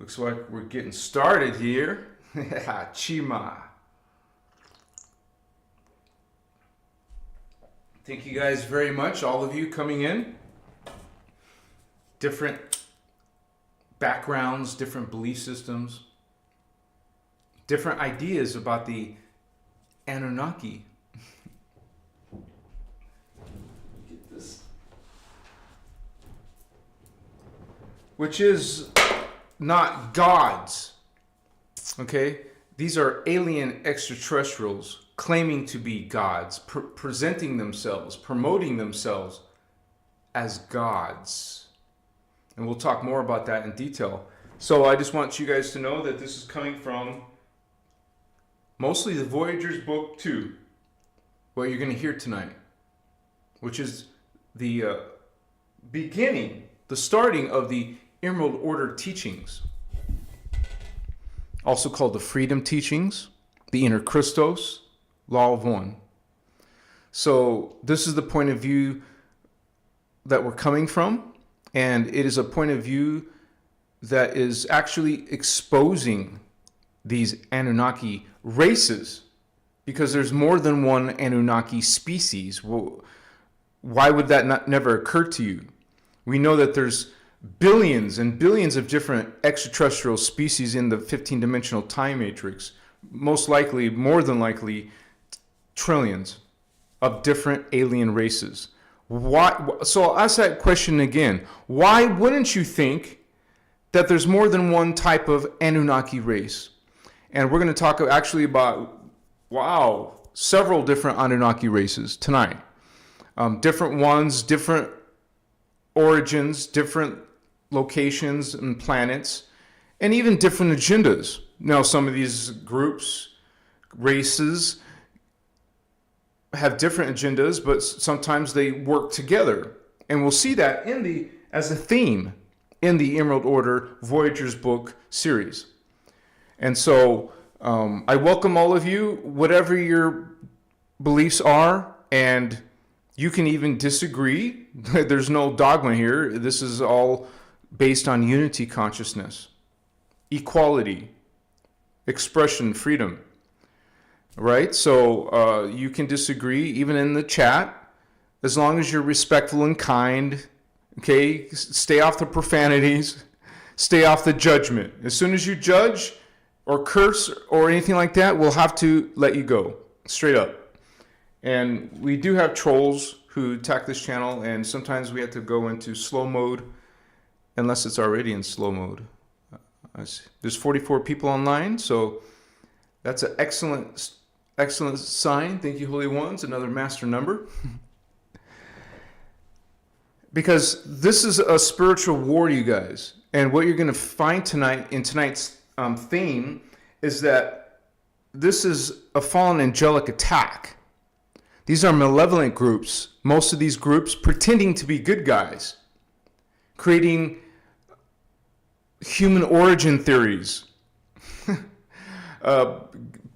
Looks like we're getting started here. Chima. Thank you guys very much, all of you coming in. Different backgrounds, different belief systems, different ideas about the Anunnaki. Get this. Which is not gods. Okay? These are alien extraterrestrials claiming to be gods, presenting themselves, promoting themselves as gods. And we'll talk more about that in detail. So I just want you guys to know that this is coming from mostly the Voyager's Book 2, what you're going to hear tonight, which is the beginning, the starting of the Emerald Order teachings, also called the Freedom Teachings, the innerchristos, Law of One. So this is the point of view that we're coming from, and it is a point of view that is actually exposing these Anunnaki races, because there's more than one Anunnaki species. Well, why would that never occur to you? We know that there's billions and billions of different extraterrestrial species in the 15-dimensional time matrix. Most likely, more than likely, trillions of different alien races. Why? So I'll ask that question again. Why wouldn't you think that there's more than one type of Anunnaki race? And we're going to talk actually about, several different Anunnaki races tonight. Different ones, different origins, different locations and planets, and even different agendas. Now, some of these groups, races, have different agendas, but sometimes they work together. And we'll see that as a theme in the Emerald Order Voyager's Book series. And so I welcome all of you, whatever your beliefs are, and you can even disagree. There's no dogma here. This is all based on unity consciousness, equality, expression, freedom. Right? So you can disagree even in the chat, as long as you're respectful and kind. Okay? Stay off the profanities. Stay off the judgment. As soon as you judge or curse or anything like that, we'll have to let you go. Straight up. And we do have trolls who attack this channel, and sometimes we have to go into slow mode, unless it's already in slow mode. There's 44 people online, so that's an excellent sign. Thank you, Holy Ones. Another master number. Because this is a spiritual war, you guys. And what you're going to find tonight in tonight's theme is that this is a fallen angelic attack. These are malevolent groups. Most of these groups pretending to be good guys, creating human origin theories,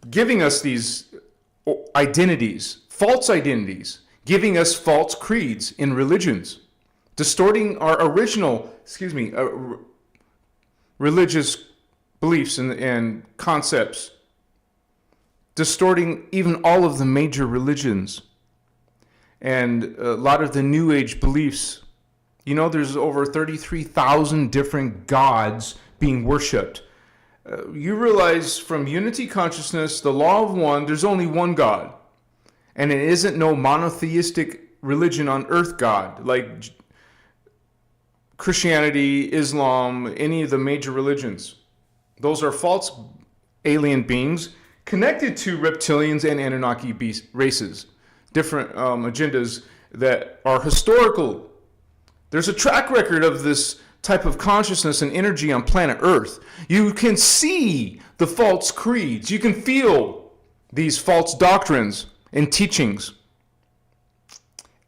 giving us these identities, false identities, giving us false creeds in religions, distorting our original, religious beliefs and concepts, distorting even all of the major religions and a lot of the New Age beliefs. You know, there's over 33,000 different gods being worshipped. You realize from unity consciousness, the law of one, there's only one God. And it isn't no monotheistic religion on earth God, like Christianity, Islam, any of the major religions. Those are false alien beings connected to reptilians and Anunnaki races. Different agendas that are historical. There's a track record of this type of consciousness and energy on planet Earth. You can see the false creeds. You can feel these false doctrines and teachings.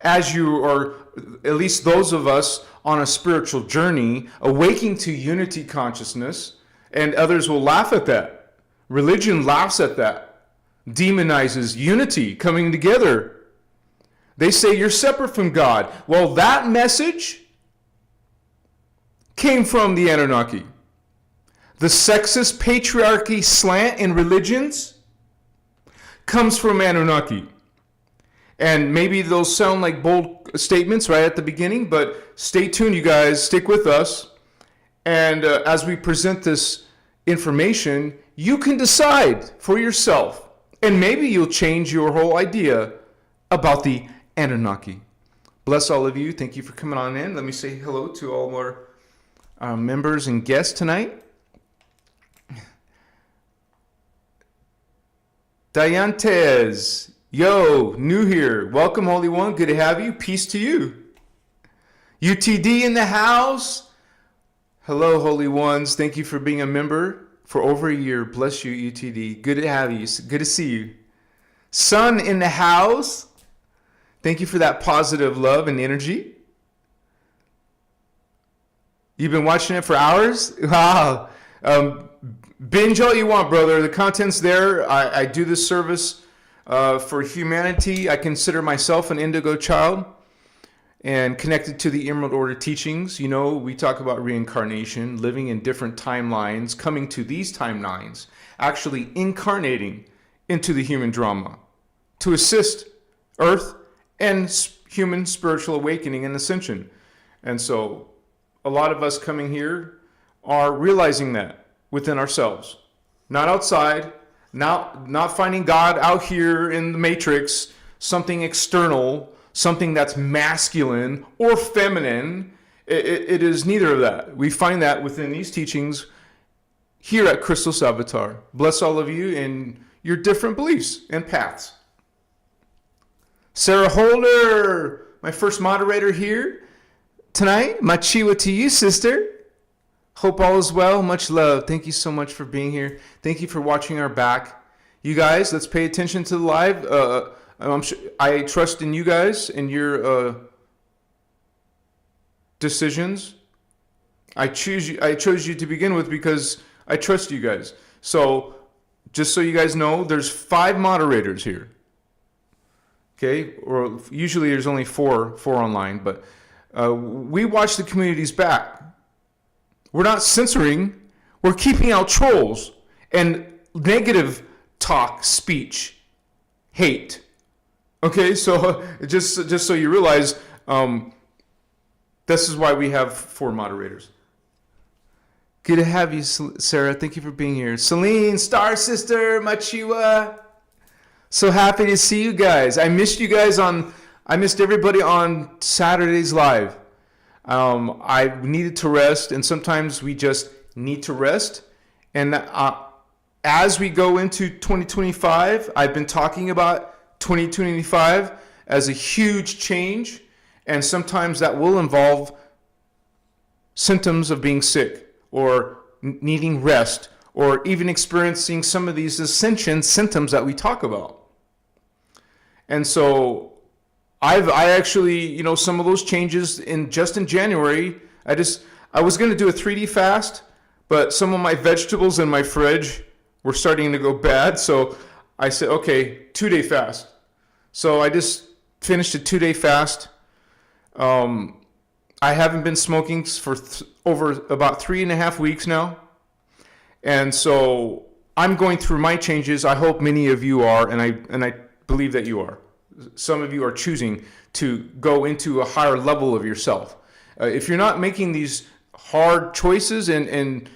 As you are, at least those of us on a spiritual journey, awaking to unity consciousness, and others will laugh at that. Religion laughs at that, demonizes unity, coming together. They say you're separate from God. Well, that message came from the Anunnaki. the sexist patriarchy slant in religions comes from Anunnaki. And maybe those sound like bold statements right at the beginning, but stay tuned, you guys. Stick with us. And as we present this information, you can decide for yourself. And maybe you'll change your whole idea about the Anunnaki. Bless all of you. Thank you for coming on in. Let me say hello to all our members and guests tonight. Diantes, yo, new here. Welcome, Holy One. Good to have you. Peace to you. UTD in the house. Hello, Holy Ones. Thank you for being a member for over a year. Bless you, UTD. Good to have you. Good to see you. Sun in the house. Thank you for that positive love and energy. You've been watching it for hours? Wow. Binge all you want, brother. The content's there. I do this service for humanity. I consider myself an indigo child and connected to the Emerald Order teachings. You know, we talk about reincarnation, living in different timelines, coming to these timelines, actually incarnating into the human drama to assist Earth and human spiritual awakening and ascension. And so a lot of us coming here are realizing that within ourselves, not outside, not finding God out here in the matrix, something external, something that's masculine or feminine. It is neither of that. We find that within these teachings here at Christos Avatar. Bless all of you in your different beliefs and paths. Sarah Holder, my first moderator here tonight. Machiwa to you, sister. Hope all is well. Much love. Thank you so much for being here. Thank you for watching our back. You guys, let's pay attention to the live. I trust in you guys and your decisions. I chose you to begin with because I trust you guys. So just so you guys know, there's 5 moderators here. Okay, or usually there's only four online, but we watch the community's back. We're not censoring. We're keeping out trolls and negative talk, speech, hate. Okay, so just so you realize, this is why we have 4 moderators. Good to have you, Sarah. Thank you for being here. Celine, Star Sister, Machiwa. So happy to see you guys. I missed you guys I missed everybody on Saturday's live. I needed to rest, and sometimes we just need to rest. And as we go into 2025, I've been talking about 2025 as a huge change, and sometimes that will involve symptoms of being sick or needing rest or even experiencing some of these ascension symptoms that we talk about. And so I actually, some of those changes just in January, I was going to do a 3D fast, but some of my vegetables in my fridge were starting to go bad. So I said, okay, 2-day fast. So I just finished a 2-day fast. I haven't been smoking for over about 3.5 weeks now. And so I'm going through my changes. I hope many of you are, and I believe that you are. Some of you are choosing to go into a higher level of yourself. If you're not making these hard choices and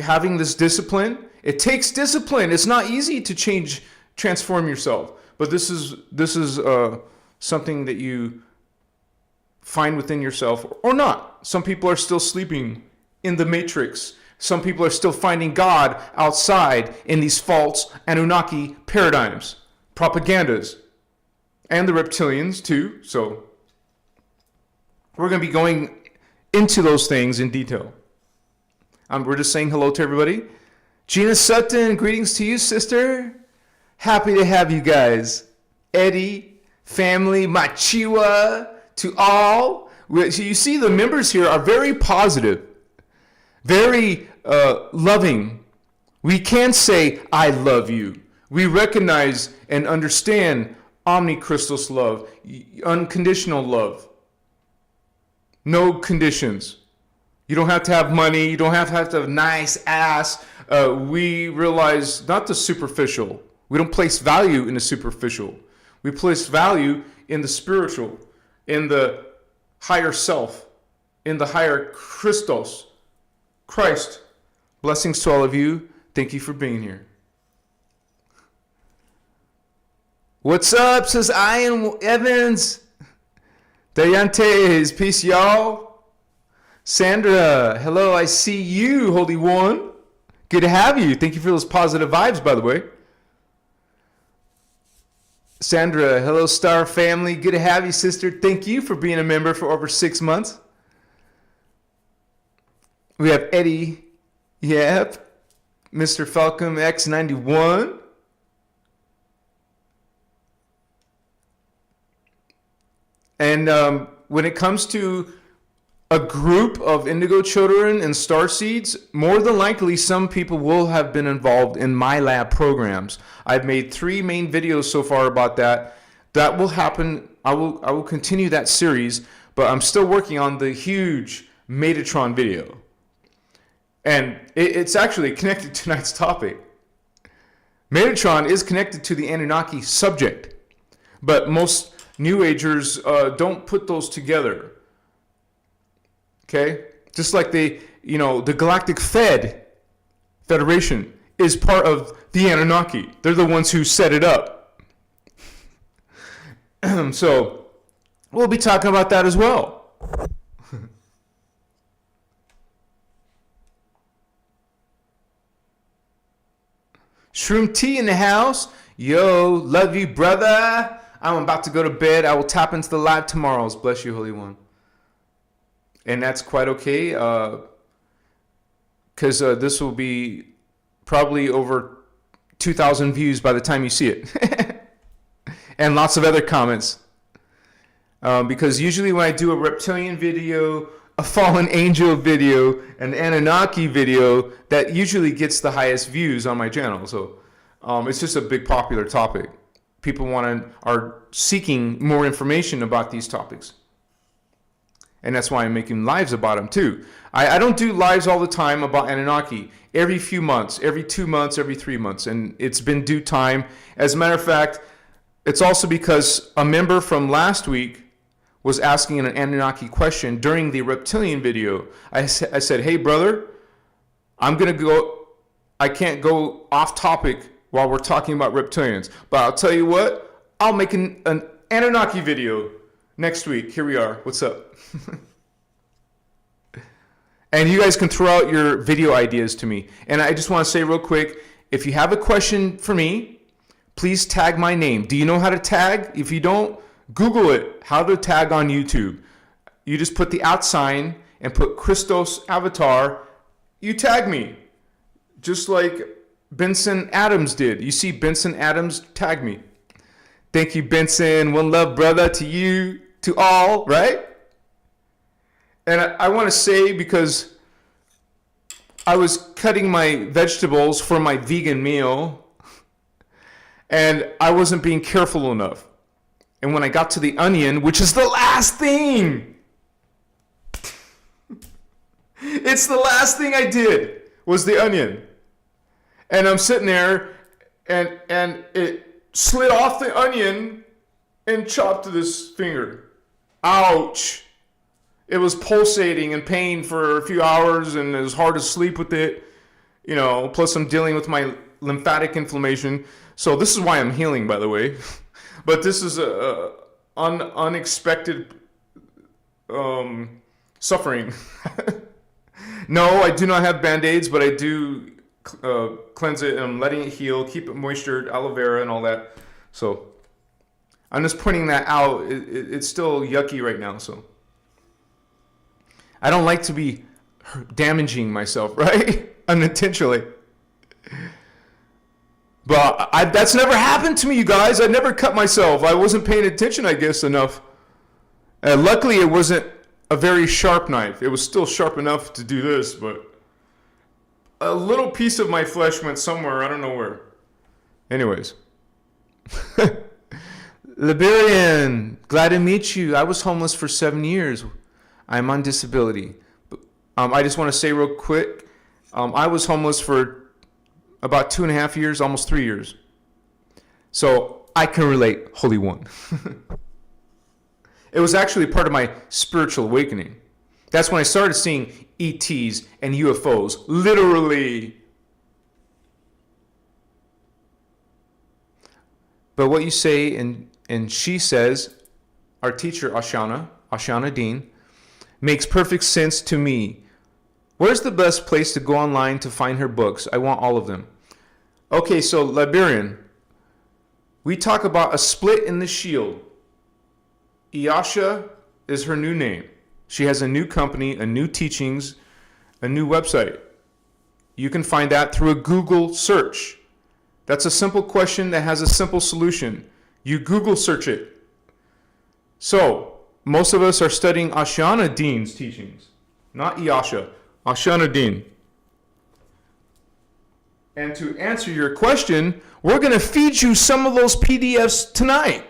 having this discipline, it takes discipline. It's not easy to transform yourself. But this is something that you find within yourself or not. Some people are still sleeping in the matrix. Some people are still finding God outside in these false Anunnaki paradigms, propagandas. And the reptilians too. So we're going to be going into those things in detail. We're just saying hello to everybody. Gina Sutton, greetings to you, sister. Happy to have you guys. Eddie, family, Machiwa, to all. So you see the members here are very positive, very loving. We can say, I love you. We recognize and understand omnicristos love, unconditional love, no conditions. You don't have to have money. You don't have to have a nice ass. We realize not the superficial. We don't place value in the superficial. We place value in the spiritual, in the higher self, in the higher Christos, Christ. Blessings to all of you. Thank you for being here. What's up, says Ian Evans. Dayantes, peace, y'all. Sandra, hello, I see you, Holy One. Good to have you. Thank you for those positive vibes, by the way. Sandra, hello, Star family. Good to have you, sister. Thank you for being a member for over 6 months. We have Eddie. Yep. Mr. Falcon X91. And when it comes to a group of indigo children and star seeds, more than likely some people will have been involved in my lab programs. I've made 3 main videos so far about that. That will happen. I will continue that series, but I'm still working on the huge Metatron video. And it's actually connected to tonight's topic. Metatron is connected to the Anunnaki subject, but most New Agers don't put those together. Okay? Just like the Galactic Federation is part of the Anunnaki. They're the ones who set it up. So we'll be talking about that as well. Shroom T in the house. Yo, love you, brother. I'm about to go to bed. I will tap into the live tomorrow. Bless you, Holy One. And that's quite okay, because this will be probably over 2,000 views by the time you see it. And lots of other comments. Because usually when I do a reptilian video, a fallen angel video, an Anunnaki video, that usually gets the highest views on my channel. So it's just a big popular topic. People are seeking more information about these topics. And that's why I'm making lives about them too. I don't do lives all the time about Anunnaki. Every few months, every 2 months, every 3 months. And it's been due time. As a matter of fact, it's also because a member from last week was asking an Anunnaki question during the reptilian video. I said, hey brother, I can't go off topic while we're talking about reptilians. But I'll tell you what, I'll make an Anunnaki video next week. Here we are. What's up? And you guys can throw out your video ideas to me. And I just want to say real quick, if you have a question for me, please tag my name. Do you know how to tag? If you don't, Google it, how to tag on YouTube. You just put the @ sign and put Christos avatar. You tag me. Just like Benson Adams did. You see Benson Adams, tag me. Thank you, Benson. One love, brother, to you, to all, right? And I want to say, because I was cutting my vegetables for my vegan meal, and I wasn't being careful enough. And when I got to the onion, which is the last thing, it's the last thing I did, was the onion. And I'm sitting there, and it slid off the onion and chopped this finger. Ouch. It was pulsating in pain for a few hours, and it was hard to sleep with it. Plus I'm dealing with my lymphatic inflammation. So this is why I'm healing, by the way. But this is a unexpected suffering. No, I do not have Band-Aids, but I do cleanse it, and I'm letting it heal, keep it moistured, aloe vera and all that. So I'm just pointing that out. It's still yucky right now, so I don't like to be damaging myself, right? Unintentionally. But that's never happened to me, you guys. I never cut myself. I wasn't paying attention, I guess, enough. Luckily, it wasn't a very sharp knife. It was still sharp enough to do this, but a little piece of my flesh went somewhere. I don't know where. Anyways. Liberian, glad to meet you. I was homeless for 7 years. I'm on disability. I just want to say real quick, I was homeless for about 2.5 years, almost 3 years. So I can relate, Holy One. It was actually part of my spiritual awakening. That's when I started seeing ETs and UFOs, literally. But what you say, and she says, our teacher, Ashana Dean, makes perfect sense to me. Where's the best place to go online to find her books? I want all of them. Okay, so Liberian, we talk about a split in the shield. Iyasha is her new name. She has a new company, a new teachings, a new website. You can find that through a Google search. That's a simple question that has a simple solution. You Google search it. So, most of us are studying Ashana Dean's teachings, not Iyasha, Ashana Dean. And to answer your question, we're going to feed you some of those PDFs tonight.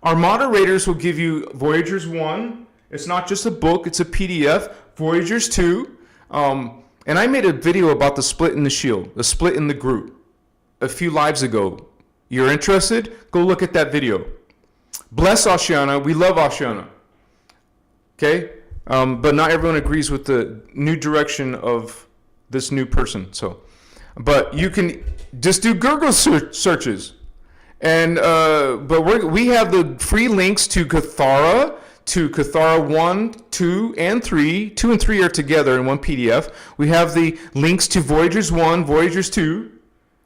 Our moderators will give you Voyagers 1. It's not just a book, it's a PDF. Voyagers 2. And I made a video about the split in the shield, the split in the group, a few lives ago. You're interested? Go look at that video. Bless Ashana. We love Ashana. Okay? But not everyone agrees with the new direction of this new person. But you can just do Google searches. And but we have the free links to Cathara 1, 2, and 3. 2 and 3 are together in one PDF. We have the links to Voyagers 1, Voyagers 2.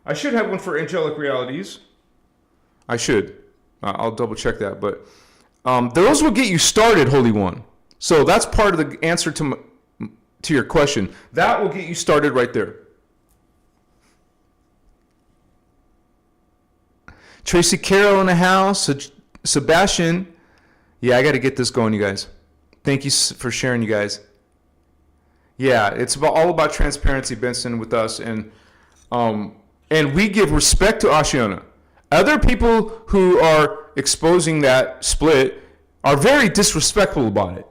I should have one for Angelic Realities. I should. I'll double check that. But those will get you started, Holy One. So that's part of the answer to your question. That will get you started right there. Tracy Carroll in the house. Sebastian. Yeah, I got to get this going, you guys. Thank you for sharing, you guys. Yeah, it's all about transparency, Benson, with us. And we give respect to Ashana. Other people who are exposing that split are very disrespectful about it.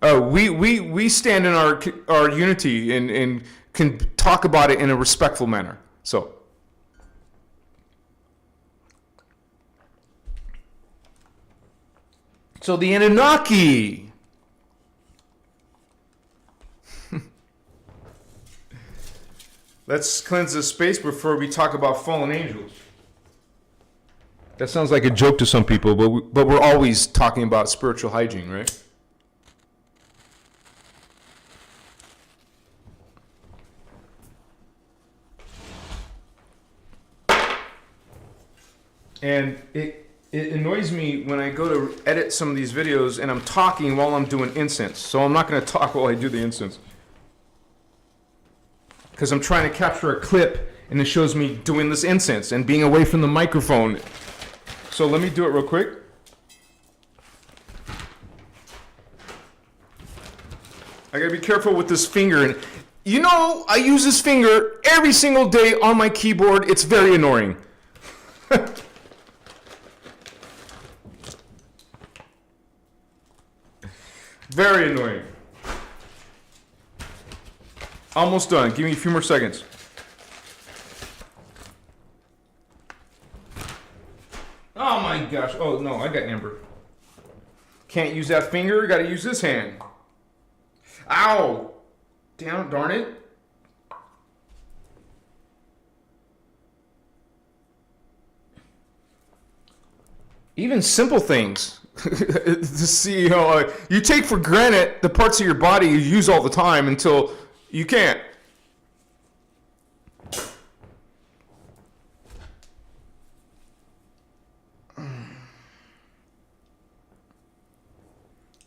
We stand in our unity and can talk about it in a respectful manner. So the Anunnaki. Let's cleanse the space before we talk about fallen angels. That sounds like a joke to some people, but we're always talking about spiritual hygiene, right? And it annoys me when I go to edit some of these videos and I'm talking while I'm doing incense. So I'm not going to talk while I do the incense. Because I'm trying to capture a clip and it shows me doing this incense and being away from the microphone. So let me do it real quick. I got to be careful with this finger. And you know, I use this finger every single day on my keyboard. It's very annoying. Very annoying. Almost done. Give me a few more seconds. Oh my gosh. Oh no, I got amber. Can't use that finger. Got to use this hand. Ow. Darn it. Even simple things. To see how you take for granted the parts of your body you use all the time until you can't.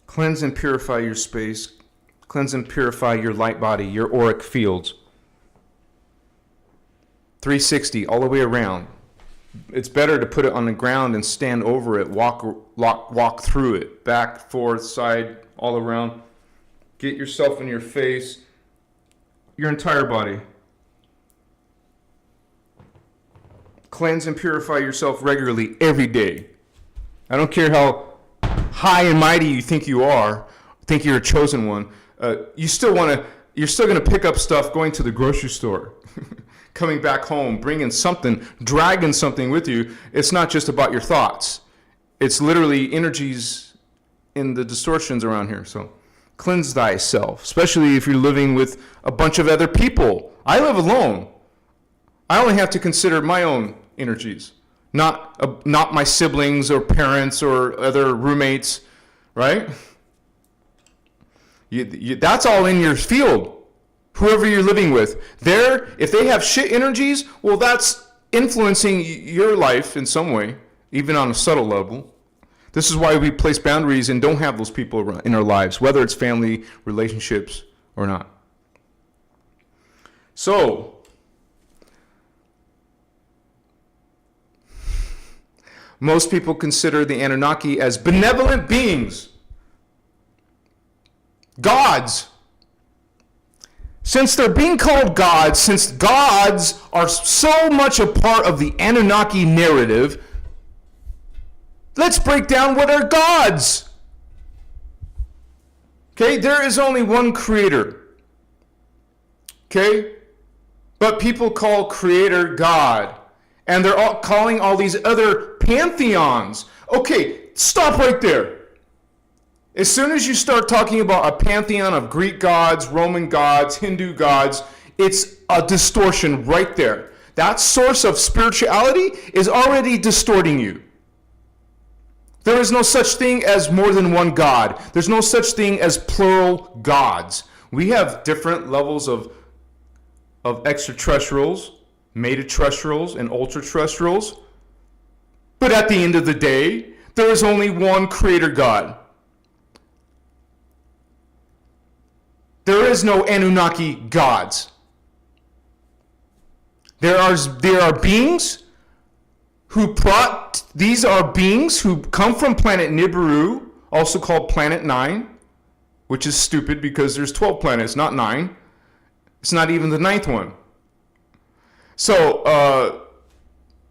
Cleanse and purify your space. Cleanse and purify your light body, your auric fields. 360 all the way around. It's better to put it on the ground and stand over it, walk through it, back, forth, side, all around. Get yourself in your face, your entire body. Cleanse and purify yourself regularly every day. I don't care how high and mighty you think you are, think you're a chosen one. you're still going to pick up stuff going to the grocery store, coming back home, bringing something, dragging something with you. It's not just about your thoughts. It's literally energies in the distortions around here. So cleanse thyself, especially if you're living with a bunch of other people. I live alone. I only have to consider my own energies, not my siblings or parents or other roommates, right? That's all in your field. Whoever you're living with, if they have shit energies, well, that's influencing your life in some way, even on a subtle level. This is why we place boundaries and don't have those people in our lives, whether it's family, relationships, or not. So, most people consider the Anunnaki as benevolent beings, gods. Since they're being called gods, since gods are so much a part of the Anunnaki narrative, let's break down what are gods. Okay, there is only one creator. Okay? But people call creator God. And they're all calling all these other pantheons. Okay, stop right there. As soon as you start talking about a pantheon of Greek gods, Roman gods, Hindu gods, it's a distortion right there. That source of spirituality is already distorting you. There is no such thing as more than one God. There's no such thing as plural gods. We have different levels of extraterrestrials, metaterrestrials, and ultraterrestrials. But at the end of the day, there is only one creator God. There is no Anunnaki gods. There are beings these are beings who come from planet Nibiru, also called Planet 9, which is stupid because there's 12 planets, not 9. It's not even the 9th one. So,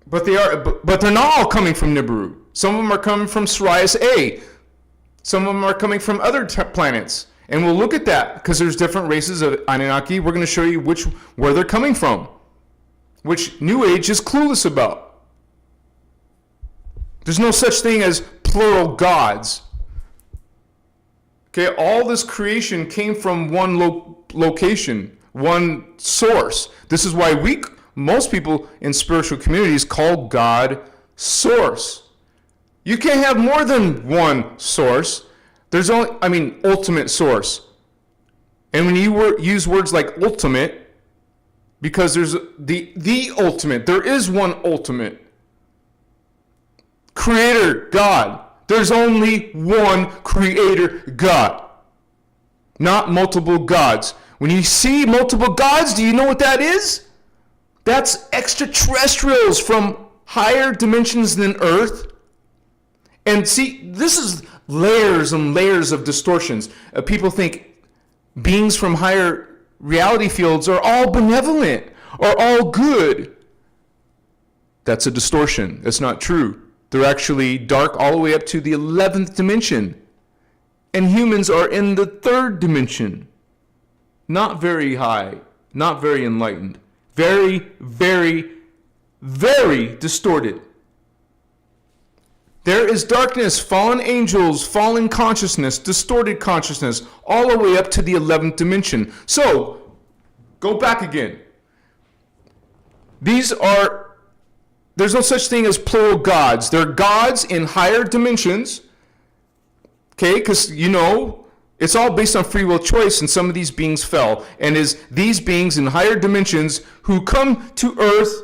but they're not all coming from Nibiru. Some of them are coming from Sirius A. Some of them are coming from other planets. And we'll look at that because there's different races of Anunnaki. We're going to show you where they're coming from, which New Age is clueless about. There's no such thing as plural gods. Okay, all this creation came from one location, one source. This is why most people in spiritual communities call God source. You can't have more than one source. There's ultimate source. And when you use words like ultimate, because there's the ultimate, there is one ultimate. Creator God. There's only one creator God. Not multiple gods. When you see multiple gods, do you know what that is? That's extraterrestrials from higher dimensions than Earth. And see, this is layers and layers of distortions. People think beings from higher reality fields are all benevolent or all good. That's a distortion. That's not true. They're actually dark all the way up to the 11th dimension. And humans are in the 3rd dimension. Not very high. Not very enlightened. Very, very, very distorted. There is darkness, fallen angels, fallen consciousness, distorted consciousness, all the way up to the 11th dimension. So, go back again. There's no such thing as plural gods. They're gods in higher dimensions. Okay, because it's all based on free will choice, and some of these beings fell. And these beings in higher dimensions who come to Earth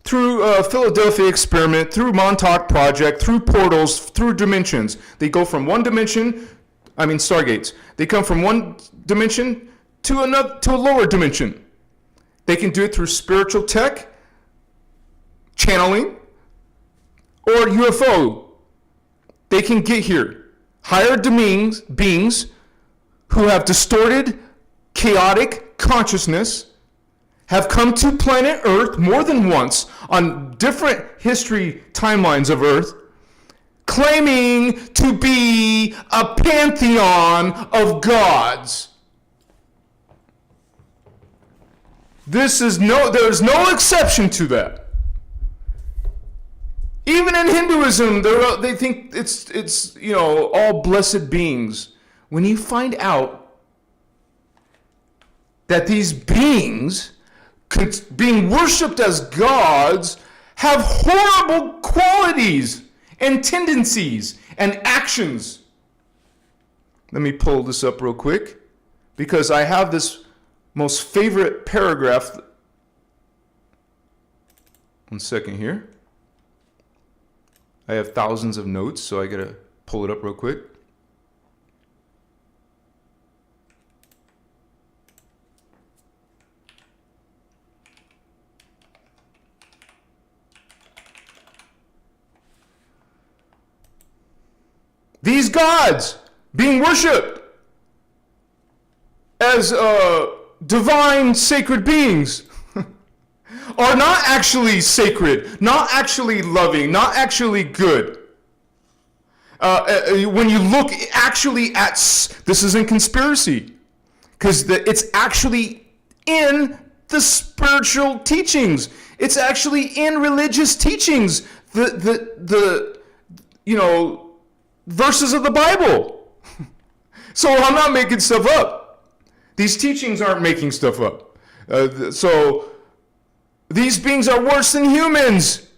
through Philadelphia experiment, through Montauk project, through portals, through dimensions. They go from one dimension, stargates. They come from one dimension to a lower dimension. They can do it through spiritual tech, channeling, or UFO. They can get here. Higher beings who have distorted, chaotic consciousness have come to planet Earth more than once on different history timelines of Earth, claiming to be a pantheon of gods. There's no exception to that. Even in Hinduism, they think it's all blessed beings. When you find out that these beings, being worshipped as gods, have horrible qualities and tendencies and actions. Let me pull this up real quick, because I have this most favorite paragraph. One second here. I have thousands of notes, so I gotta pull it up real quick. These gods being worshipped as divine sacred beings are not actually sacred, not actually loving, not actually good. When you look actually at, this isn't conspiracy, because it's actually in the spiritual teachings. It's actually in religious teachings. The verses of the Bible. So I'm not making stuff up. These teachings aren't making stuff up. So these beings are worse than humans,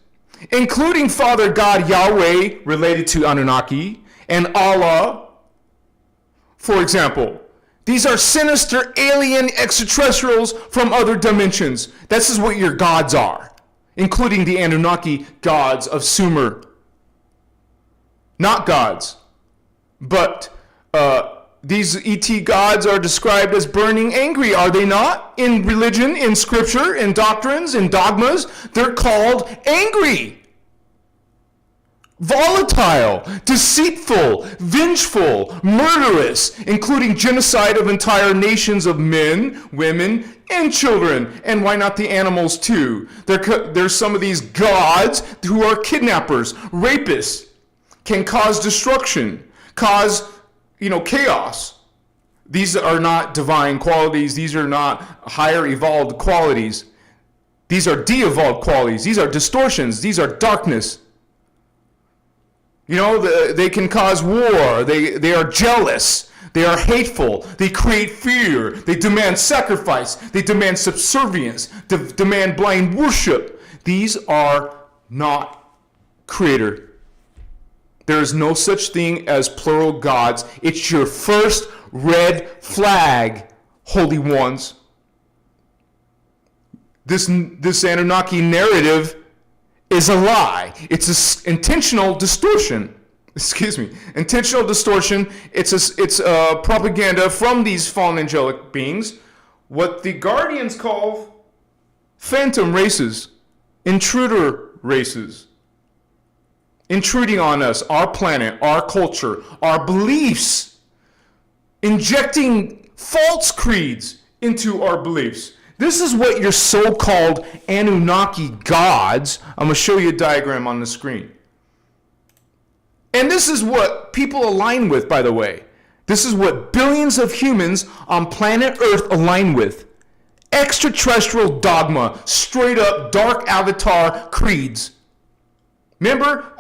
including Father God Yahweh, related to Anunnaki, and Allah. For example, these are sinister alien extraterrestrials from other dimensions. This is what your gods are, including the Anunnaki gods of Sumer. Not gods, but these ET gods are described as burning angry, are they not? In religion, in scripture, in doctrines, in dogmas, they're called angry, volatile, deceitful, vengeful, murderous, including genocide of entire nations of men, women, and children. And why not the animals too? There's some of these gods who are kidnappers, rapists, can cause destruction, cause chaos. These are not divine qualities. These are not higher evolved qualities. These are de-evolved qualities. These are distortions. These are darkness. They can cause war. They are jealous. They are hateful. They create fear. They demand sacrifice. They demand subservience. Demand blind worship. These are not creator. There is no such thing as plural gods. It's your first red flag, holy ones. This Anunnaki narrative is a lie. It's an intentional distortion. Intentional distortion. It's a propaganda from these fallen angelic beings. What the Guardians call phantom races, intruder races. Intruding on us, our planet, our culture, our beliefs, injecting false creeds into our beliefs. This is what your so-called Anunnaki gods, I'm going to show you a diagram on the screen. And this is what people align with, by the way. This is what billions of humans on planet Earth align with. Extraterrestrial dogma, straight up dark avatar creeds. Remember,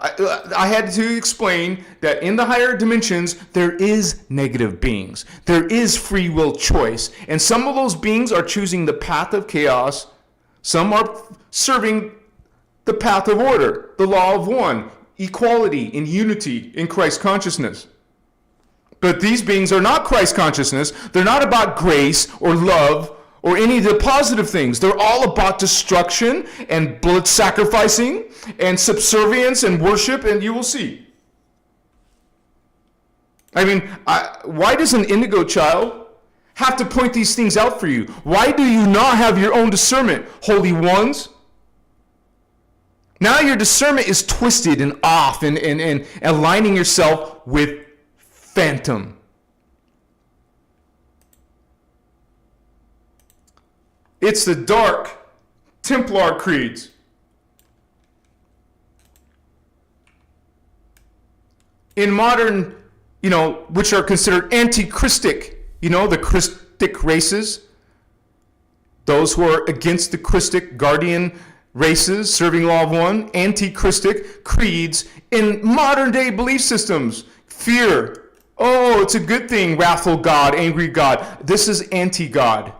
I had to explain that in the higher dimensions, there is negative beings. There is free will choice. And some of those beings are choosing the path of chaos. Some are serving the path of order, the law of one, equality and unity in Christ consciousness. But these beings are not Christ consciousness. They're not about grace or love or any of the positive things. They're all about destruction and blood sacrificing and subservience and worship, and you will see. Why does an indigo child have to point these things out for you? Why do you not have your own discernment, holy ones? Now your discernment is twisted and off and aligning yourself with phantom. It's the dark Templar creeds. in modern, which are considered anti-Christic, the Christic races, those who are against the Christic guardian races, serving law of one, anti-Christic creeds in modern day belief systems. Fear. Oh, it's a good thing, wrathful God, angry God. This is anti-God.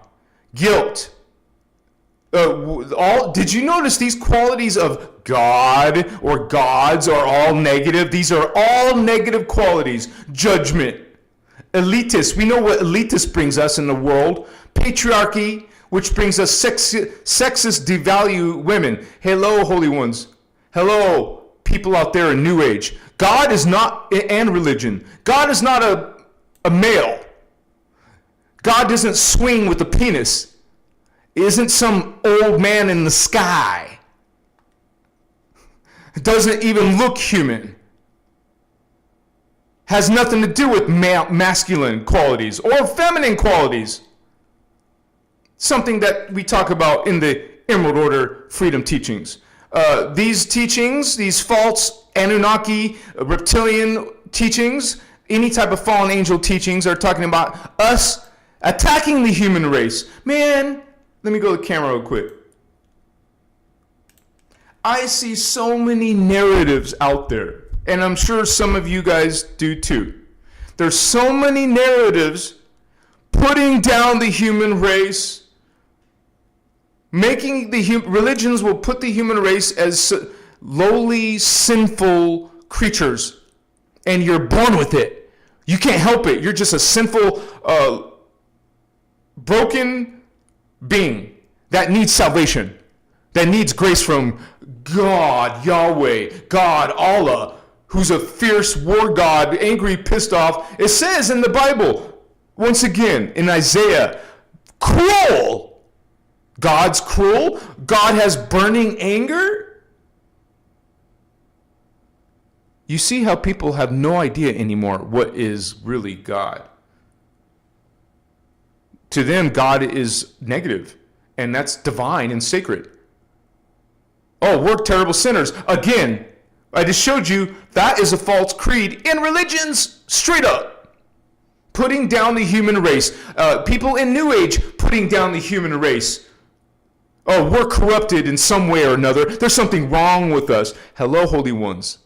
Guilt. Did you notice these qualities of God or gods are all negative? These are all negative qualities. Judgment. Elitist. We know what elitist brings us in the world. Patriarchy, which brings us sexist, devalue women. Hello, holy ones. Hello, people out there in New Age. God is not, and religion. God is not a male. God doesn't swing with a penis. Isn't some old man in the sky. Doesn't even look human. Has nothing to do with masculine qualities or feminine qualities. Something that we talk about in the Emerald Order Freedom Teachings. These teachings, these false Anunnaki, reptilian teachings, any type of fallen angel teachings are talking about us attacking the human race. Man, let me go to the camera real quick. I see so many narratives out there, and I'm sure some of you guys do too. There's so many narratives putting down the human race, making religions will put the human race as lowly, sinful creatures, and you're born with it. You can't help it. You're just a sinful, broken being that needs salvation, that needs grace from God, Yahweh, God, Allah, who's a fierce war god, angry, pissed off. It says in the Bible, once again, in Isaiah, cruel. God's cruel? God has burning anger? You see how people have no idea anymore what is really God. To them, God is negative, and that's divine and sacred. Oh, we're terrible sinners. Again, I just showed you that is a false creed in religions, straight up. Putting down the human race. People in New Age putting down the human race. Oh, we're corrupted in some way or another. There's something wrong with us. Hello, holy ones.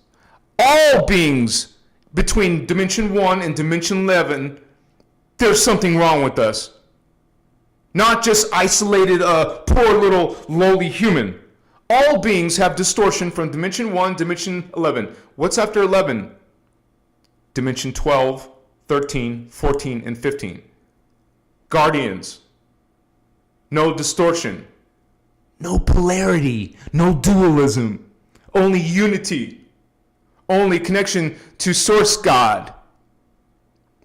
All beings between dimension 1 and dimension 11, there's something wrong with us. Not just isolated, poor little lowly human. All beings have distortion from dimension 1, dimension 11. What's after 11? Dimension 12, 13, 14, and 15. Guardians. No distortion. No polarity. No dualism. Only unity. Only connection to Source God,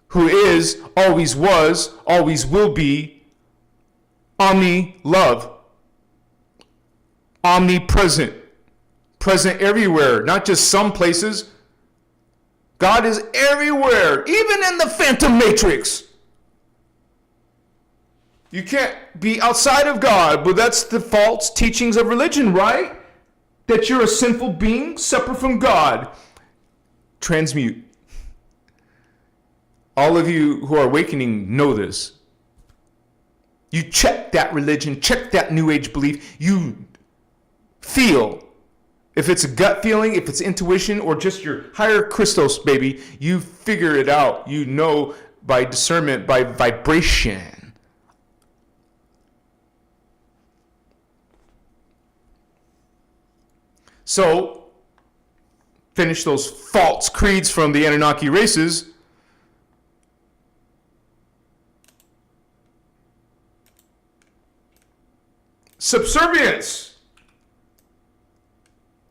who is, always was, always will be, omni-love. Omnipresent. Present everywhere, not just some places. God is everywhere, even in the Phantom Matrix. You can't be outside of God, but that's the false teachings of religion, right? That you're a sinful being separate from God. Transmute. All of you who are awakening know this. You check that religion, check that New Age belief. You feel. If it's a gut feeling, if it's intuition, or just your higher Christos, baby, you figure it out. You know by discernment, by vibration. So, finish those false creeds from the Anunnaki races. Subservience.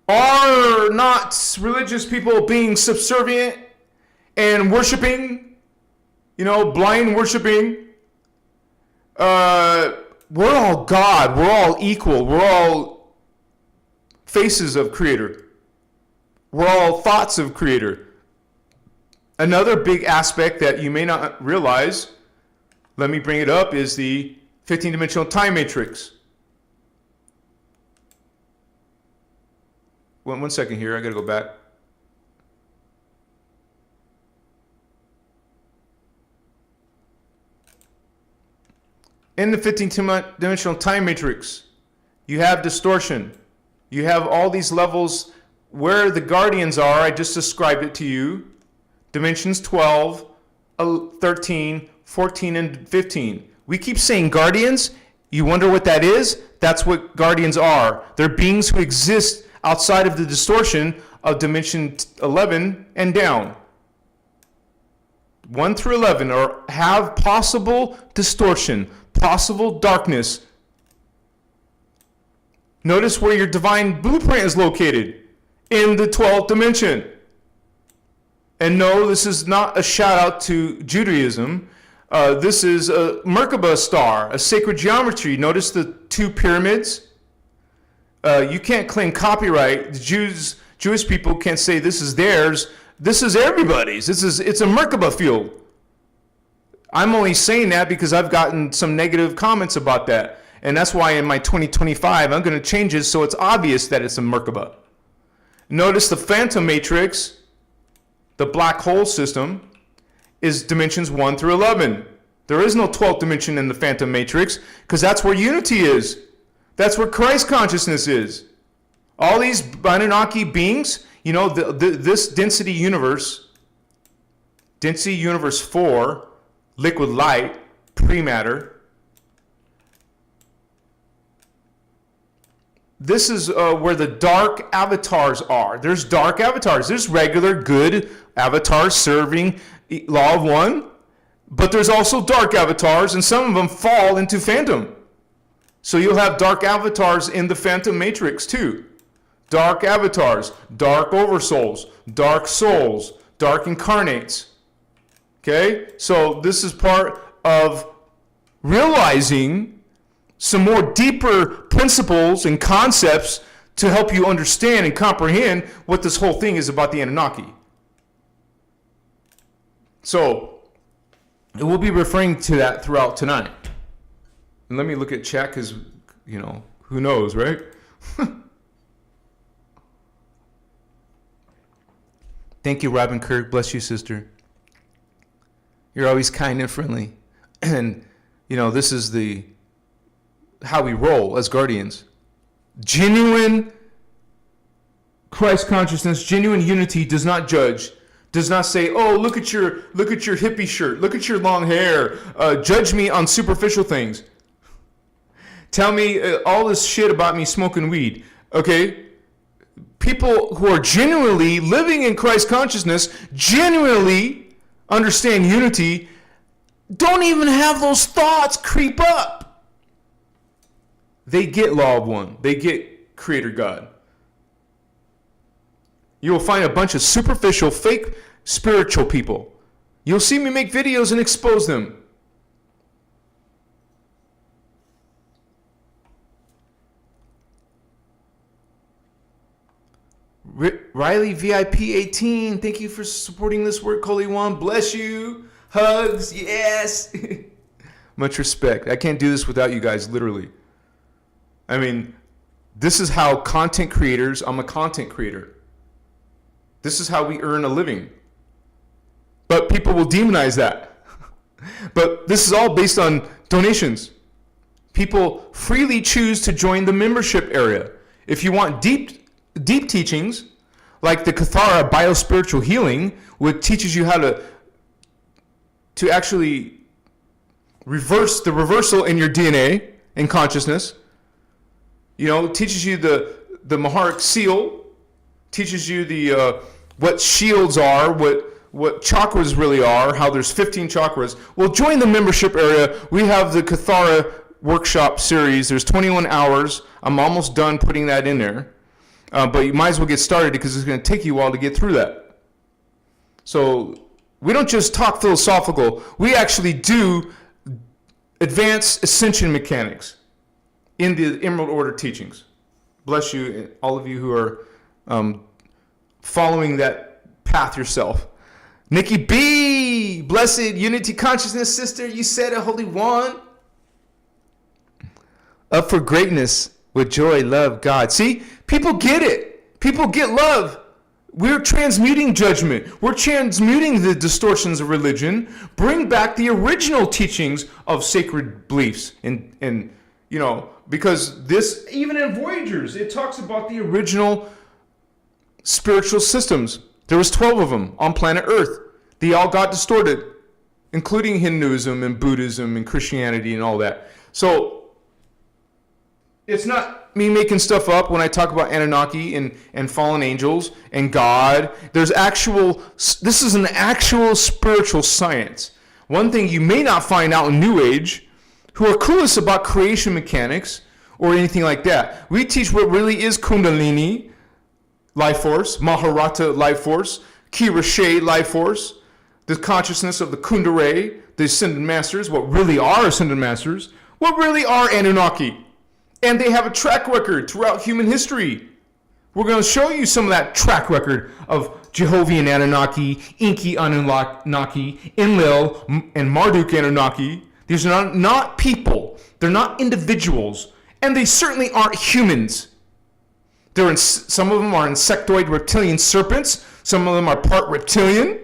Are not religious people being subservient and worshiping, blind worshiping? We're all God. We're all equal. We're all faces of Creator. We're all thoughts of Creator. Another big aspect that you may not realize, let me bring it up, is the 15-dimensional time matrix. One second here, I gotta go back. In the 15-dimensional time matrix, you have distortion. You have all these levels where the guardians are. I just described it to you. Dimensions 12, 13, 14, and 15. We keep saying guardians. You wonder what that is? That's what guardians are. They're beings who exist outside of the distortion of dimension 11 and down. 1 through 11 or have possible distortion, possible darkness. Notice where your divine blueprint is located, in the 12th dimension. And no, this is not a shout out to Judaism. This is a Merkaba star, a sacred geometry. Notice the two pyramids. You can't claim copyright. The Jewish people can't say this is theirs. This is everybody's. It's a Merkaba field. I'm only saying that because I've gotten some negative comments about that. And that's why in my 2025, I'm going to change it so it's obvious that it's a Merkaba. Notice the phantom matrix, the black hole system, is dimensions 1 through 11. There is no 12th dimension in the phantom matrix because that's where unity is. That's where Christ consciousness is. All these Anunnaki beings, you know, this density universe 4, liquid light, pre-matter. This is where the dark avatars are. There's dark avatars. There's regular good avatars serving Law of One, but there's also dark avatars, and some of them fall into phantom. So you'll have dark avatars in the phantom matrix too. Dark avatars, dark oversouls, dark souls, dark incarnates. Okay? So this is part of realizing some more deeper principles and concepts to help you understand and comprehend what this whole thing is about the Anunnaki. So we'll be referring to that throughout tonight. And let me look at chat because, you know, who knows, right? Thank you, Robin Kirk. Bless you, sister. You're always kind and friendly. And, you know, this is how we roll as guardians. Genuine Christ consciousness, genuine unity does not judge, does not say, oh, look at your hippie shirt, look at your long hair, judge me on superficial things. Tell me all this shit about me smoking weed, okay? People who are genuinely living in Christ consciousness, genuinely understand unity, don't even have those thoughts creep up. They get Law of One. They get Creator God. You will find a bunch of superficial, fake spiritual people. You'll see me make videos and expose them. Riley VIP 18, thank you for supporting this work, Holy One. Bless you. Hugs, yes. Much respect. I can't do this without you guys, literally. I mean, this is how content creators, I'm a content creator. This is how we earn a living. But people will demonize that. But this is all based on donations. People freely choose to join the membership area. If you want deep teachings, like the Kathara biospiritual healing, which teaches you how to actually reverse the reversal in your DNA and consciousness. You know, teaches you the Maharic seal, teaches you the what shields are, what chakras really are, how there's 15 chakras. Well, join the membership area. We have the Kathara workshop series. There's 21 hours. I'm almost done putting that in there. But you might as well get started because it's going to take you a while to get through that. So we don't just talk philosophical. We actually do advanced ascension mechanics in the Emerald Order teachings. Bless you, all of you who are following that path yourself. Nikki B, blessed unity consciousness sister, you said it, Holy One. Up for greatness with joy, love, God. See, people get it. People get love. We're transmuting judgment. We're transmuting the distortions of religion. Bring back the original teachings of sacred beliefs. And because this, even in Voyagers, it talks about the original spiritual systems. There was 12 of them on planet Earth. They all got distorted, including Hinduism and Buddhism and Christianity and all that. So it's not me making stuff up when I talk about Anunnaki and fallen angels and God. This is an actual spiritual science. One thing you may not find out in New Age, who are clueless about creation mechanics or anything like that. We teach what really is Kundalini, life force, Maharata, life force, Kirashe, life force, the consciousness of the Kundalini, the Ascended Masters, what really are Ascended Masters, what really are Anunnaki. And they have a track record throughout human history. We're going to show you some of that track record of Jehovian Anunnaki, Enki Anunnaki, Enlil, and Marduk Anunnaki. These are not people. They're not individuals. And they certainly aren't humans. Some of them are insectoid reptilian serpents. Some of them are part reptilian.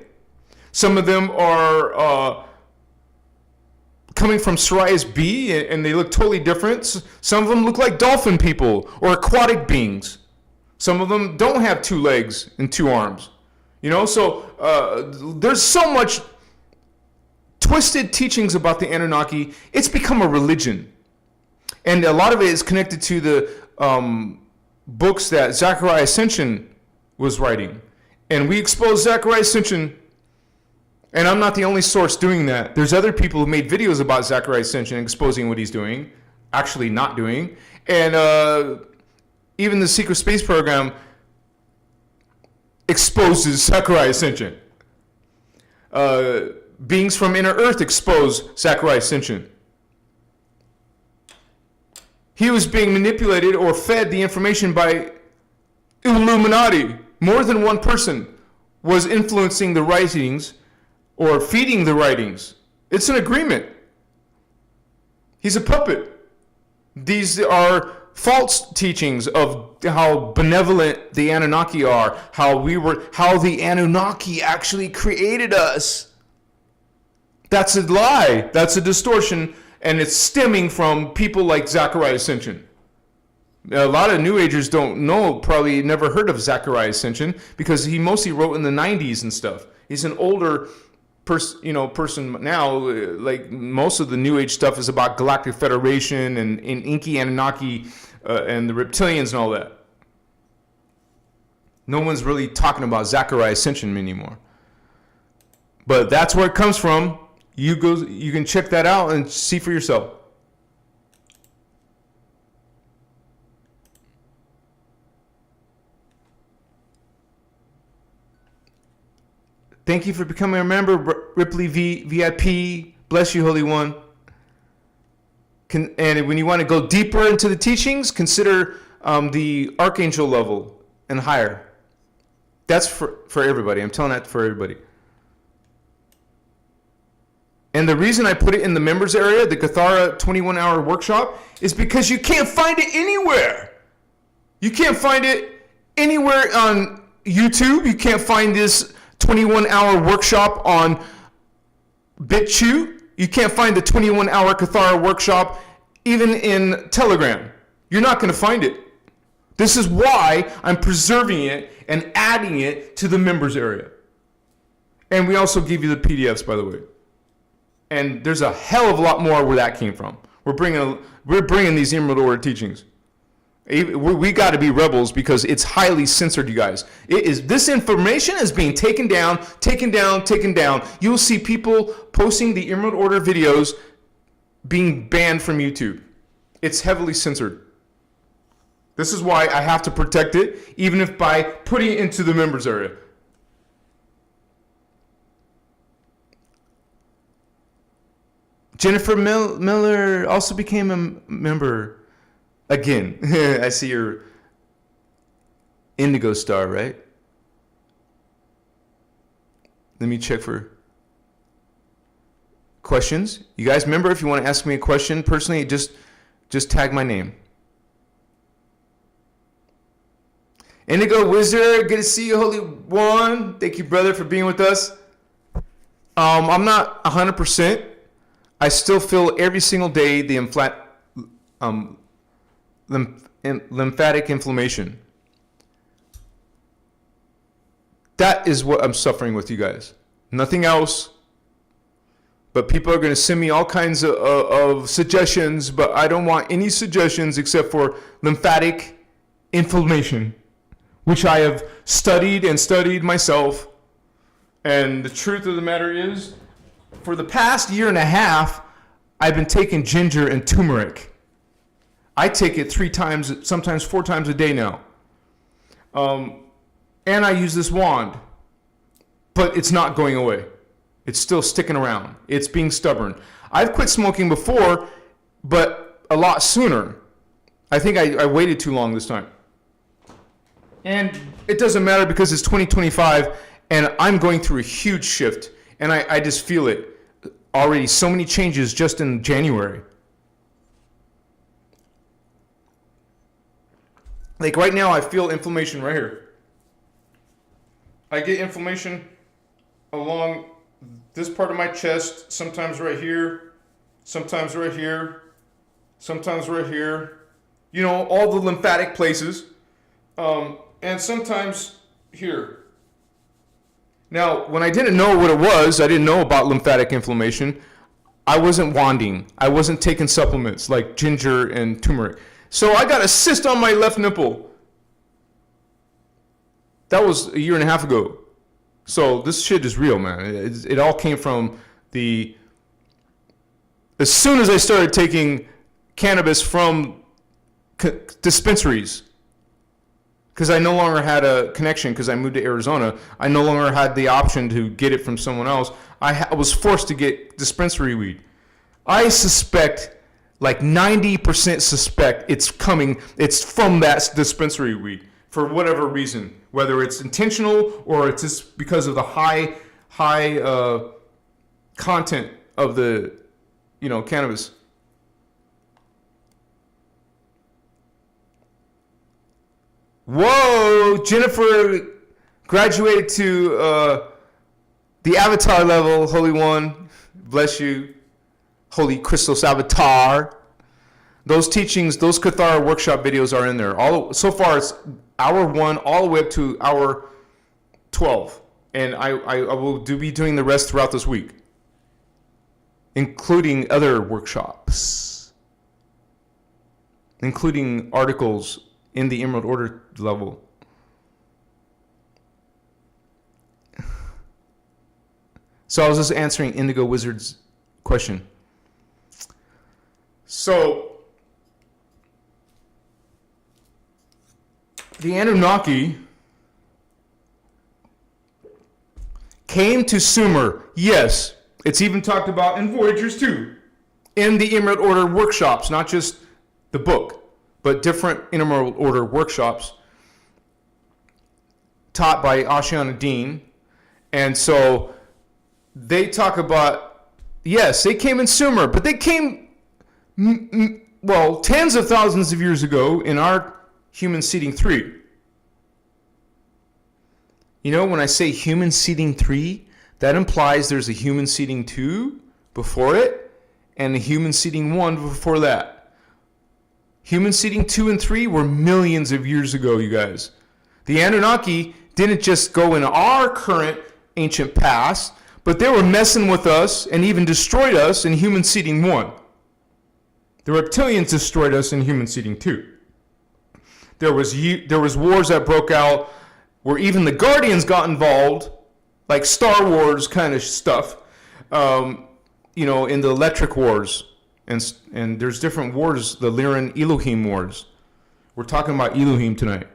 Some of them are coming from Sirius B, and they look totally different. Some of them look like dolphin people or aquatic beings. Some of them don't have 2 legs and 2 arms. So there's so much twisted teachings about the Anunnaki. It's become a religion. And a lot of it is connected to the books that Zachariah Ascension was writing. And we exposed Zachariah Ascension. And I'm not the only source doing that. There's other people who made videos about Zachariah Ascension exposing what he's doing, actually not doing. And even the Secret Space Program exposes Zachariah Ascension. Beings from Inner Earth expose Zachariah Ascension. He was being manipulated or fed the information by Illuminati. More than one person was influencing the writings or feeding the writings. It's an agreement. He's a puppet. These are false teachings of how benevolent the Anunnaki are, how the Anunnaki actually created us. That's a lie. That's a distortion, and it's stemming from people like Zachariah Ascension. A lot of New Agers don't know, probably never heard of Zachariah Ascension, because he mostly wrote in the 90s and stuff. He's an older person now. Like most of the New Age stuff is about Galactic Federation and Enki, Anunnaki, and the reptilians and all that. No one's really talking about Zachariah Ascension anymore. But that's where it comes from. You can check that out and see for yourself. Thank you for becoming a member, Ripley VIP. Bless you, Holy One. And when you want to go deeper into the teachings, consider the Archangel level and higher. That's for everybody. I'm telling that for everybody. And the reason I put it in the members area, the Cathara 21-hour workshop, is because you can't find it anywhere. You can't find it anywhere on YouTube. You can't find this 21-hour workshop on BitChute. You can't find the 21-hour Cathara workshop even in Telegram. You're not going to find it. This is why I'm preserving it and adding it to the members area. And we also give you the PDFs, by the way. And there's a hell of a lot more where that came from. We're bringing these Emerald Order teachings. We got to be rebels because it's highly censored, you guys. This information is being taken down. You'll see people posting the Emerald Order videos being banned from YouTube. It's heavily censored. This is why I have to protect it, even if by putting it into the members area. Jennifer Miller also became a member. Again, I see your Indigo Star, right? Let me check for questions. You guys remember, if you want to ask me a question personally, just tag my name. Indigo Wizard, good to see you, Holy One. Thank you, brother, for being with us. I'm not 100%. I still feel every single day the lymphatic inflammation. That is what I'm suffering with, you guys. Nothing else. But people are going to send me all kinds of suggestions, but I don't want any suggestions except for lymphatic inflammation, which I have studied and studied myself. And the truth of the matter is, for the past year and a half, I've been taking ginger and turmeric. I take it 3 times, sometimes 4 times a day now. And I use this wand, but it's not going away. It's still sticking around. It's being stubborn. I've quit smoking before, but a lot sooner. I think I waited too long this time. And it doesn't matter because it's 2025 and I'm going through a huge shift, and I just feel it already. So many changes just in January. Like right now, I feel inflammation right here. I get inflammation along this part of my chest, sometimes right here, sometimes right here, sometimes right here. You know, all the lymphatic places. And sometimes here. Now, when I didn't know what it was, I didn't know about lymphatic inflammation, I wasn't wanding. I wasn't taking supplements like ginger and turmeric. So I got a cyst on my left nipple. That was a year and a half ago. So this shit is real, man. It all came from as soon as I started taking cannabis from dispensaries, because I no longer had a connection because I moved to Arizona. I no longer had the option to get it from someone else. I was forced to get dispensary weed. I suspect, like 90% suspect it's from that dispensary weed for whatever reason, whether it's intentional or it's just because of the high content of the, cannabis. Whoa, Jennifer graduated to the avatar level, Holy One. Bless you, Holy Christos avatar. Those teachings, those Cathar workshop videos are in there. So far, it's hour 1 all the way up to hour 12. And I will be doing the rest throughout this week, including other workshops, including articles in the Emerald Order level. So I was just answering Indigo Wizard's question. So the Anunnaki came to Sumer. Yes, it's even talked about in Voyagers too, in the Emerald Order workshops, not just the book, but different Emerald Order workshops taught by Ashiana Dean. And so they talk about, yes, they came in Sumer, but they came, tens of thousands of years ago in our human seeding 3. When I say human seeding 3, that implies there's a human seeding 2 before it and a human seeding 1 before that. Human seeding 2 and 3 were millions of years ago, you guys. The Anunnaki didn't just go in our current ancient past, but they were messing with us and even destroyed us in human seeding 1. The reptilians destroyed us in human seeding 2. There was wars that broke out where even the Guardians got involved, like Star Wars kind of stuff, in the Electric Wars. And there's different wars, the Lyran Elohim wars. We're talking about Elohim tonight.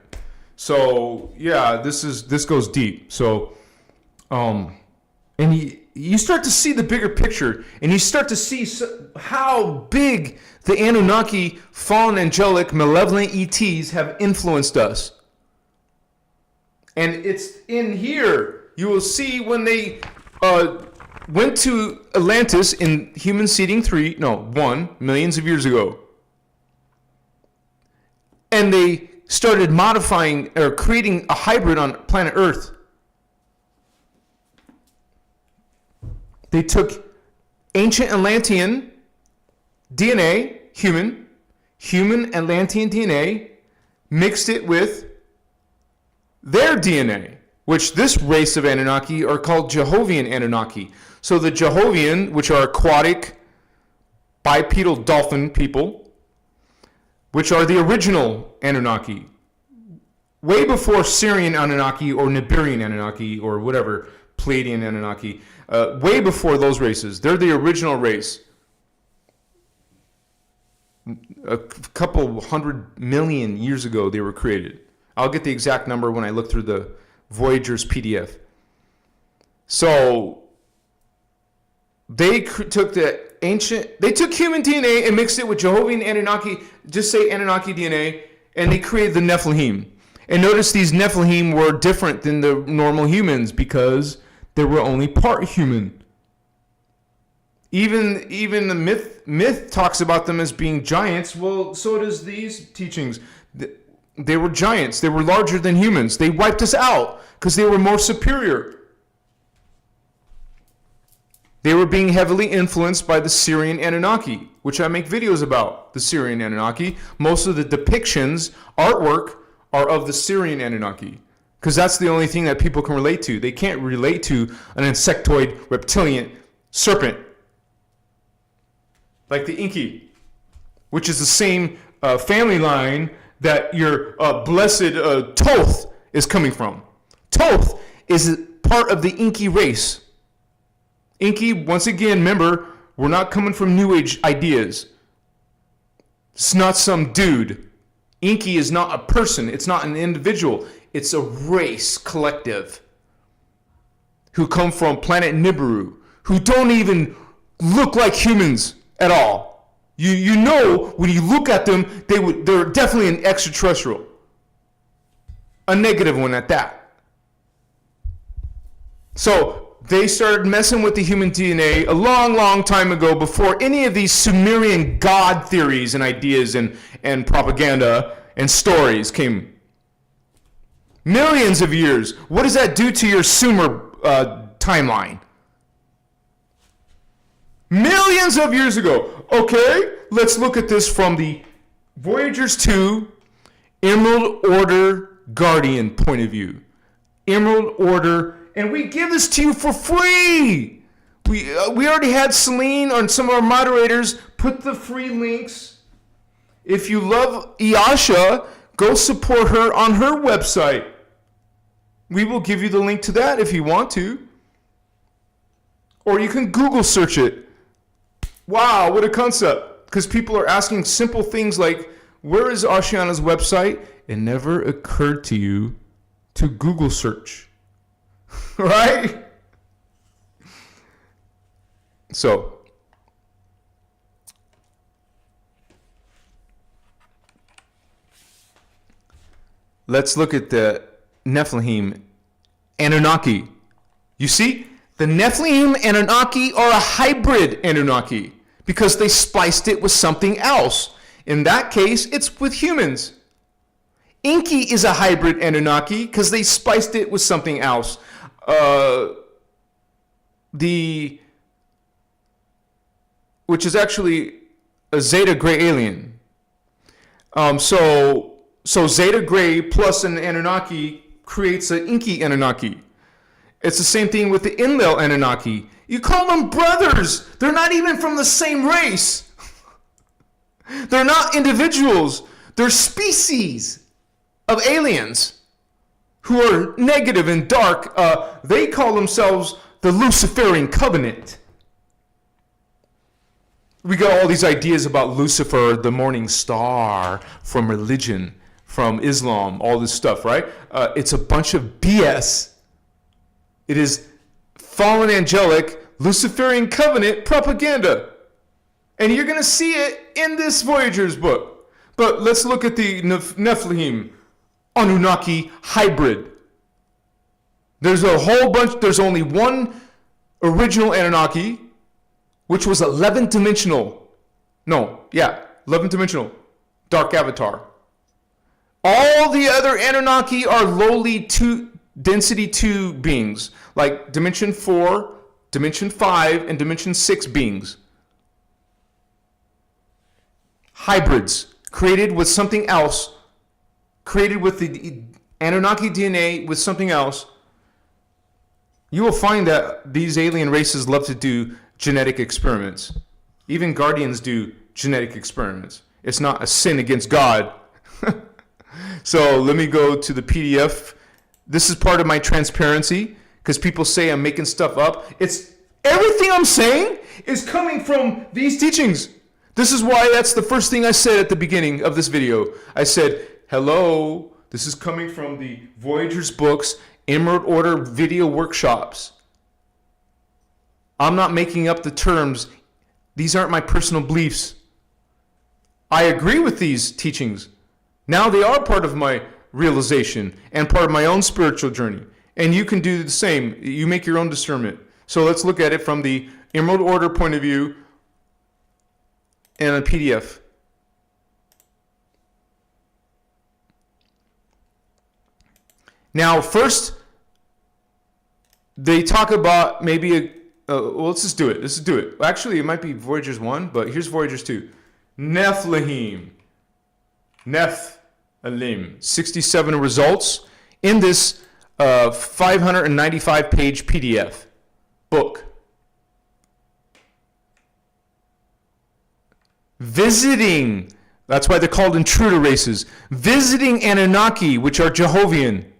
So, yeah, this goes deep. So, and you start to see the bigger picture, and you start to see how big the Anunnaki, fallen angelic, malevolent ETs have influenced us. And it's in here. You will see when they went to Atlantis in human seeding 1, millions of years ago. And they started modifying or creating a hybrid on planet Earth. They took ancient Atlantean DNA, human Atlantean DNA, mixed it with their DNA, which this race of Anunnaki are called Jehovian Anunnaki. So the Jehovian, which are aquatic, bipedal dolphin people, which are the original Anunnaki, way before Syrian Anunnaki or Nibirian Anunnaki or whatever, Pleiadian Anunnaki, way before those races. They're the original race. A couple 100 million years ago they were created. I'll get the exact number when I look through the Voyager's PDF. So they took human DNA and mixed it with Jehovian Anunnaki, just say Anunnaki DNA, and they created the Nephilim. And notice these Nephilim were different than the normal humans because they were only part human. Even the myth talks about them as being giants. Well, so does these teachings. They were giants. They were larger than humans. They wiped us out because they were more superior. They were being heavily influenced by the Syrian Anunnaki, which I make videos about, the Syrian Anunnaki. Most of the depictions, artwork, are of the Syrian Anunnaki because that's the only thing that people can relate to. They can't relate to an insectoid, reptilian serpent like the Enki, which is the same family line that your blessed Thoth is coming from. Thoth is part of the Enki race. Enki, once again, remember, we're not coming from New Age ideas. It's not some dude. Enki is not a person. It's not an individual. It's a race collective who come from planet Nibiru, who don't even look like humans at all. You know when you look at them, they're definitely an extraterrestrial. A negative one at that. So they started messing with the human DNA a long, long time ago before any of these Sumerian god theories and ideas and propaganda and stories came. Millions of years. What does that do to your Sumer timeline? Millions of years ago. Okay, let's look at this from the Voyagers 2 Emerald Order Guardian point of view. Emerald Order, and we give this to you for free. We already had Celine on some of our moderators put the free links. If you love Iasha, go support her on her website. We will give you the link to that if you want to. Or you can Google search it. Wow, what a concept. Because people are asking simple things like, where is Ashiana's website? It never occurred to you to Google search. Right? So, let's look at the Nephilim Anunnaki. You see, the Nephilim Anunnaki are a hybrid Anunnaki because they spliced it with something else. In that case, it's with humans. Enki is a hybrid Anunnaki because they spliced it with something else. Which is actually a Zeta Gray alien. So Zeta Gray plus an Anunnaki creates an Enki Anunnaki. It's the same thing with the Enlil Anunnaki. You call them brothers. They're not even from the same race. They're not individuals. They're species of aliens who are negative and dark. They call themselves the Luciferian Covenant. We got all these ideas about Lucifer, the morning star, from religion, from Islam, all this stuff, right? It's a bunch of BS. It is fallen angelic, Luciferian Covenant propaganda. And you're going to see it in this Voyager's book. But let's look at the Nephilim Anunnaki hybrid. There's a whole bunch. There's only one original Anunnaki, which was 11-dimensional. 11-dimensional. Dark avatar. All the other Anunnaki are lowly density 2 beings, like dimension 4, dimension 5, and dimension 6 beings. Hybrids, created with something else, created with the Anunnaki DNA with something else. You will find that these alien races love to do genetic experiments. Even guardians do genetic experiments. It's not a sin against God. So let me go to the PDF. This is part of my transparency, because people say I'm making stuff up. It's everything I'm saying is coming from these teachings. This is why that's the first thing I said at the beginning of this video. I said, hello, this is coming from the Voyager's books, Emerald Order video workshops. I'm not making up the terms. These aren't my personal beliefs. I agree with these teachings. Now they are part of my realization and part of my own spiritual journey. And you can do the same. You make your own discernment. So let's look at it from the Emerald Order point of view and a PDF. Now, first, they talk about maybe well, let's just do it. Let's just do it. Actually, it might be Voyager's 1, but here's Voyager's 2. Nephilim. 67 results in this 595-page PDF book. Visiting, that's why they're called intruder races. Visiting Anunnaki, which are Jehovian.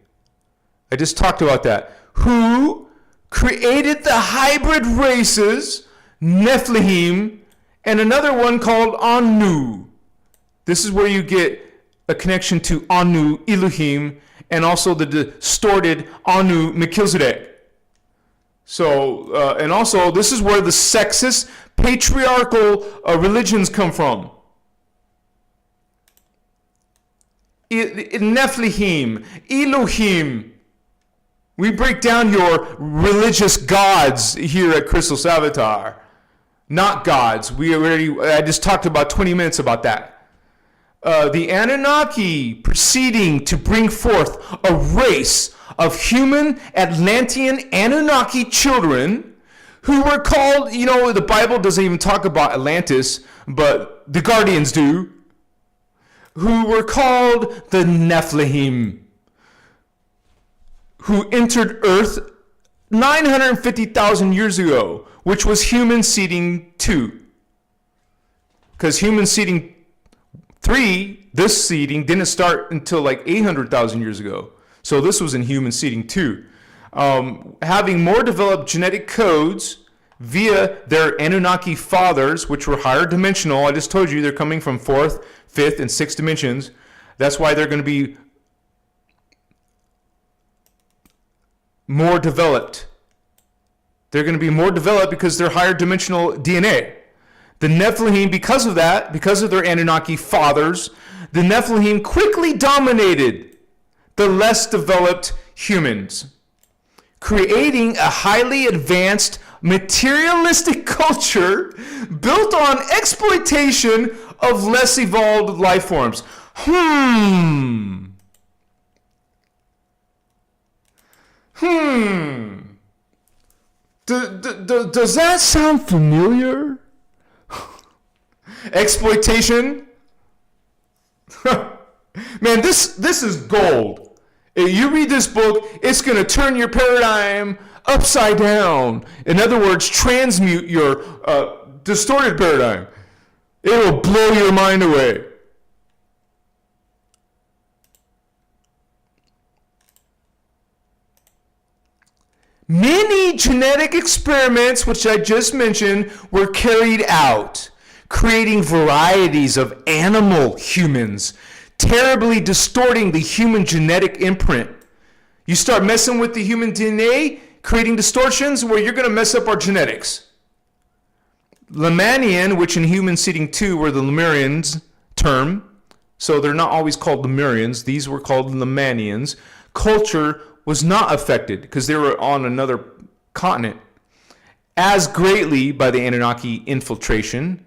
I just talked about that. Who created the hybrid races, Nephilim, and another one called Anu. This is where you get a connection to Anu, Elohim, and also the distorted Anu, Melchizedek. So, and also, this is where the sexist, patriarchal religions come from. Nephilim, Elohim. We break down your religious gods here at Christos Avatar. Not gods. I just talked about 20 minutes about that. The Anunnaki proceeding to bring forth a race of human Atlantean Anunnaki children who were called, the Bible doesn't even talk about Atlantis, but the Guardians do, who were called the Nephilim, who entered Earth 950,000 years ago, which was human seeding 2. Because human seeding 3, this seeding didn't start until like 800,000 years ago. So this was in human seeding 2. Having more developed genetic codes via their Anunnaki fathers, which were higher dimensional. I just told you they're coming from 4th, 5th, and 6th dimensions. That's why they're going to be more developed. They're going to be more developed because they're higher dimensional DNA. The Nephilim, because of that, because of their Anunnaki fathers, the Nephilim quickly dominated the less developed humans, creating a highly advanced materialistic culture built on exploitation of less evolved life forms. Does that sound familiar? Exploitation? Man, this is gold. If you read this book, it's going to turn your paradigm upside down. In other words, transmute your distorted paradigm. It will blow your mind away. Many genetic experiments, which I just mentioned, were carried out, creating varieties of animal humans, terribly distorting the human genetic imprint. You start messing with the human DNA, creating distortions where you're going to mess up our genetics. Lemanian, which in human seeding 2 were the Lemurians term, so they're not always called Lemurians, these were called Lemanians. Culture was not affected because they were on another continent as greatly by the Anunnaki infiltration,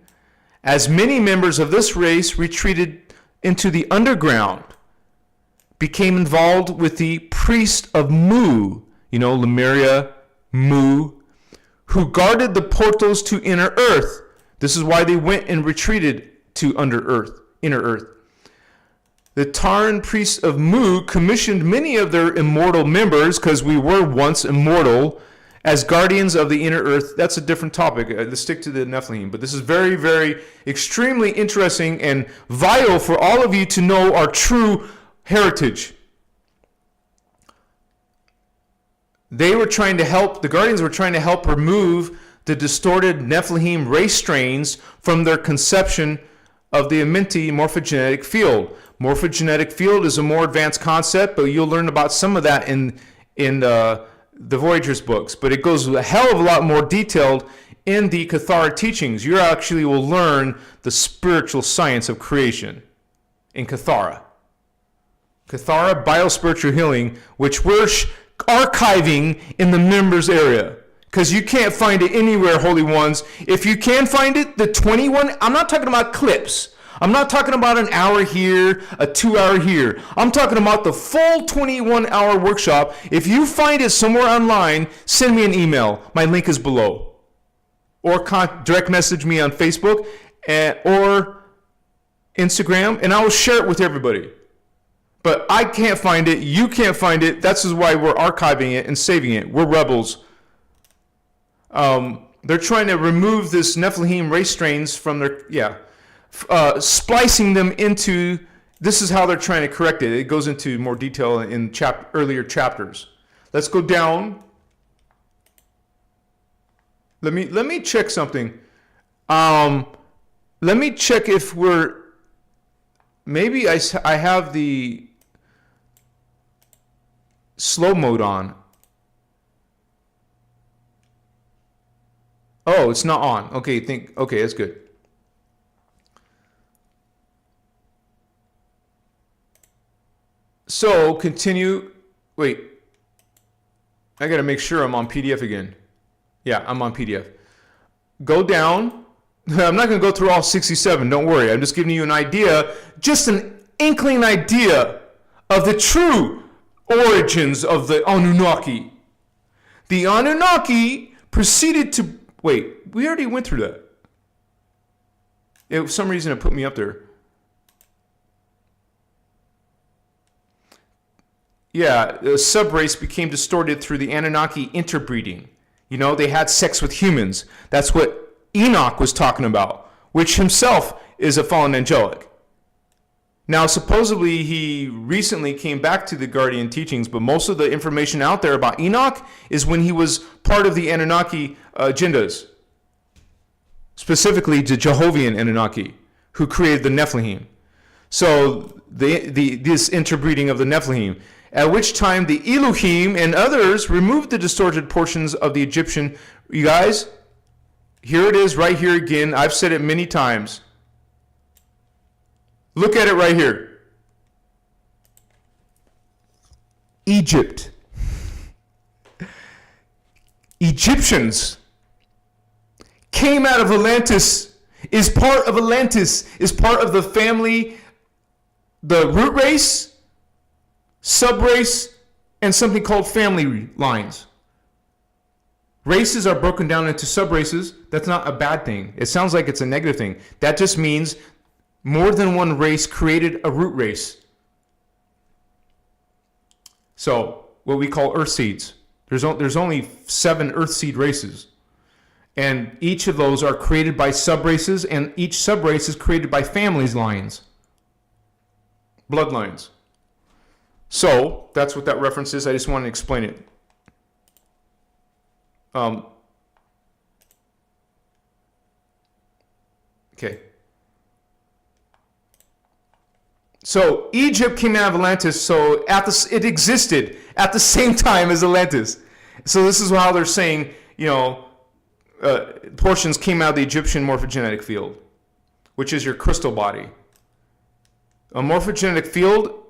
as many members of this race retreated into the underground became involved with the priest of Mu, Lemuria, Mu, who guarded the portals to inner earth. This is why they went and retreated to inner earth. The Taran priests of Mu commissioned many of their immortal members, because we were once immortal, as guardians of the inner earth. That's a different topic. Let's stick to the Nephilim. But this is very, very extremely interesting and vital for all of you to know our true heritage. The guardians were trying to help remove the distorted Nephilim race strains from their conception of the Amenti morphogenetic field. Morphogenetic field is a more advanced concept, but you'll learn about some of that in the Voyager's books. But it goes a hell of a lot more detailed in the Cathara teachings. You actually will learn the spiritual science of creation in Cathara. Cathara Biospiritual Healing, which we're archiving in the members area. Because you can't find it anywhere, Holy Ones. If you can find it, the 21, I'm not talking about clips. I'm not talking about an hour here, a 2 hour here. I'm talking about the full 21-hour workshop. If you find it somewhere online, send me an email. My link is below. Or direct message me on Facebook or Instagram, and I will share it with everybody. But I can't find it. You can't find it. That's why we're archiving it and saving it. We're rebels. They're trying to remove this Nephilim race strains from their, splicing them into, this is how they're trying to correct it. It goes into more detail in earlier chapters. Let's go down. Let me check something. Let me check if maybe I have the slow mode on. Oh, it's not on. Okay, that's good. So continue. Wait, I gotta make sure I'm on PDF again. Yeah, I'm on PDF. Go down. I'm not gonna go through all 67. Don't worry. I'm just giving you an idea, just an inkling idea of the true origins of the Anunnaki. The Anunnaki proceeded to. Wait, we already went through that. For some reason, it put me up there. Yeah, the subrace became distorted through the Anunnaki interbreeding. They had sex with humans. That's what Enoch was talking about, which himself is a fallen angelic. Now, supposedly, he recently came back to the Guardian teachings, but most of the information out there about Enoch is when he was part of the Anunnaki agendas, specifically the Jehovian Anunnaki, who created the Nephilim. So, this interbreeding of the Nephilim, at which time the Elohim and others removed the distorted portions of the Egyptian. You guys, here it is right here again. I've said it many times. Look at it right here. Egypt. Egyptians came out of Atlantis, is part of Atlantis, is part of the family, the root race, subrace, and something called family lines. Races are broken down into subraces. That's not a bad thing. It sounds like it's a negative thing. That just means more than one race created a root race. So, what we call earth seeds. There's only 7 earth seed races. And each of those are created by subraces, and each subrace is created by families lines. Bloodlines. So, that's what that reference is. I just want to explain it. Okay. So Egypt came out of Atlantis, so it existed at the same time as Atlantis. So this is how they're saying, portions came out of the Egyptian morphogenetic field, which is your crystal body. A morphogenetic field,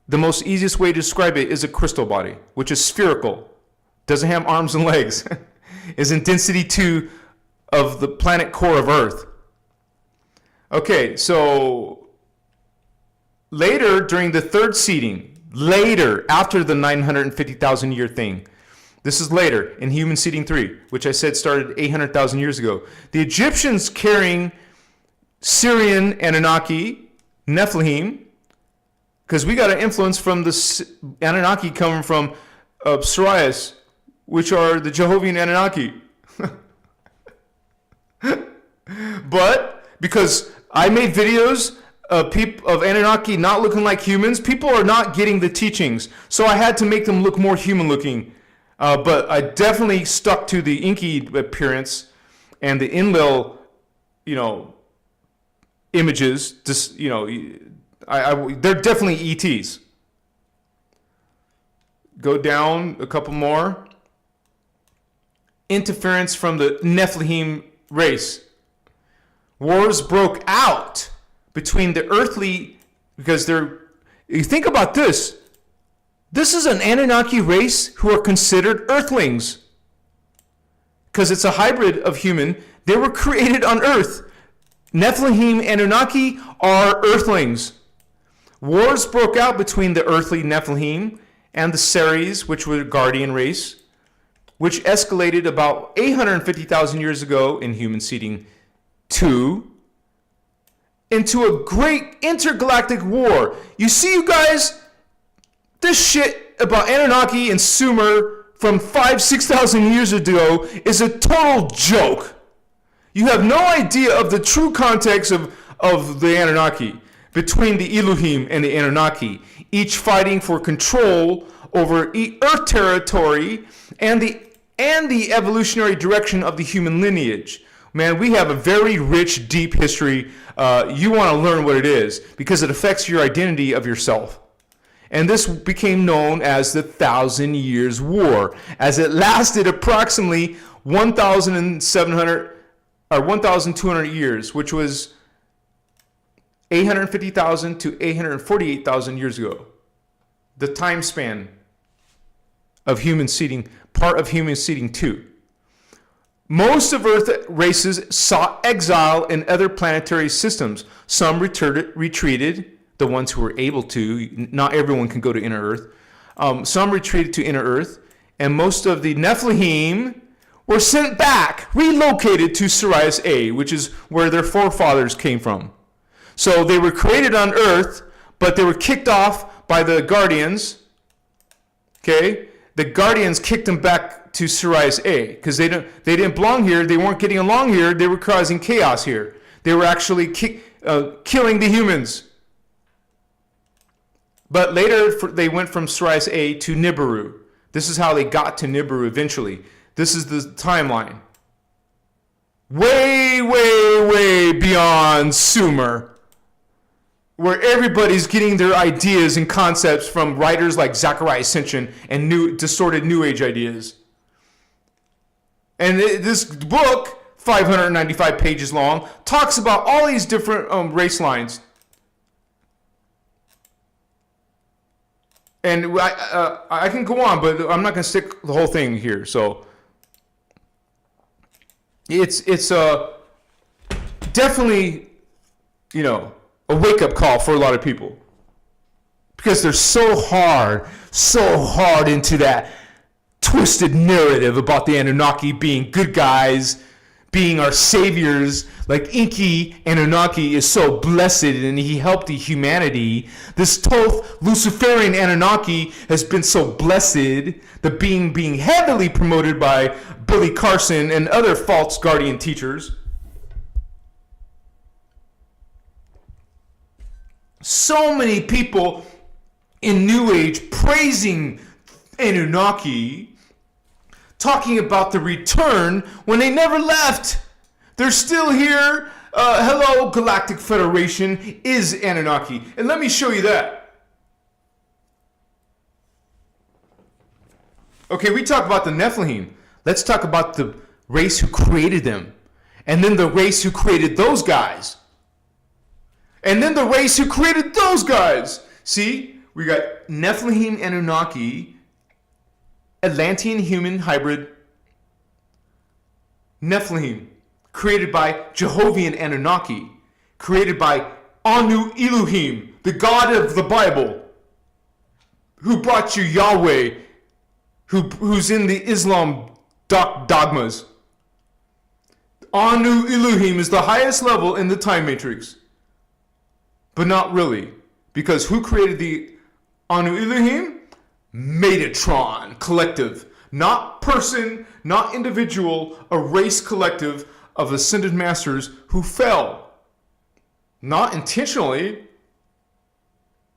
the most easiest way to describe it is a crystal body, which is spherical, doesn't have arms and legs, is in density 2 of the planet core of Earth. Okay, so Later, during the third seeding, later, after the 950,000 year thing, this is later in human seeding 3, which I said started 800,000 years ago. The Egyptians carrying Syrian Anunnaki, Nephilim, because we got an influence from the Anunnaki coming from Sirius, which are the Jehovah's Anunnaki. But because I made videos of Anunnaki not looking like humans, people are not getting the teachings. So I had to make them look more human looking. But I definitely stuck to the Enki appearance and the Enlil, images. Just, they're definitely ETs. Go down a couple more. Interference from the Nephilim race. Wars broke out between the earthly, because you think about this. This is an Anunnaki race who are considered earthlings. Because it's a hybrid of human. They were created on earth. Nephilim Anunnaki are earthlings. Wars broke out between the earthly Nephilim and the Ceres, which were the guardian race, which escalated about 850,000 years ago in human seeding 2 into a great intergalactic war. You see, you guys, this shit about Anunnaki and Sumer from 6,000 years ago is a total joke. You have no idea of the true context of the Anunnaki, between the Elohim and the Anunnaki, each fighting for control over Earth territory and the evolutionary direction of the human lineage. Man, we have a very rich, deep history. You want to learn what it is because it affects your identity of yourself. And this became known as the 1,000 Years' War, as it lasted approximately 1,700 or 1,200 years, which was 850,000 to 848,000 years ago. The time span of human seeding, part of human seeding 2. Most of Earth races sought exile in other planetary systems. Some retreated, the ones who were able to. Not everyone can go to inner Earth. Some retreated to inner Earth, and most of the Nephilim were sent back, relocated to Sirius A, which is where their forefathers came from. So they were created on Earth, but they were kicked off by the Guardians. Okay? The Guardians kicked them back to Sirius A because they didn't belong here. They weren't getting along here. They were causing chaos here. They were actually killing the humans. But later they went from Sirius A to Nibiru. This is how they got to Nibiru eventually. This is the timeline. Way, way, way beyond Sumer, where everybody's getting their ideas and concepts from writers like Zachariah Sitchin and distorted New Age ideas. And this book, 595 pages long, talks about all these different race lines. And I can go on, but I'm not going to stick the whole thing here. So it's definitely, a wake-up call for a lot of people. Because they're so hard into that twisted narrative about the Anunnaki being good guys, being our saviors. Like Enki Anunnaki is so blessed and he helped the humanity. This Thoth Luciferian Anunnaki has been so blessed, the being heavily promoted by Billy Carson and other false guardian teachers. So many people in New Age praising Anunnaki, talking about the return when they never left. They're still here. Hello, Galactic Federation is Anunnaki. And let me show you that. Okay, we talk about the Nephilim. Let's talk about the race who created them. And then the race who created those guys. And then the race who created those guys. See, we got Nephilim Anunnaki, Atlantean human hybrid, Nephilim, created by Jehovah's Anunnaki, created by Anu Elohim, the God of the Bible, who brought you Yahweh, who's in the Islam dogmas. Anu Elohim is the highest level in the time matrix. But not really. Because who created the Anu Elohim? Metatron collective. Not person, not individual, a race collective of ascended masters who fell. Not intentionally.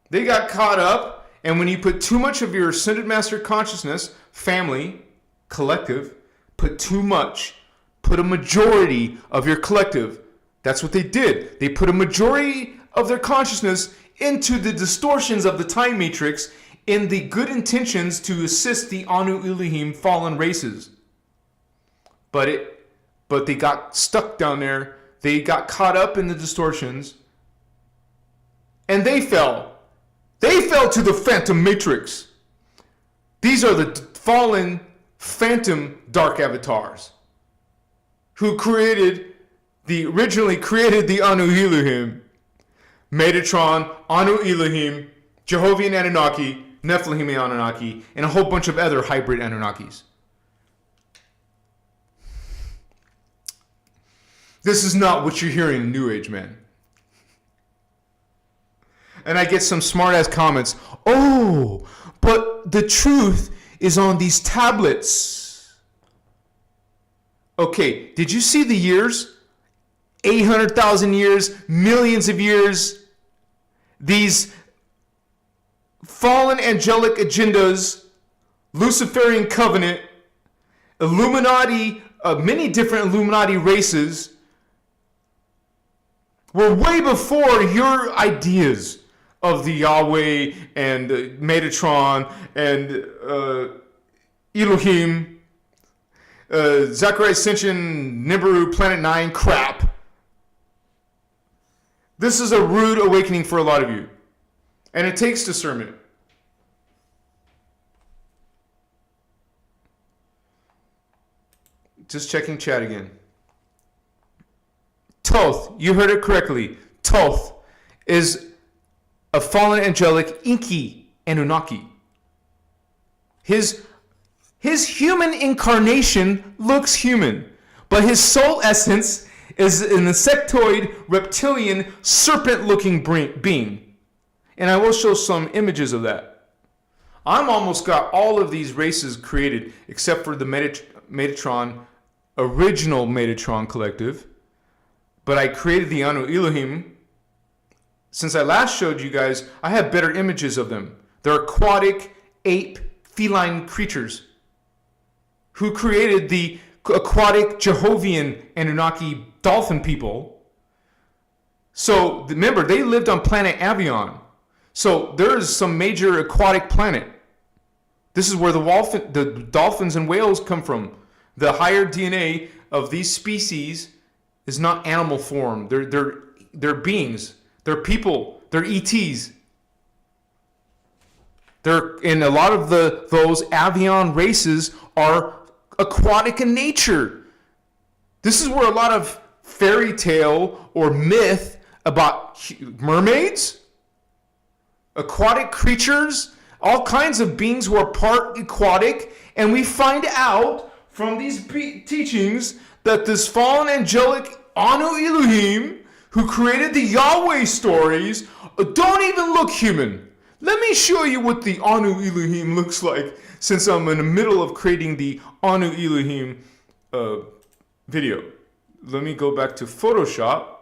They got caught up, and when you put too much of your ascended master consciousness, family, collective, put a majority of your collective. That's what they did. They put a majority of their consciousness into the distortions of the time matrix in the good intentions to assist the Anu Elohim fallen races. But they got stuck down there. They got caught up in the distortions. And they fell. They fell to the phantom matrix. These are the fallen phantom dark avatars who originally created the Anu Elohim. Metatron, Anu Elohim, Jehovah Anunnaki, Nephilim Anunnaki, and a whole bunch of other hybrid Anunnakis. This is not what you're hearing in New Age, man. And I get some smart-ass comments. Oh, but the truth is on these tablets. Okay, did you see the years? 800,000 years, millions of years. These fallen angelic agendas, Luciferian covenant, Illuminati, many different Illuminati races were way before your ideas of the Yahweh and Metatron and Elohim, Zechariah Ascension, Nibiru, Planet 9 crap. This is a rude awakening for a lot of you. And it takes discernment. Just checking chat again. Thoth, you heard it correctly. Thoth is a fallen angelic Enki Anunnaki. His human incarnation looks human, but his soul essence is an insectoid, reptilian, serpent-looking being. And I will show some images of that. I'm almost got all of these races created, except for the Metatron, original Metatron collective. But I created the Anu Elohim. Since I last showed you guys, I have better images of them. They're aquatic, ape, feline creatures who created the aquatic Jehovian Anunnaki dolphin people. So remember, they lived on planet Avion. So there is some major aquatic planet. This is where the dolphins and whales come from. The higher DNA of these species is not animal form. They're beings. They're people. They're ETs. They're in a lot of those Avion races are aquatic in nature. This is where a lot of fairy tale or myth about mermaids, aquatic creatures, all kinds of beings who are part aquatic, and we find out from these teachings that this fallen angelic Anu Elohim, who created the Yahweh stories, don't even look human. Let me show you what the Anu Elohim looks like, since I'm in the middle of creating the Anu Elohim video. Let me go back to Photoshop.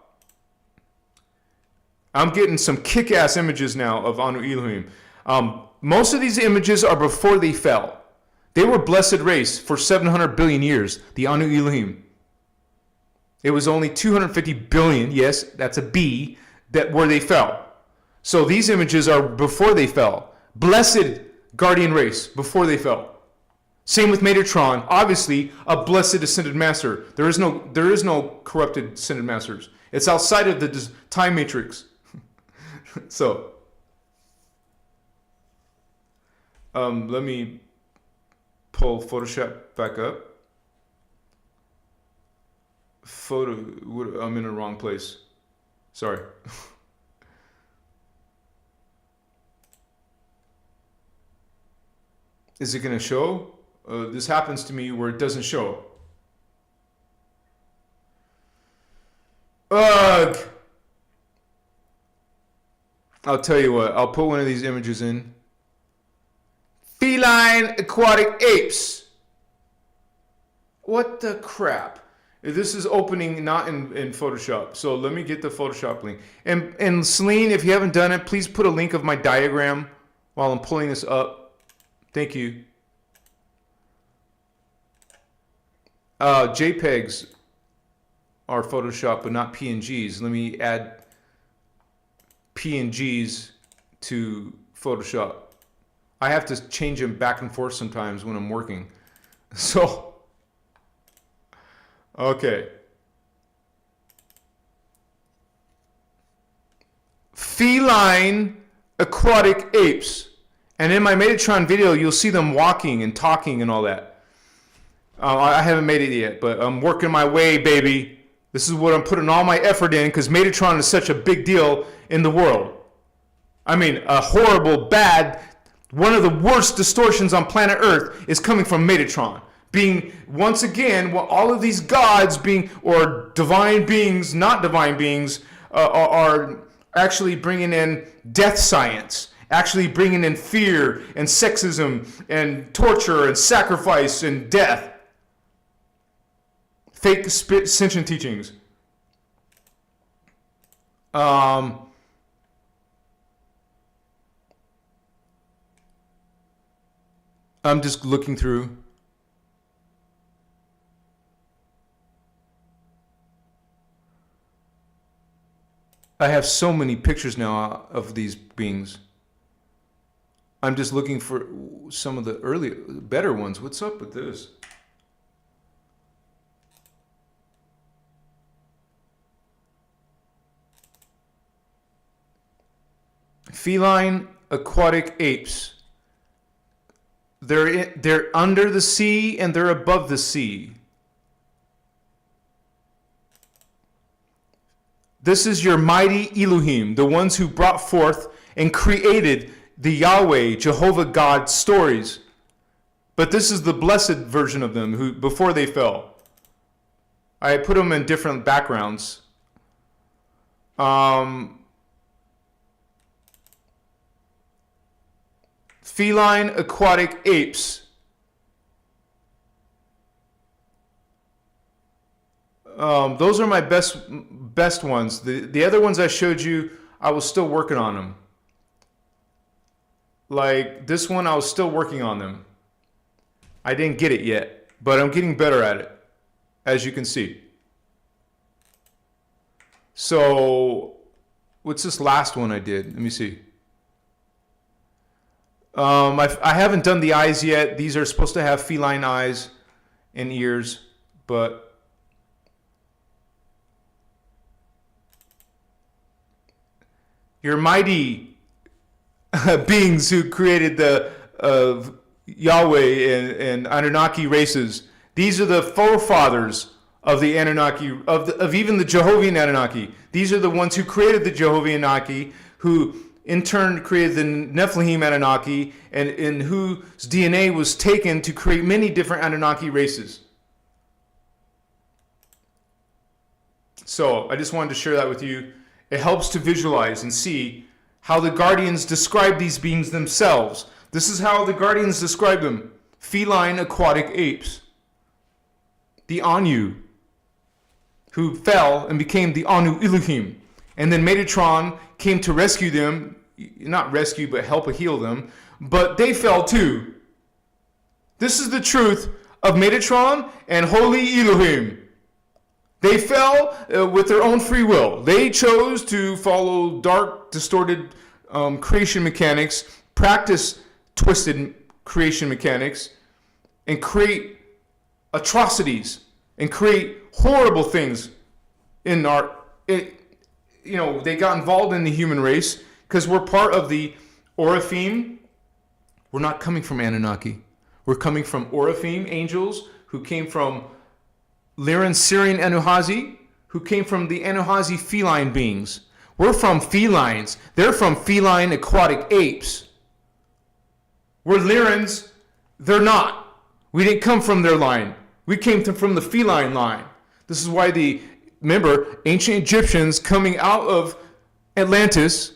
I'm getting some kick-ass images now of Anu Elohim. Most of these images are before they fell. They were blessed race for 700 billion years, the Anu Elohim. It was only 250 billion, yes, that's a B, where they fell. So these images are before they fell. Blessed guardian race, before they fell. Same with Metatron, obviously a blessed ascended master. There is no corrupted ascended masters. It's outside of the time matrix. So, let me pull Photoshop back up. I'm in the wrong place. Sorry. Is it going to show? This happens to me where it doesn't show. Ugh! I'll tell you what. I'll put one of these images in. Feline aquatic apes. What the crap? This is opening not in Photoshop. So let me get the Photoshop link. And Celine, if you haven't done it, please put a link of my diagram while I'm pulling this up. Thank you. JPEGs are Photoshop, but not PNGs. Let me add PNGs to Photoshop. I have to change them back and forth sometimes when I'm working. So, okay. Feline aquatic apes. And in my Metatron video, you'll see them walking and talking and all that. I haven't made it yet, but I'm working my way, baby. This is what I'm putting all my effort in because Metatron is such a big deal in the world. I mean, a horrible, bad, one of the worst distortions on planet Earth is coming from Metatron. Being, once again, all of these gods being, or divine beings, not divine beings, are actually bringing in death science, actually bringing in fear and sexism and torture and sacrifice and death. Fake sentient teachings. I'm just looking through. I have so many pictures now of these beings. I'm just looking for some of the earlier, better ones. What's up with this? Feline aquatic apes. They're under the sea and they're above the sea. This is your mighty Elohim, the ones who brought forth and created the Yahweh, Jehovah God stories. But this is the blessed version of them who before they fell. I put them in different backgrounds. Feline aquatic apes. Those are my best ones. The other ones I showed you, I was still working on them. Like this one, I was still working on them. I didn't get it yet, but I'm getting better at it, as you can see. So, what's this last one I did? Let me see. I haven't done the eyes yet. These are supposed to have feline eyes and ears, but your mighty beings who created the Yahweh and Anunnaki races. These are the forefathers of the Anunnaki, of even the Jehovah Anunnaki. These are the ones who created the Jehovah Anunnaki, who in turn created the Nephilim Anunnaki, and in whose DNA was taken to create many different Anunnaki races. So I just wanted to share that with you. It helps to visualize and see how the Guardians describe these beings themselves. This is how the Guardians describe them. Feline aquatic apes. The Anu, who fell and became the Anu Elohim. And then Metatron came to rescue them. Not rescue, but help heal them. But they fell too. This is the truth of Metatron and Holy Elohim. They fell with their own free will. They chose to follow dark, distorted creation mechanics, practice twisted creation mechanics, and create atrocities and create horrible things in our. They got involved in the human race because we're part of the Oraphim. We're not coming from Anunnaki. We're coming from Oraphim angels who came from Lyran Syrian Anuhazi, who came from the Anuhazi feline beings. We're from felines. They're from feline aquatic apes. We're Lyrans They're not. We didn't come from their line. We came from the feline line. This is why remember, ancient Egyptians coming out of Atlantis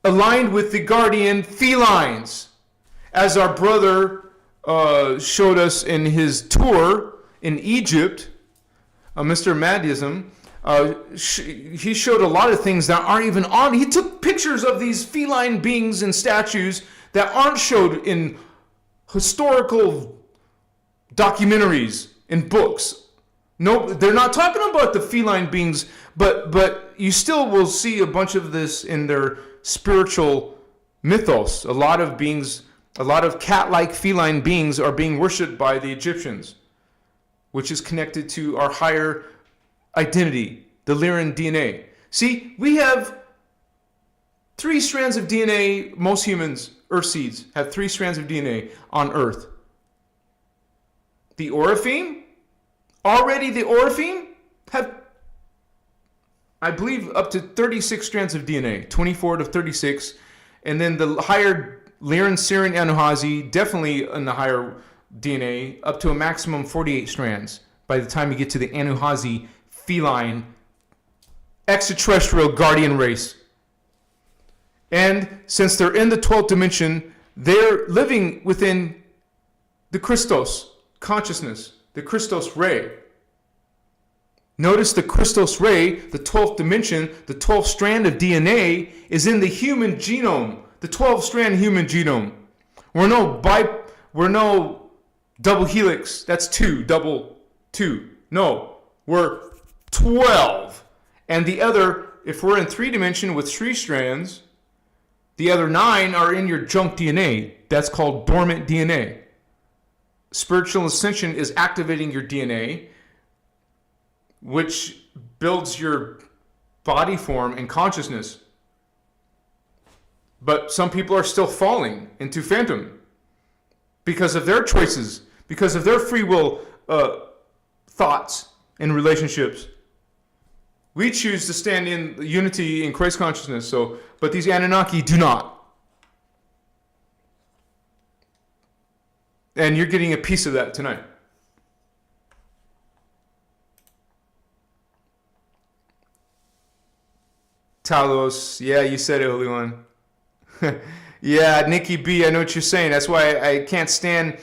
aligned with the guardian felines. As our brother showed us in his tour in Egypt, Mr. Madism, he showed a lot of things that aren't even on. He took pictures of these feline beings and statues that aren't showed in historical documentaries and books. No, they're not talking about the feline beings, but you still will see a bunch of this in their spiritual mythos. A lot of cat-like feline beings are being worshipped by the Egyptians, which is connected to our higher identity, the Lyran DNA. See, we have 3 strands of DNA. Most humans, Earth seeds, have 3 strands of DNA on Earth. The Orifeme, have, I believe, up to 36 strands of DNA, 24 to 36. And then the higher Lyran, Syrian, Anunnaki, definitely in the higher DNA, up to a maximum 48 strands by the time you get to the Anunnaki feline extraterrestrial guardian race. And since they're in the 12th dimension, they're living within the Christos consciousness, the Christos ray. Notice the Christos ray, the 12th dimension, the 12th strand of DNA is in the human genome, the 12-strand human genome. We're no double helix. That's 2, double 2. No, we're 12. And the other, if we're in 3 dimension with 3 strands, the other 9 are in your junk DNA. That's called dormant DNA. Spiritual ascension is activating your DNA, which builds your body form and consciousness. But some people are still falling into phantom because of their choices, because of their free will thoughts and relationships. We choose to stand in unity in Christ consciousness, but these Anunnaki do not. And you're getting a piece of that tonight. Talos, yeah, you said it, Holy One. Yeah, Nikki B, I know what you're saying. That's why I can't stand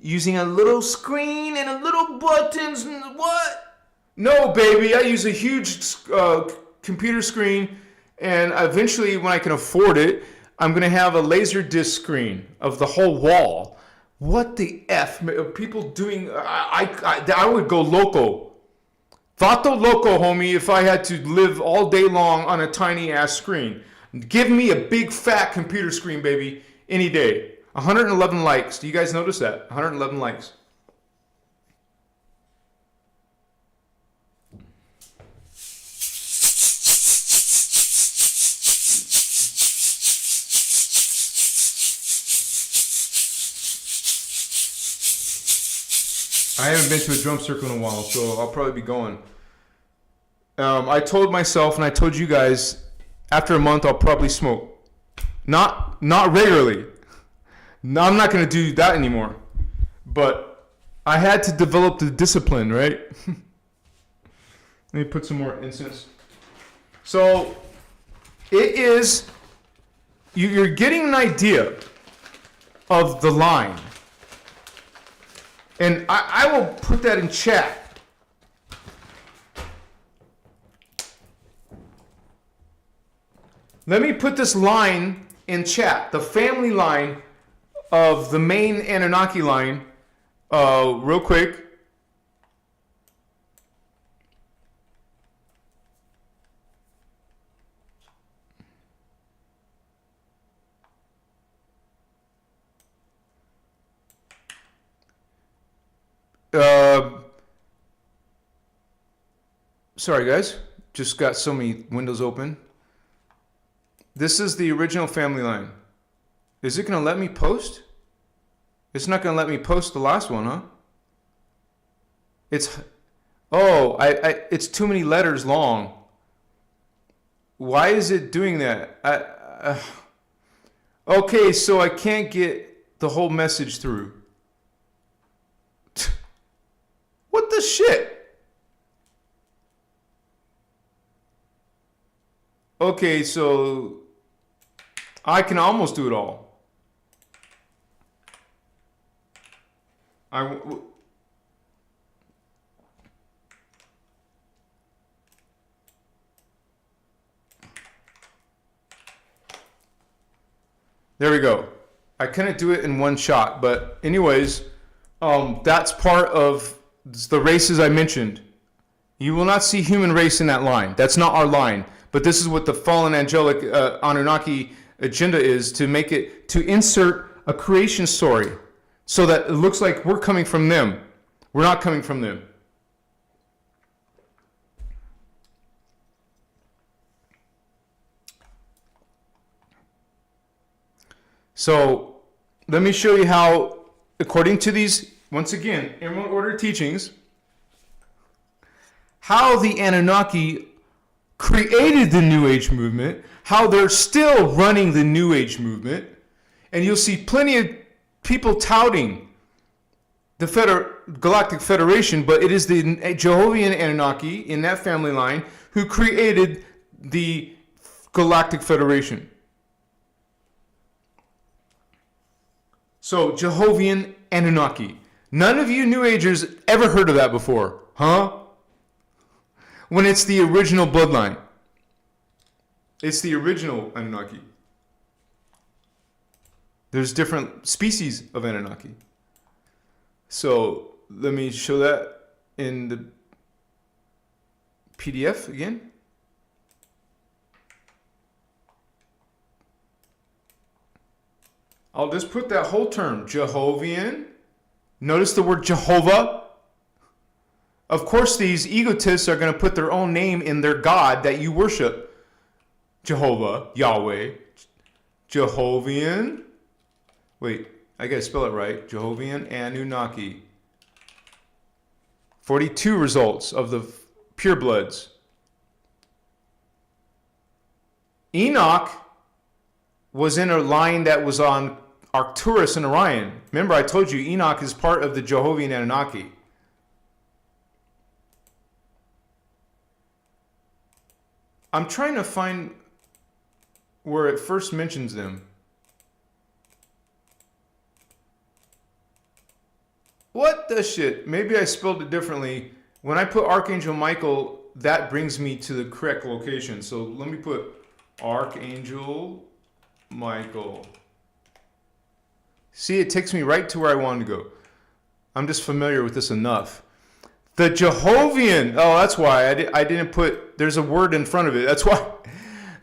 using a little screen and a little buttons and what? No, baby, I use a huge computer screen, and eventually, when I can afford it, I'm going to have a laser disc screen of the whole wall. What the F? People doing... I would go loco. Vato loco, homie, if I had to live all day long on a tiny-ass screen. Give me a big, fat computer screen, baby, any day. 111 likes. Do you guys notice that? 111 likes. I haven't been to a drum circle in a while, so I'll probably be going. I told myself and I told you guys, after a month I'll probably smoke. Not regularly. No, I'm not going to do that anymore. But I had to develop the discipline, right? Let me put some more incense. So it is, you're getting an idea of the line. And I will put that in chat. Let me put this line in chat. The family line of the main Anunnaki line, real quick. Sorry guys, just got so many windows open. This is the original family line. Is it gonna let me post? It's not gonna let me post the last one, huh? It's it's too many letters long. Why is it doing that? Okay, so I can't get the whole message through. What the shit? Okay, so I can almost do it all. There we go. I couldn't do it in one shot, but anyways, that's part of the races I mentioned. You will not see human race in that line. That's not our line. But this is what the fallen angelic Anunnaki agenda is, to make it, to insert a creation story so that it looks like we're coming from them. We're not coming from them. So let me show you how, according to these, once again, in order teachings, how the Anunnaki created the New Age movement, how they're still running the New Age movement, and you'll see plenty of people touting the Galactic Federation, but it is the Jehovian Anunnaki in that family line who created the Galactic Federation. So, Jehovian Anunnaki. None of you New Agers ever heard of that before, huh? When it's the original bloodline. It's the original Anunnaki. There's different species of Anunnaki. So, let me show that in the PDF again. I'll just put that whole term, Jehovian. Notice the word Jehovah. Of course, these egotists are going to put their own name in their God that you worship. Jehovah, Yahweh, Jehovian. Wait, I got to spell it right. Jehovian Anunnaki. 42 results of the purebloods. Enoch was in a line that was on Arcturus and Orion. Remember, I told you Enoch is part of the Jehovian Anunnaki. I'm trying to find where it first mentions them. What the shit? Maybe I spelled it differently. When I put Archangel Michael, that brings me to the correct location. So let me put Archangel Michael. See, it takes me right to where I wanted to go. I'm just familiar with this enough. The Jehovian. Oh, that's why I didn't put. There's a word in front of it. That's why.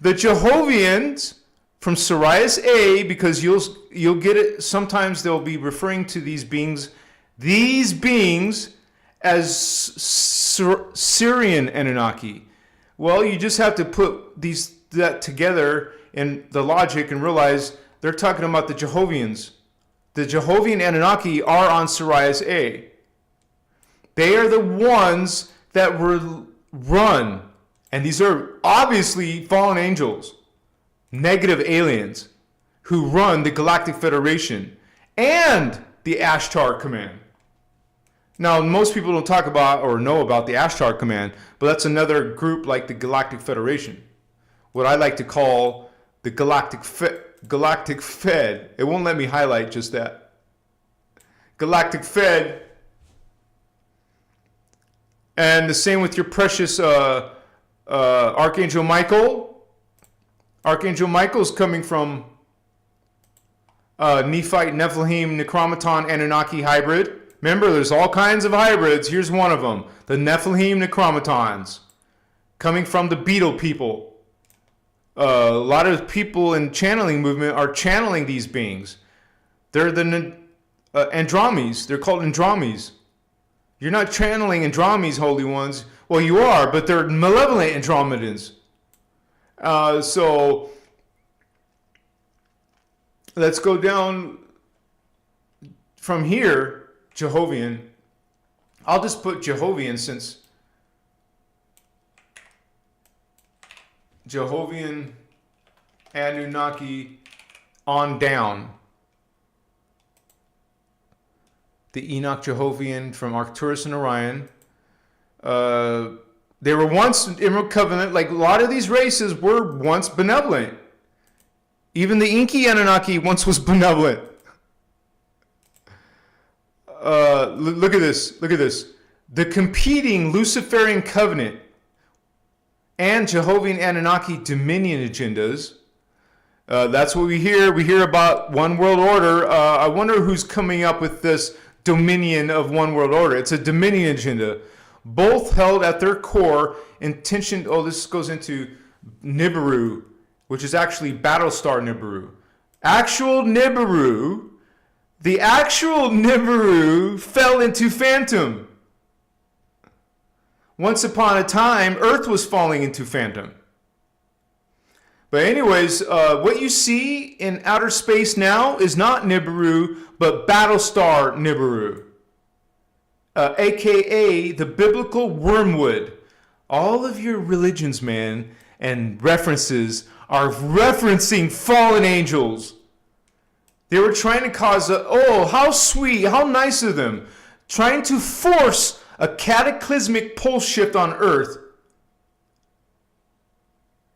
The Jehovians from Sirius A, because you'll get it. Sometimes they'll be referring to these beings as Syrian Anunnaki. Well, you just have to put that together in the logic and realize they're talking about the Jehovians. The Jehovian Anunnaki are on Sirius A. They are the ones that were run, and these are obviously fallen angels, negative aliens, who run the Galactic Federation and the Ashtar Command. Now, most people don't talk about or know about the Ashtar Command, but that's another group like the Galactic Federation. What I like to call the Galactic Fed. It won't let me highlight just that. Galactic Fed. And the same with your precious Archangel Michael. Archangel Michael's coming from Nephite, Nephilim, Necromaton, Anunnaki hybrid. Remember, there's all kinds of hybrids. Here's one of them. The Nephilim Necromatons. Coming from the beetle people. A lot of people in channeling movement are channeling these beings. They're the Andromes. They're called Andromes. You're not channeling Andromes, holy ones. Well, you are, but they're malevolent Andromedans. So let's go down from here. Jehovian. I'll just put Jehovian since Jehovian Anunnaki on down. the Enoch Jehovian from Arcturus and Orion. They were once Emerald Covenant. Like a lot of these races were once benevolent. Even the Enki Anunnaki once was benevolent. Look at this. Look at this. The competing Luciferian covenant and Jehovian Anunnaki dominion agendas. That's what we hear. We hear about one world order. I wonder who's coming up with this dominion of one world order. It's a dominion agenda. Both held at their core intention. Oh, this goes into Nibiru, which is actually Battlestar Nibiru. Actual Nibiru. The actual Nibiru fell into Phantom. Once upon a time, Earth was falling into Phantom. But anyways, what you see in outer space now is not Nibiru, but Battlestar Nibiru. AKA the biblical wormwood. All of your religions, man, and references are referencing fallen angels. They were trying to cause how sweet, how nice of them. Trying to force a cataclysmic pole shift on Earth.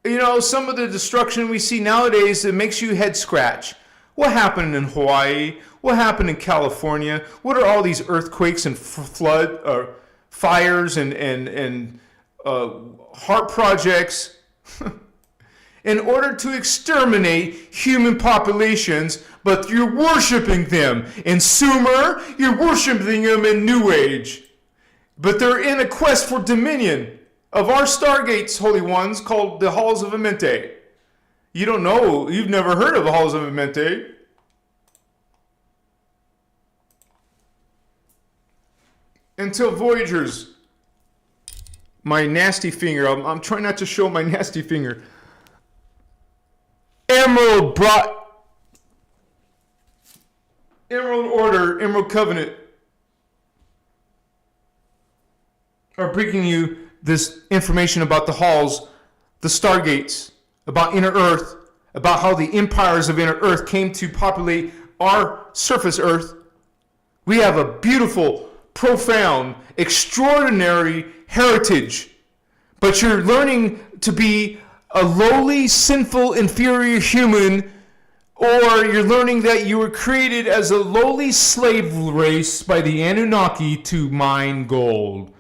You know, some of the destruction we see nowadays, it makes you head scratch. What happened in Hawaii? What happened in California? What are all these earthquakes and flood fires and heart projects? In order to exterminate human populations, but you're worshiping them. In Sumer, you're worshiping them in New Age. But they're in a quest for dominion of our stargates, holy ones, called the Halls of Amenti. You don't know, you've never heard of the Halls of Amenti. Until Voyagers. My nasty finger, I'm trying not to show my nasty finger. Emerald Order, Emerald Covenant are bringing you this information about the halls, the stargates, about inner Earth, about how the empires of inner Earth came to populate our surface Earth. We have a beautiful, profound, extraordinary heritage, but you're learning to be a lowly, sinful, inferior human, or you're learning that you were created as a lowly slave race by the Anunnaki to mine gold.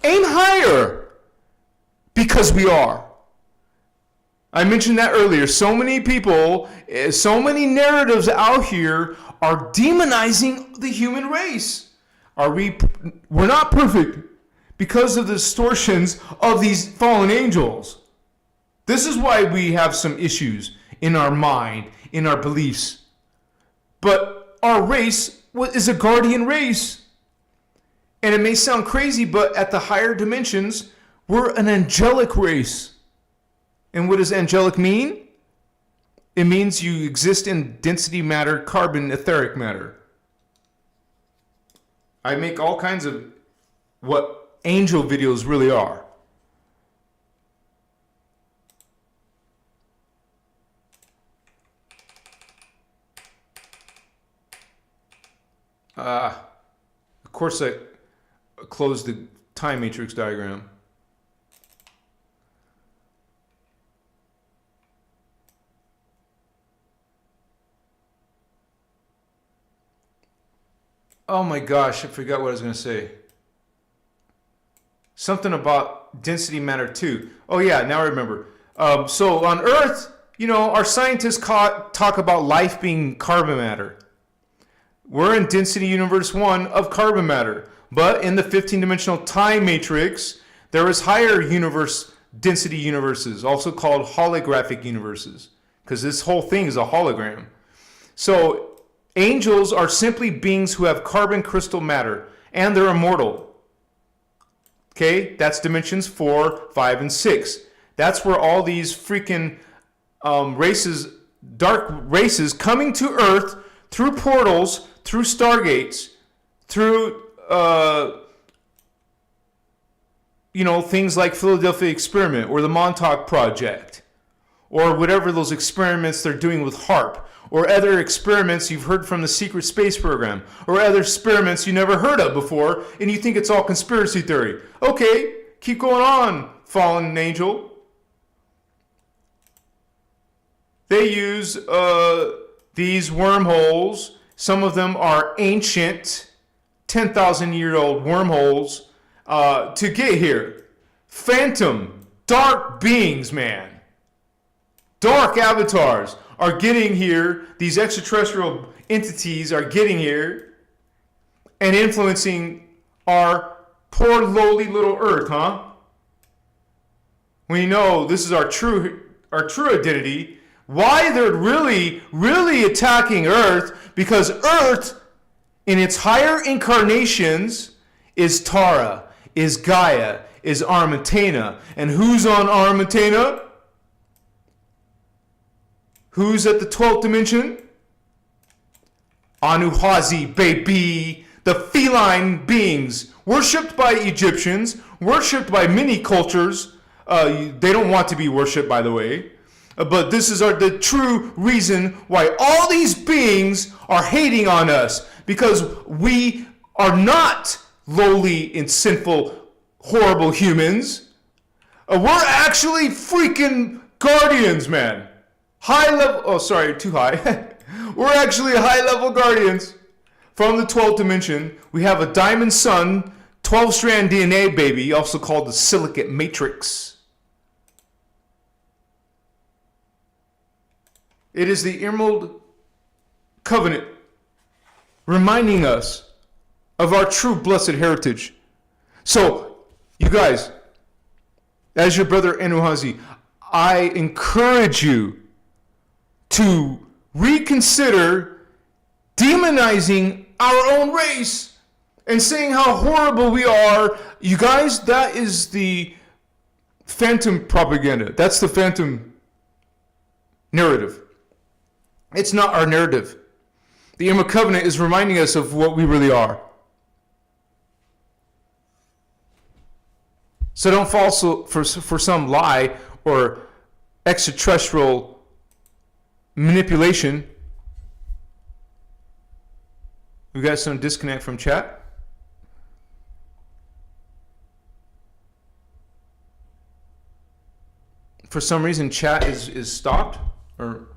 Aim higher, because we are. I mentioned that earlier. So many people, so many narratives out here are demonizing the human race. We're not perfect because of the distortions of these fallen angels. This is why we have some issues in our mind, in our beliefs. But our race is a guardian race. And it may sound crazy, but at the higher dimensions, we're an angelic race. And what does angelic mean? It means you exist in density matter, carbon, etheric matter. I make all kinds of what angel videos really are. Of course, I closed the time matrix diagram. Oh my gosh, I forgot what I was going to say. Something about density matter too. Oh yeah, now I remember. So on Earth, you know, our scientists talk about life being carbon matter. We're in density universe 1 of carbon matter. But in the 15-dimensional time matrix, there is higher universe density universes, also called holographic universes, because this whole thing is a hologram. So angels are simply beings who have carbon crystal matter, and they're immortal. Okay, that's dimensions 4, 5, and 6. That's where all these freaking races, dark races, coming to Earth through portals, through stargates, through things like Philadelphia Experiment or the Montauk Project or whatever those experiments they're doing with HARP or other experiments you've heard from the secret space program, or other experiments you never heard of before, and you think it's all conspiracy theory. Okay, keep going on, fallen angel. They use these wormholes. Some of them are ancient, 10,000-year-old wormholes to get here. Phantom, dark beings, man. Dark avatars are getting here. These extraterrestrial entities are getting here and influencing our poor lowly little earth, huh? We know this is our true identity. Why they're really attacking earth? Because earth in its higher incarnations is Tara, is Gaia, is Armatena. And who's on Armatena? Who's at the 12th dimension? Anunnaki, baby. The feline beings, worshipped by Egyptians, worshipped by many cultures. They don't want to be worshipped, by the way. But this is the true reason why all these beings are hating on us. Because we are not lowly and sinful, horrible humans. We're actually freaking guardians, man. High level, oh sorry, too high. We're actually high level guardians from the 12th dimension. We have a diamond sun, 12-strand DNA baby, also called the silicate matrix. It is the Emerald Covenant reminding us of our true blessed heritage. So, you guys, as your brother Anunnaki, I encourage you to reconsider demonizing our own race and saying how horrible we are. You guys, that is the phantom propaganda. That's the phantom narrative. It's not our narrative. The Emerald Covenant is reminding us of what we really are. So don't fall for some lie or extraterrestrial manipulation. We got some disconnect from chat. For some reason, chat is stopped. Or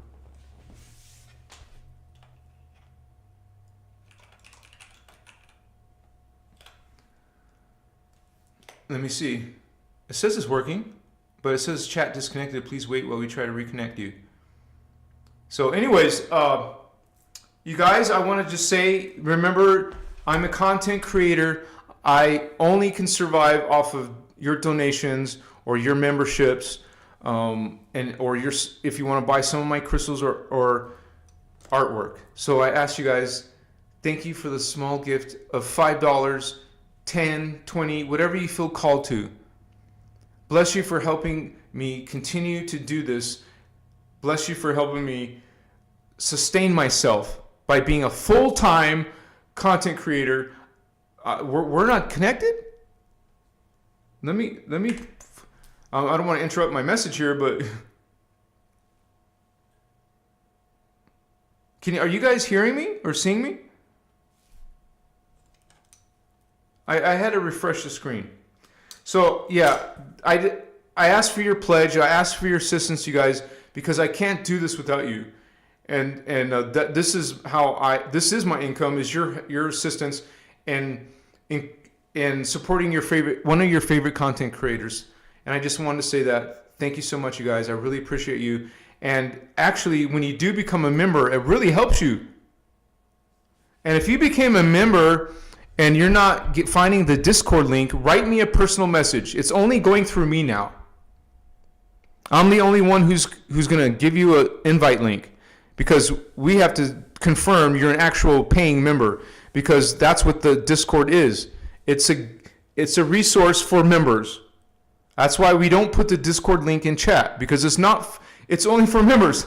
let me see. It says it's working, but it says chat disconnected. Please wait while we try to reconnect you. So anyways, you guys, I want to just say, remember, I'm a content creator. I only can survive off of your donations or your memberships, or your, if you want to buy some of my crystals or artwork. So I ask you guys, thank you for the small gift of $5, 10, 20, whatever you feel called to. Bless you for helping me continue to do this. Bless you for helping me sustain myself by being a full-time content creator. We're not connected? Let me. I don't want to interrupt my message here, but are you guys hearing me or seeing me? I had to refresh the screen. So yeah, I asked for your pledge. I asked for your assistance, you guys, because I can't do this without you. And this is how this is my income, is your assistance and in supporting one of your favorite content creators. And I just wanted to say that thank you so much, you guys. I really appreciate you. And actually, when you do become a member, it really helps you. And if you became a member and you're not finding the Discord link, write me a personal message. It's only going through me now. I'm the only one who's going to give you an invite link, because we have to confirm you're an actual paying member, because that's what the Discord is. It's a resource for members. That's why we don't put the Discord link in chat, because it's only for members.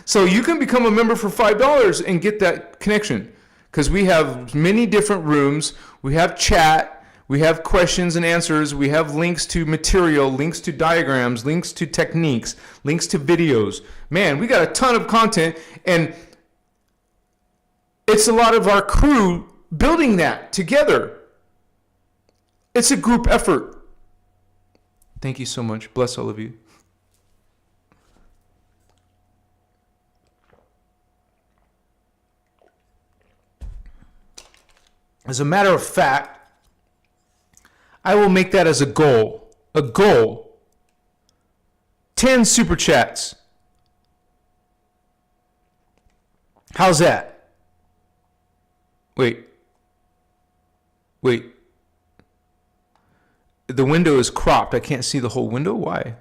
So you can become a member for $5 and get that connection, because we have many different rooms. We have chat, we have questions and answers, we have links to material, links to diagrams, links to techniques, links to videos. Man, we got a ton of content, and It's a lot of our crew building that together. It's a group effort. Thank you so much. Bless all of you. As a matter of fact, I will make that as a goal. A goal. 10 super chats. How's that? Wait. The window is cropped. I can't see the whole window. Why?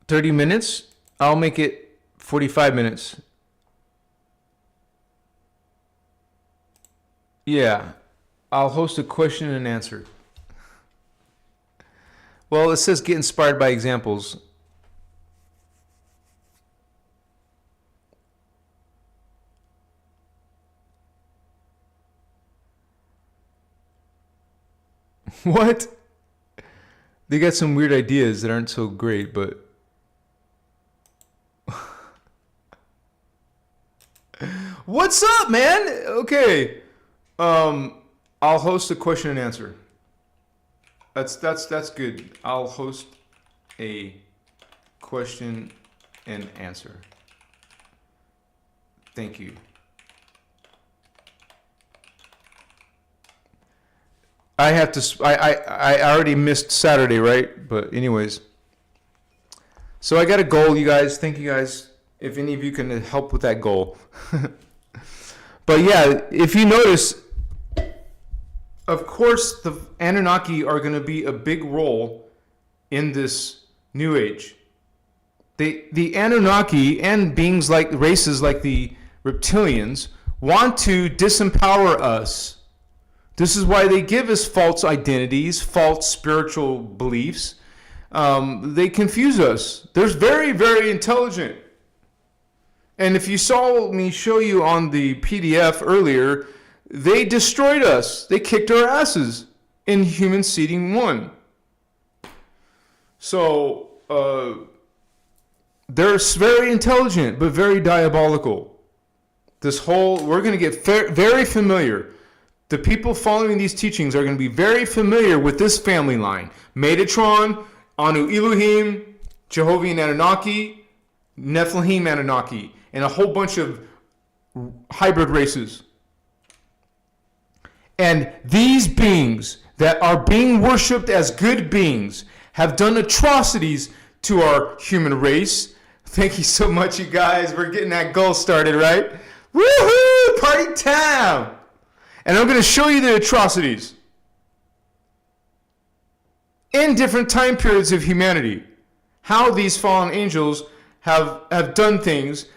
$30. I'll make it 45 minutes. Yeah. I'll host a question and answer. Well, it says get inspired by examples. What? They got some weird ideas that aren't so great, but... What's up, man? Okay. I'll host a question and answer. That's good. I'll host a question and answer. Thank you. I have to. I already missed Saturday, right? But anyways, so I got a goal, you guys. Thank you guys. If any of you can help with that goal. But yeah, if you notice, of course, the Anunnaki are going to be a big role in this new age. The Anunnaki and beings like races like the reptilians want to disempower us. This is why they give us false identities, false spiritual beliefs. They confuse us. They're very, very intelligent. And if you saw me show you on the PDF earlier, they destroyed us. They kicked our asses in Human Seeding 1. So, they're very intelligent, but very diabolical. We're going to get very familiar. The people following these teachings are going to be very familiar with this family line. Metatron, Anu Elohim, Jehovah Anunnaki, Nephilim Anunnaki, and a whole bunch of hybrid races. And these beings that are being worshipped as good beings have done atrocities to our human race. Thank you so much, you guys. We're getting that goal started, right? Woohoo! Party time! And I'm going to show you the atrocities in different time periods of humanity. How these fallen angels have done things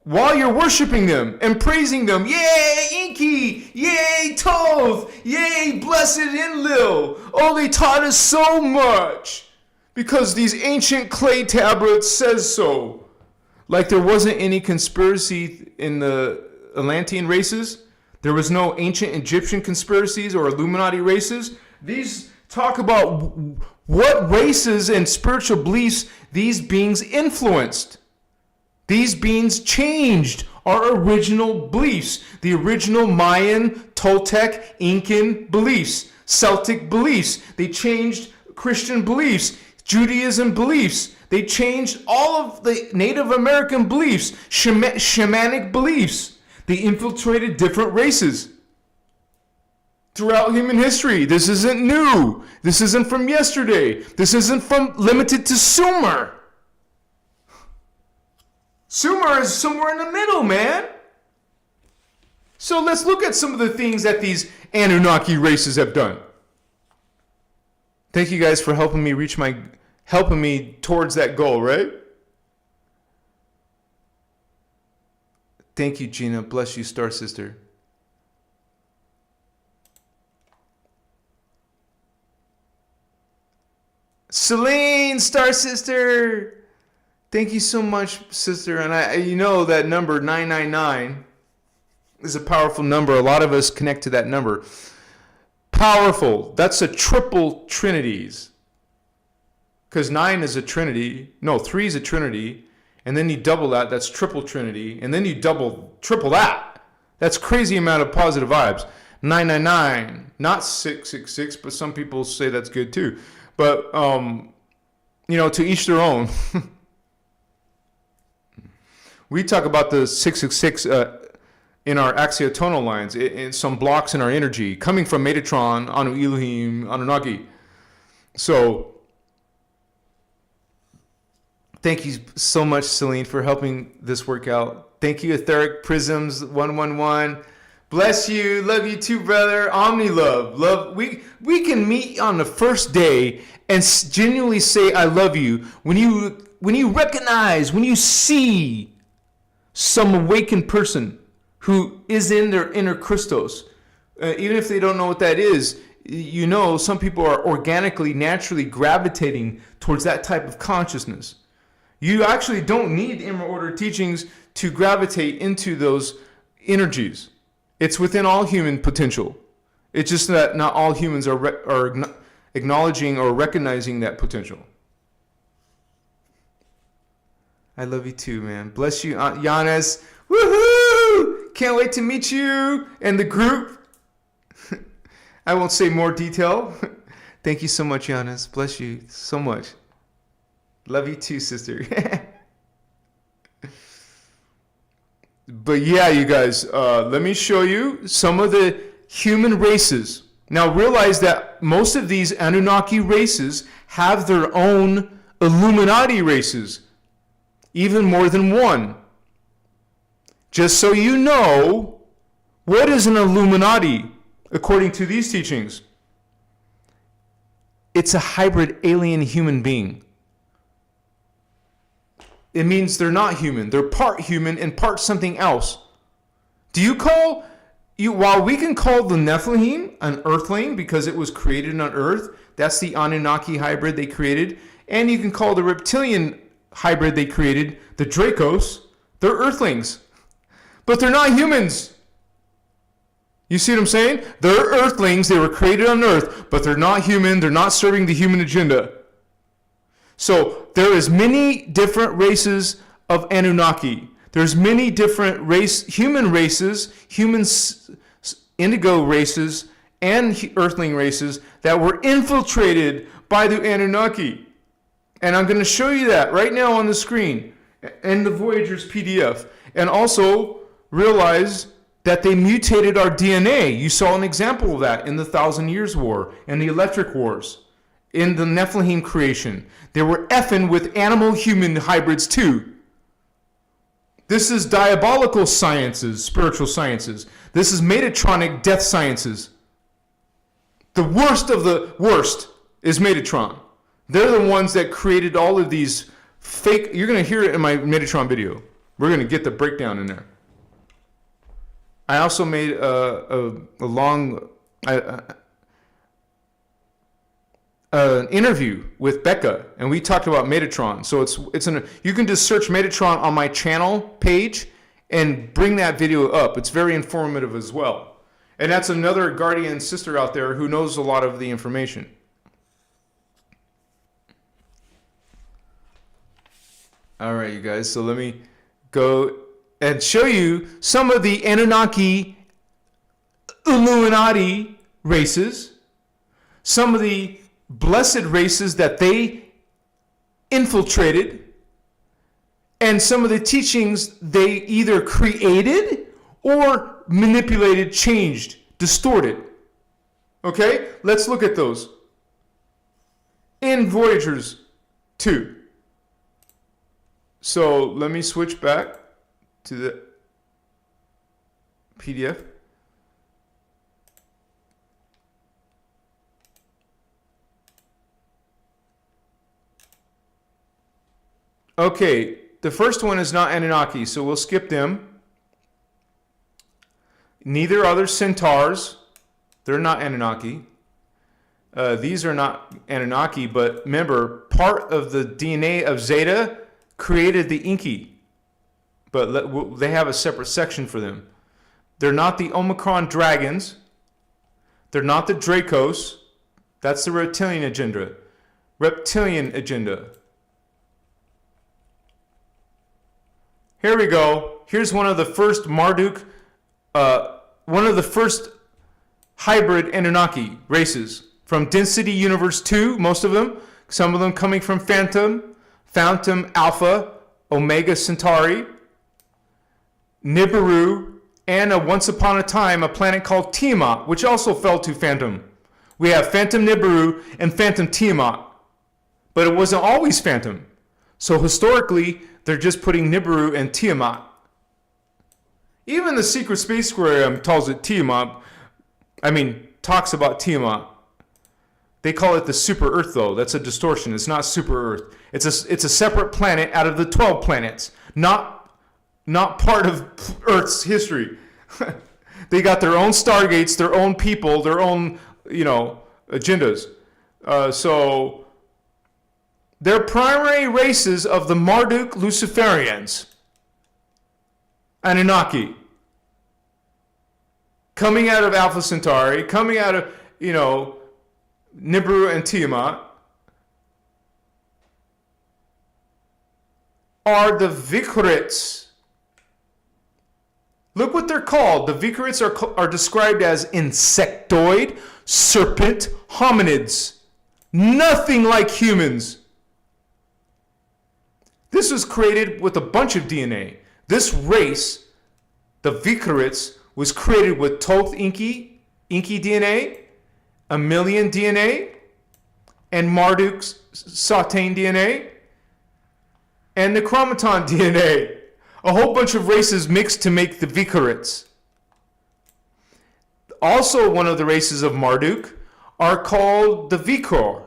while you're worshiping them and praising them. Yay, Enki! Yay, Tov! Yay, blessed Enlil! Oh, they taught us so much because these ancient clay tablets says so. Like there wasn't any conspiracy in the Atlantean races. There was no ancient Egyptian conspiracies or Illuminati races. These talk about what races and spiritual beliefs these beings influenced. These beings changed our original beliefs, the original Mayan, Toltec, Incan beliefs, Celtic beliefs. They changed Christian beliefs, Judaism beliefs. They changed all of the Native American beliefs, shamanic beliefs. They infiltrated different races throughout human history. This isn't new. This isn't from yesterday. This isn't limited to Sumer. Sumer is somewhere in the middle, man. So let's look at some of the things that these Anunnaki races have done. Thank you guys for helping me towards that goal, right? Thank you, Gina. Bless you, Star Sister. Celine, Star Sister. Thank you so much, sister. And you know that number 999. is a powerful number. A lot of us connect to that number. Powerful. That's a triple trinities. Because 9 is a trinity. No, 3 is a trinity. And then you double that. That's triple trinity. And then you triple that. That's crazy amount of positive vibes. 999. Not 666, but some people say that's good too. But, to each their own. We talk about the 666 in our axiotonal lines, in some blocks in our energy, coming from Metatron, Anu Elohim, Anunnaki. So, thank you so much, Celine, for helping this work out. Thank you, Etheric Prisms 111. Bless you. Love you too, brother. Omni love. Love. We can meet on the first day and genuinely say I love you when you recognize, when you see some awakened person who is in their inner Christos. Even if they don't know what that is, some people are organically, naturally gravitating towards that type of consciousness. You actually don't need Emerald Order teachings to gravitate into those energies. It's within all human potential. It's just that not all humans are acknowledging or recognizing that potential. I love you too, man. Bless you, Aunt Giannis. Woohoo! Can't wait to meet you and the group. I won't say more detail. Thank you so much, Giannis. Bless you so much. Love you too, sister. But yeah, you guys, let me show you some of the human races. Now realize that most of these Anunnaki races have their own Illuminati races. Even more than one. Just so you know, what is an Illuminati according to these teachings? It's a hybrid alien human being. It means they're not human. They're part human and part something else. While we can call the Nephilim an earthling because it was created on Earth, that's the Anunnaki hybrid they created, and you can call the reptilian hybrid they created, the Dracos, they're earthlings. But they're not humans. You see what I'm saying? They're earthlings, they were created on Earth, but they're not human, they're not serving the human agenda. So there is many different races of Anunnaki. There's many different human races, indigo races, and earthling races that were infiltrated by the Anunnaki. And I'm going to show you that right now on the screen in the Voyager's PDF. And also realize that they mutated our DNA. You saw an example of that in the 1,000 Years' War and the Electric Wars. In the Nephilim creation. They were effing with animal-human hybrids too. This is diabolical sciences, spiritual sciences. This is Metatronic death sciences. The worst of the worst is Metatron. They're the ones that created all of these fake... You're going to hear it in my Metatron video. We're going to get the breakdown in there. I also made an interview with Becca, and we talked about Metatron. So you can just search Metatron on my channel page and bring that video up. It's very informative as well. And that's another guardian sister out there who knows a lot of the information. All right, you guys. So let me go and show you some of the Anunnaki Illuminati races, some of the blessed races that they infiltrated, and some of the teachings they either created or manipulated, changed, distorted. Okay? Let's look at those. In Voyagers 2. So let me switch back to the PDF. Okay, the first one is not Anunnaki, so we'll skip them. Neither are there centaurs. They're not Anunnaki. These are not Anunnaki, but remember, part of the DNA of Zeta created the Enki. But they have a separate section for them. They're not the Omicron dragons. They're not the Dracos. That's the reptilian agenda. Reptilian agenda. Here we go. Here's one of the first Marduk, one of the first hybrid Anunnaki races from Density Universe 2, most of them. Some of them coming from Phantom Alpha, Omega Centauri, Nibiru, and once upon a time, a planet called Tiamat, which also fell to Phantom. We have Phantom Nibiru and Phantom Tiamat. But it wasn't always Phantom. So historically, they're just putting Nibiru and Tiamat. Even the Secret Space Program calls it Tiamat. Talks about Tiamat. They call it the Super Earth, though. That's a distortion. It's not Super Earth. It's a separate planet out of the 12 planets. Not part of Earth's history. They got their own stargates, their own people, their own, agendas. So they're primary races of the Marduk Luciferians, Anunnaki, coming out of Alpha Centauri, coming out of, Nibiru and Tiamat, are the Vikrits. Look what they're called. The Vikrits are described as insectoid, serpent hominids. Nothing like humans. This was created with a bunch of DNA. This race, the Vikrits, was created with Thoth Enki DNA, Enlil DNA, and Marduk's Sartain DNA, and Necromaton DNA. A whole bunch of races mixed to make the Vikrits. Also, one of the races of Marduk are called the Vikor.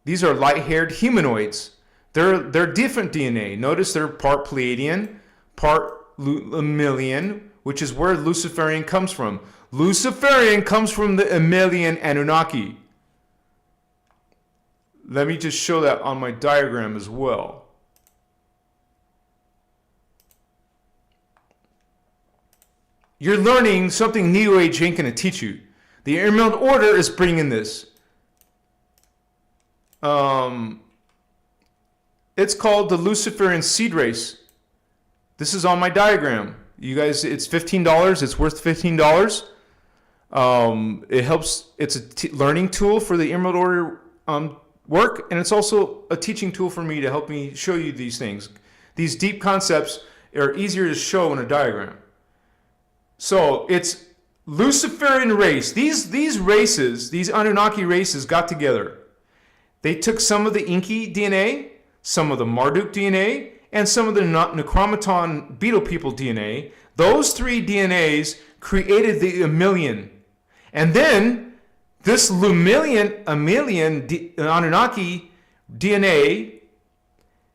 These are light-haired humanoids. They're different DNA. Notice they're part Pleiadian, part Enlilian, which is where Luciferian comes from. Luciferian comes from the Enlilian Anunnaki. Let me just show that on my diagram as well. You're learning something New Age ain't going to teach you. The Emerald Order is bringing this. It's called the Luciferian Seed Race. This is on my diagram. You guys, it's $15. It's worth $15. It helps. It's a learning tool for the Emerald Order work, and it's also a teaching tool for me to help me show you these things. These deep concepts are easier to show in a diagram. So it's Luciferian race. These races, these Anunnaki races got together. They took some of the Enki DNA, some of the Marduk DNA, and some of the Necromaton Beetle People DNA. Those three DNAs created the Enlilian. And then this Enlilian Anunnaki DNA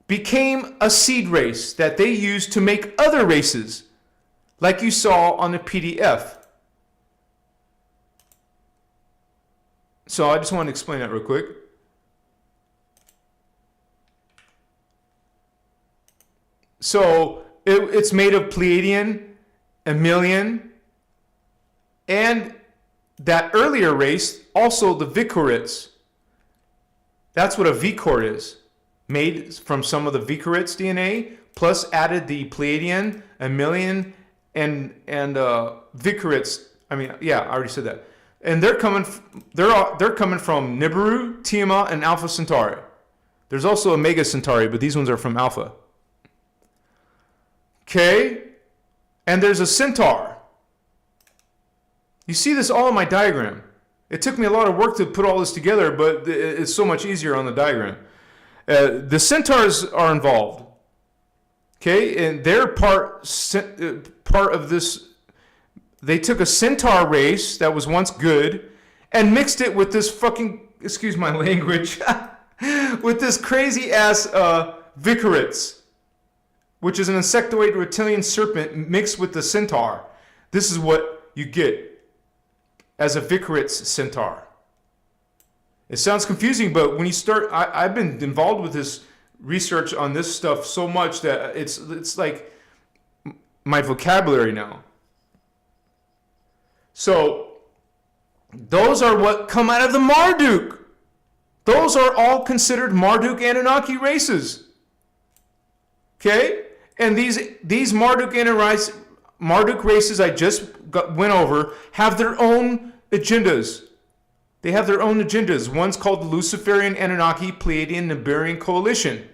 became a seed race that they used to make other races, like you saw on the PDF. So I just want to explain that real quick. So it's made of Pleiadian, Enlilian, and that earlier race, also the Vikrits. That's what a Vikor is. Made from some of the Vikrits DNA, plus added the Pleiadian, Enlilian, and Vikrits. I already said that. And they're coming from Nibiru, Tiamat, and Alpha Centauri. There's also Omega Centauri, but these ones are from Alpha. Okay, and there's a centaur. You see this all in my diagram. It took me a lot of work to put all this together, but it's so much easier on the diagram. The centaurs are involved. Okay, and they're part of this. They took a centaur race that was once good and mixed it with this fucking, excuse my language, with this crazy ass Vikrits, which is an insectoid reptilian serpent mixed with the centaur. This is what you get as a Vikrits centaur. It sounds confusing, but when you start, I've been involved with this research on this stuff so much that it's like my vocabulary now. So those are what come out of the Marduk. Those are all considered Marduk Anunnaki races. Okay? And these Marduk races I just went over have their own agendas. They have their own agendas. One's called the Luciferian Anunnaki Pleiadian Nibirian Coalition.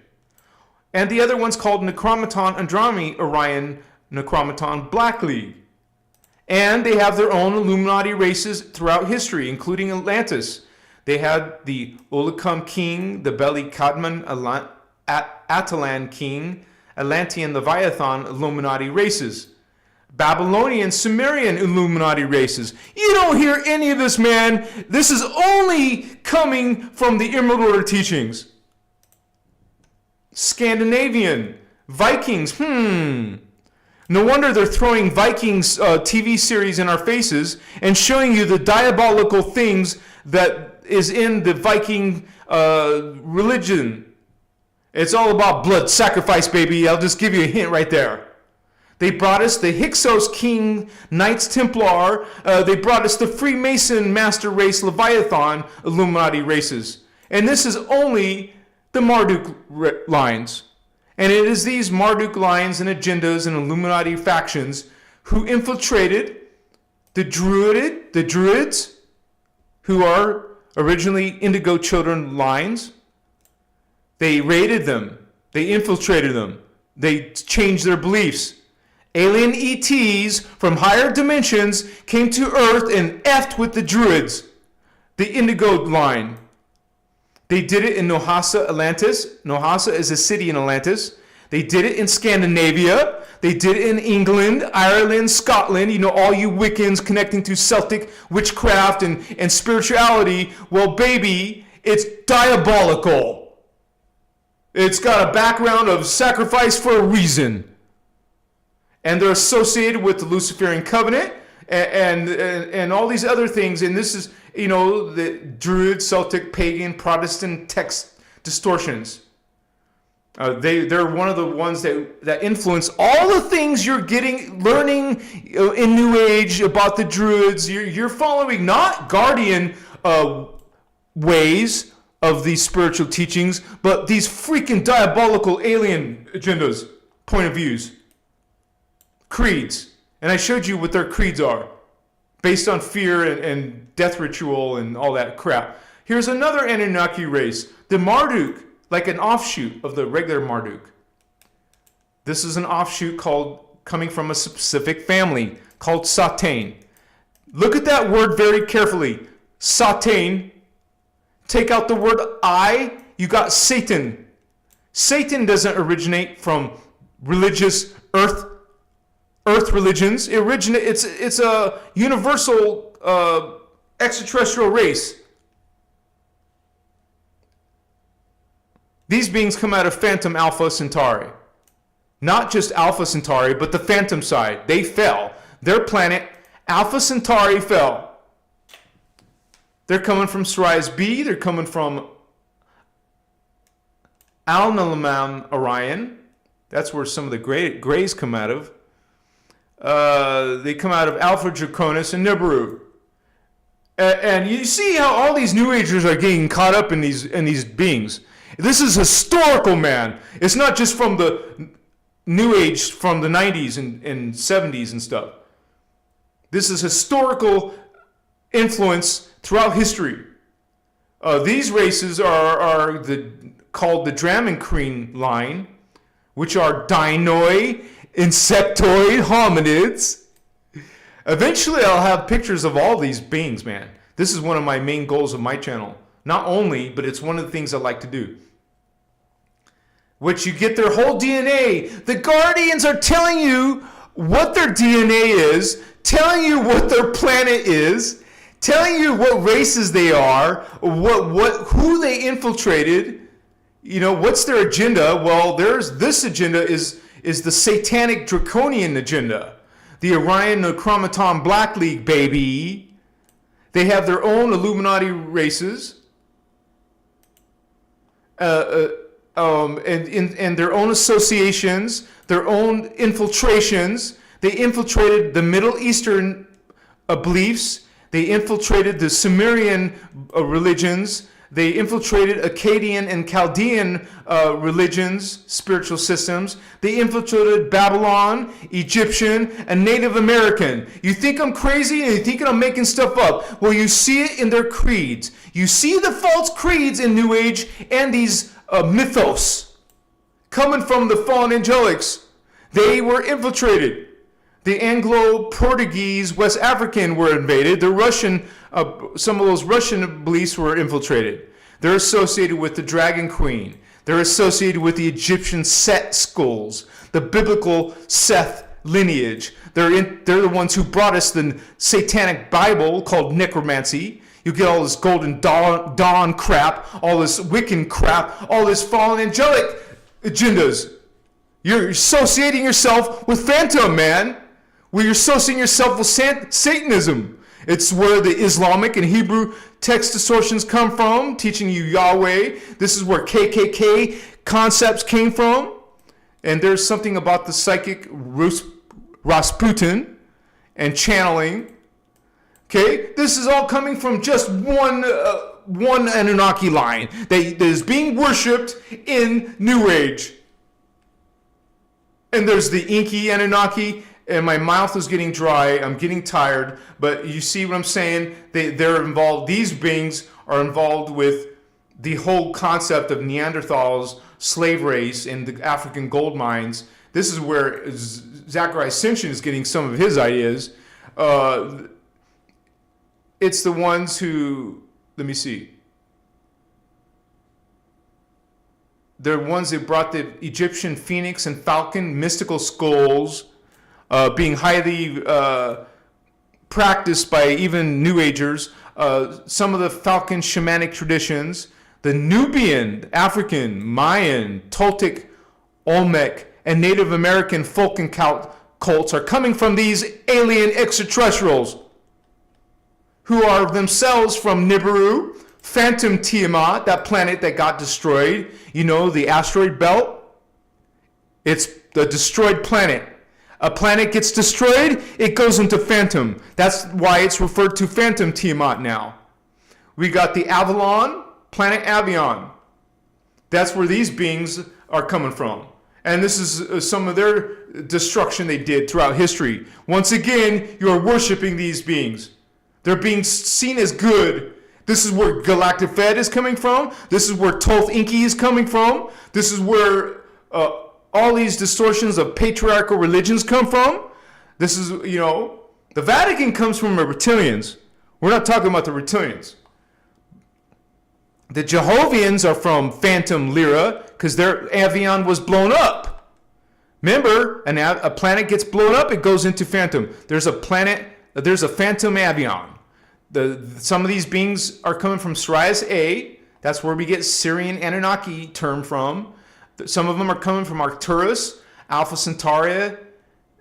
And the other one's called Necromaton Andromi Orion Necromaton Black League. And they have their own Illuminati races throughout history, including Atlantis. They had the Ulukam King, the Beli Kadman Atalan King, Atlantean Leviathan Illuminati races. Babylonian Sumerian Illuminati races. You don't hear any of this, man. This is only coming from the Emerald Order teachings. Scandinavian, Vikings, No wonder they're throwing Vikings TV series in our faces and showing you the diabolical things that is in the Viking religion. It's all about blood sacrifice, baby. I'll just give you a hint right there. They brought us the Hyksos King Knights Templar. They brought us the Freemason Master Race Leviathan Illuminati races. And this is only the Marduk lines. And it is these Marduk lines and agendas and Illuminati factions who infiltrated the Druids, who are originally Indigo Children lines. They raided them. They infiltrated them. They changed their beliefs. Alien ETs from higher dimensions came to Earth and effed with the Druids, the Indigo line. They did it in Nohasa, Atlantis. Nohasa is a city in Atlantis. They did it in Scandinavia. They did it in England, Ireland, Scotland. You know, all you Wiccans connecting to Celtic witchcraft and spirituality. Well, baby, it's diabolical. It's got a background of sacrifice for a reason. And they're associated with the Luciferian Covenant and all these other things. And this is, you know, the Druid, Celtic, pagan, Protestant text distortions. They're one of the ones that influence all the things you're learning in New Age about the Druids. You're following not guardian ways of these spiritual teachings, but these freaking diabolical alien agendas, point of views. Creeds. And I showed you what their creeds are, based on fear and death ritual and all that crap. Here's another Anunnaki race, the Marduk, like an offshoot of the regular Marduk. This is an offshoot coming from a specific family called Satane. Look at that word very carefully. Satane. Take out the word I, you got Satan. Satan doesn't originate from religious earth religions. It's a universal extraterrestrial race. These beings come out of Phantom Alpha Centauri. Not just Alpha Centauri, but the Phantom side. They fell. Their planet, Alpha Centauri, fell. They're coming from Sirius B. They're coming from Alnilam Orion. That's where some of the grays come out of. They come out of Alpha Draconis and Nibiru. And you see how all these New Agers are getting caught up in these beings. This is historical, man. It's not just from the New Age from the 90s and 70s and stuff. This is historical influence throughout history. These races are called the Dramenkreen line, which are Dinoi insectoid hominids. Eventually, I'll have pictures of all these beings, man. This is one of my main goals of my channel. Not only, but it's one of the things I like to do. Which you get their whole DNA. The Guardians are telling you what their DNA is, telling you what their planet is, telling you what races they are, who they infiltrated, you know, what's their agenda. Well, this agenda is the satanic draconian agenda. The Orion Necromaton Black League, baby. They have their own Illuminati races. And their own associations, their own infiltrations. They infiltrated the Middle Eastern beliefs. They infiltrated the Sumerian religions. They infiltrated Akkadian and Chaldean religions, spiritual systems. They infiltrated Babylon, Egyptian, and Native American. You think I'm crazy and you think I'm making stuff up? Well, you see it in their creeds. You see the false creeds in New Age and these mythos coming from the fallen angelics. They were infiltrated. The Anglo-Portuguese, West African were invaded. The Russian, some of those Russian beliefs were infiltrated. They're associated with the Dragon Queen. They're associated with the Egyptian Set skulls, the biblical Seth lineage. They're the ones who brought us the satanic Bible called necromancy. You get all this golden dawn crap, all this Wiccan crap, all this fallen angelic agendas. You're associating yourself with Phantom, man. Where you're associating yourself with Satanism. It's where the Islamic and Hebrew text distortions come from, teaching you Yahweh. This is where KKK concepts came from. And there's something about the psychic Rasputin and channeling. Okay, this is all coming from just one Anunnaki line that is being worshipped in New Age. And there's the Enki Anunnaki. And my mouth is getting dry. I'm getting tired. But you see what I'm saying? They're involved. These beings are involved with the whole concept of Neanderthals, slave race, and the African gold mines. This is where Zachariah Sitchin is getting some of his ideas. It's the ones who, let me see. They're ones that brought the Egyptian phoenix and falcon mystical skulls. Being highly practiced by even New Agers, some of the Falcon shamanic traditions, the Nubian, African, Mayan, Toltec, Olmec, and Native American folk and cults are coming from these alien extraterrestrials who are themselves from Nibiru, Phantom Tiamat, that planet that got destroyed. You know, the asteroid belt? It's the destroyed planet. A planet gets destroyed, it goes into Phantom. That's why it's referred to Phantom Tiamat now. We got the Avalon, planet Avion. That's where these beings are coming from. And this is some of their destruction they did throughout history. Once again, you are worshiping these beings. They're being seen as good. This is where Galactic Fed is coming from. This is where Thoth Enki is coming from. This is where all these distortions of patriarchal religions come from. This is, you know, the Vatican comes from the reptilians. We're not talking about the reptilians. The Jehovians are from Phantom Lyra because their Avion was blown up. Remember, a planet gets blown up, it goes into Phantom. There's a Phantom Avion. Some of these beings are coming from Sirius A. That's where we get Syrian Anunnaki term from. Some of them are coming from Arcturus, Alpha Centauri,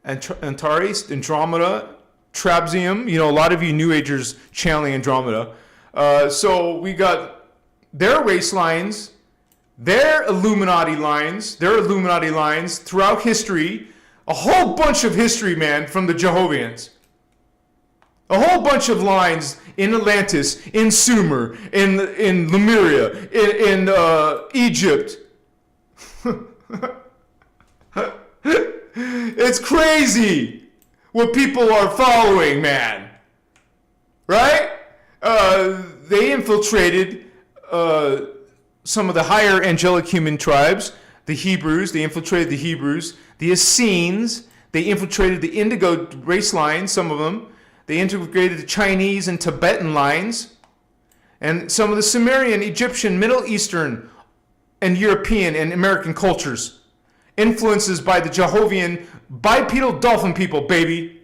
Antares, Andromeda, Trapezium. You know, a lot of you New Agers channeling Andromeda. So we got their race lines, their Illuminati lines throughout history. A whole bunch of history, man, from the Jehovians. A whole bunch of lines in Atlantis, in Sumer, in Lemuria, in Egypt. It's crazy what people are following, man. Right? They infiltrated some of the higher angelic human tribes, the Hebrews. They infiltrated the Hebrews. The Essenes. They infiltrated the Indigo race lines, some of them. They integrated the Chinese and Tibetan lines. And some of the Sumerian, Egyptian, Middle Eastern, and European and American cultures. Influences by the Jehovian bipedal dolphin people, baby.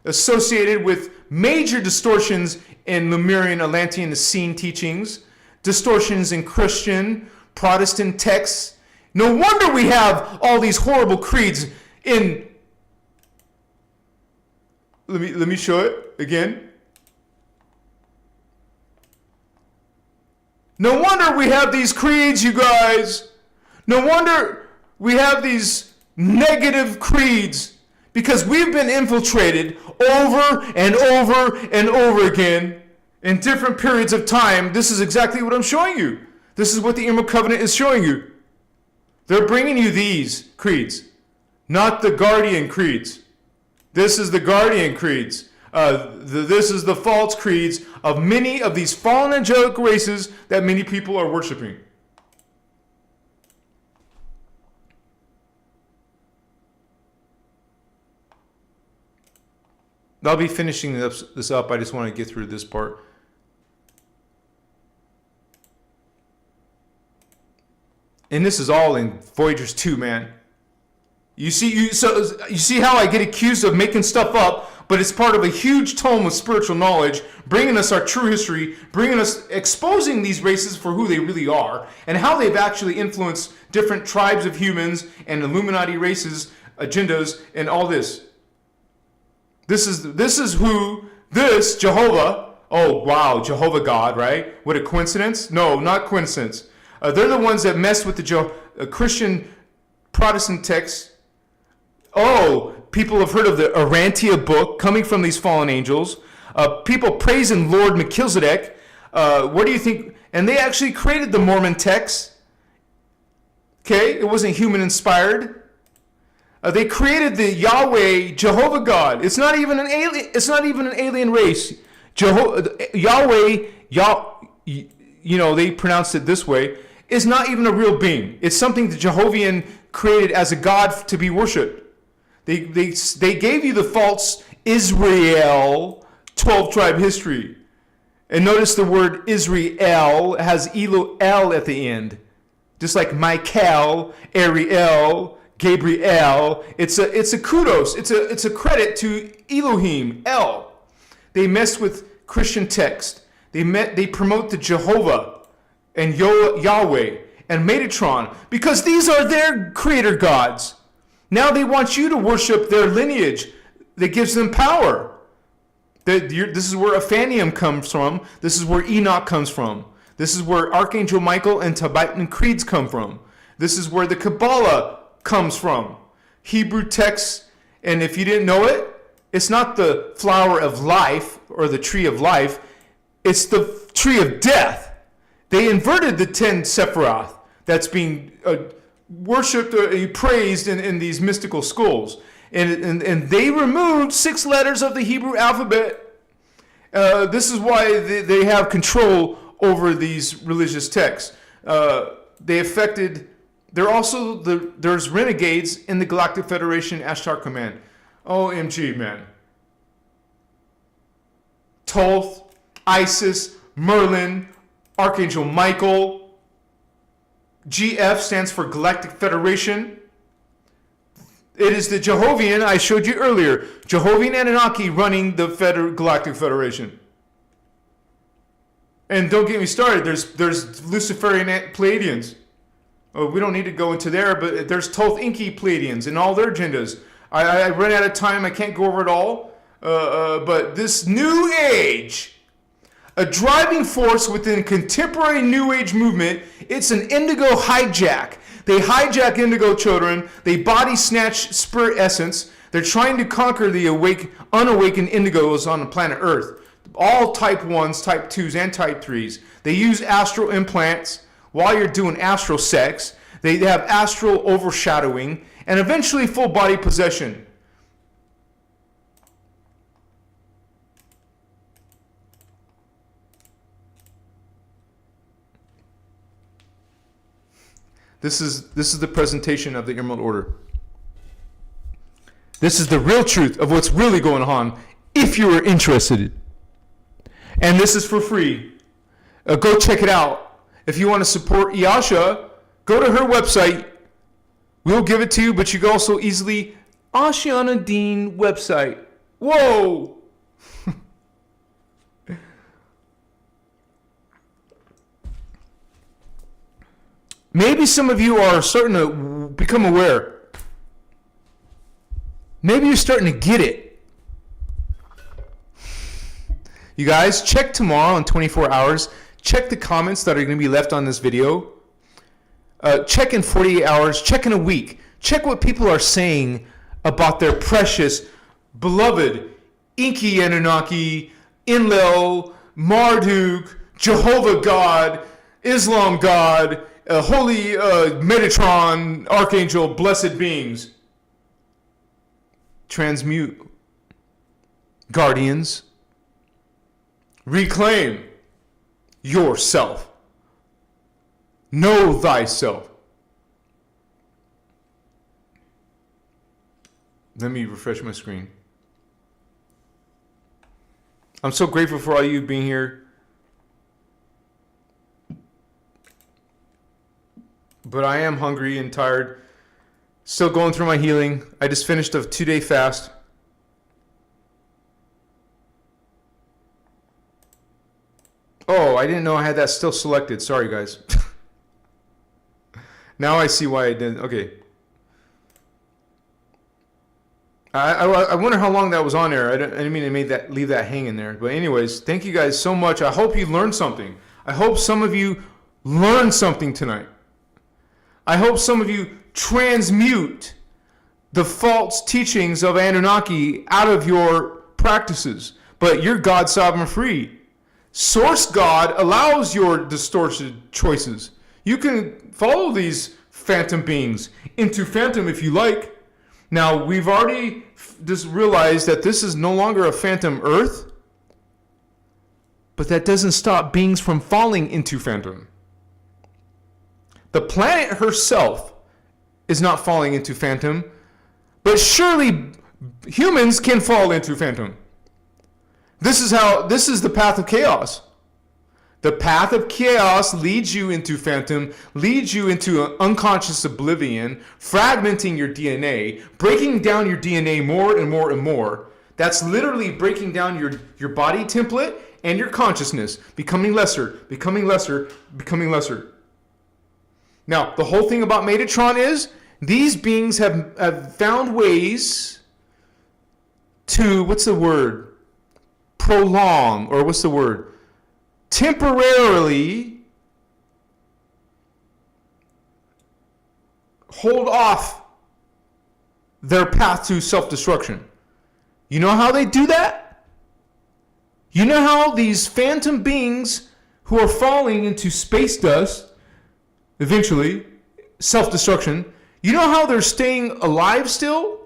Associated with major distortions in Lemurian, Atlantean, Essene teachings. Distortions in Christian, Protestant texts. No wonder we have all these horrible creeds in... Let me show it again. No wonder we have these creeds, you guys. No wonder we have these negative creeds Because we've been infiltrated over and over and over again in different periods of time. This is exactly what I'm showing you. This is what the Emerald Covenant is showing you. They're bringing you these creeds, not the Guardian creeds. This is the Guardian creeds. This is the false creeds of many of these fallen angelic races that many people are worshiping. I'll be finishing this up. I just want to get through this part. And this is all in Voyagers 2, man. You see how I get accused of making stuff up, but it's part of a huge tome of spiritual knowledge, bringing us our true history, exposing these races for who they really are, and how they've actually influenced different tribes of humans and Illuminati races, agendas, and all this. This is who this Jehovah. Oh wow, Jehovah God, right? What a coincidence? No, not coincidence. They're the ones that mess with the Christian Protestant texts. Oh, people have heard of the Arantia book coming from these fallen angels. People praising Lord Melchizedek. What do you think? And they actually created the Mormon text. Okay, it wasn't human inspired. They created the Yahweh, Jehovah God. It's not even an alien. It's not even an alien race. Yahweh, they pronounced it this way, is not even a real being. It's something the Jehovian created as a god to be worshipped. They gave you the false Israel 12-tribe history. And notice the word Israel has El at the end. Just like Michael, Ariel, Gabriel. It's a kudos. It's a credit to Elohim, El. They mess with Christian text. They promote the Jehovah and Yahweh and Metatron because these are their creator gods. Now they want you to worship their lineage that gives them power. This is where Aphanium comes from. This is where Enoch comes from. This is where Archangel Michael and Tibetan creeds come from. This is where the Kabbalah comes from. Hebrew texts, and if you didn't know it, it's not the flower of life or the tree of life. It's the tree of death. They inverted the 10 Sephiroth that's being worshipped or praised in these mystical schools. And they removed 6 letters of the Hebrew alphabet. This is why they have control over these religious texts. There's renegades in the Galactic Federation Ashtar Command. OMG, man. Thoth, Isis, Merlin, Archangel Michael. GF stands for Galactic Federation. It is the Jehovian I showed you earlier. Jehovian Anunnaki running the Galactic Federation. And don't get me started. There's Luciferian Pleiadians. Oh, we don't need to go into there, but there's Thoth Enki Pleiadians and all their agendas. I ran out of time. I can't go over it all. But this new age, a driving force within contemporary New Age movement, it's an indigo hijack. They hijack indigo children. They body snatch spirit essence. They're trying to conquer the unawakened indigos on the planet Earth. All type 1s, type 2s, and type 3s. They use astral implants while you're doing astral sex. They have astral overshadowing and eventually full body possession. This is the presentation of the Emerald Order. This is the real truth of what's really going on if you are interested. And this is for free. Go check it out. If you want to support Yasha, go to her website. We'll give it to you, but you can also easily Ashiana Dean website. Whoa! Maybe some of you are starting to become aware. Maybe you're starting to get it. You guys, check tomorrow in 24 hours. Check the comments that are going to be left on this video. Check in 48 hours. Check in a week. Check what people are saying about their precious, beloved Enki Anunnaki, Enlil, Marduk, Jehovah God, Islam God, Holy Metatron, Archangel, blessed beings. Transmute. Guardians. Reclaim yourself. Know thyself. Let me refresh my screen. I'm so grateful for all you being here. But I am hungry and tired. Still going through my healing. I just finished a 2-day fast. Oh, I didn't know I had that still selected. Sorry, guys. Now I see why I didn't. Okay. I wonder how long that was on there. I didn't mean to leave that hanging there. But anyways, thank you guys so much. I hope you learned something. I hope some of you learned something tonight. I hope some of you transmute the false teachings of Anunnaki out of your practices. But you're God sovereign free. Source God allows your distorted choices. You can follow these phantom beings into phantom if you like. Now, we've already just realized that this is no longer a phantom earth, but that doesn't stop beings from falling into phantom. The planet herself is not falling into phantom, but surely humans can fall into phantom. This is the path of chaos. The path of chaos leads you into phantom, leads you into an unconscious oblivion, fragmenting your DNA, breaking down your DNA more and more and more. That's literally breaking down your body template and your consciousness, becoming lesser, becoming lesser, becoming lesser. Now, the whole thing about Metatron is these beings have found ways to, prolong, or temporarily hold off their path to self-destruction. You know how they do that? You know how these phantom beings who are falling into space dust, eventually, self-destruction, you know how they're staying alive still?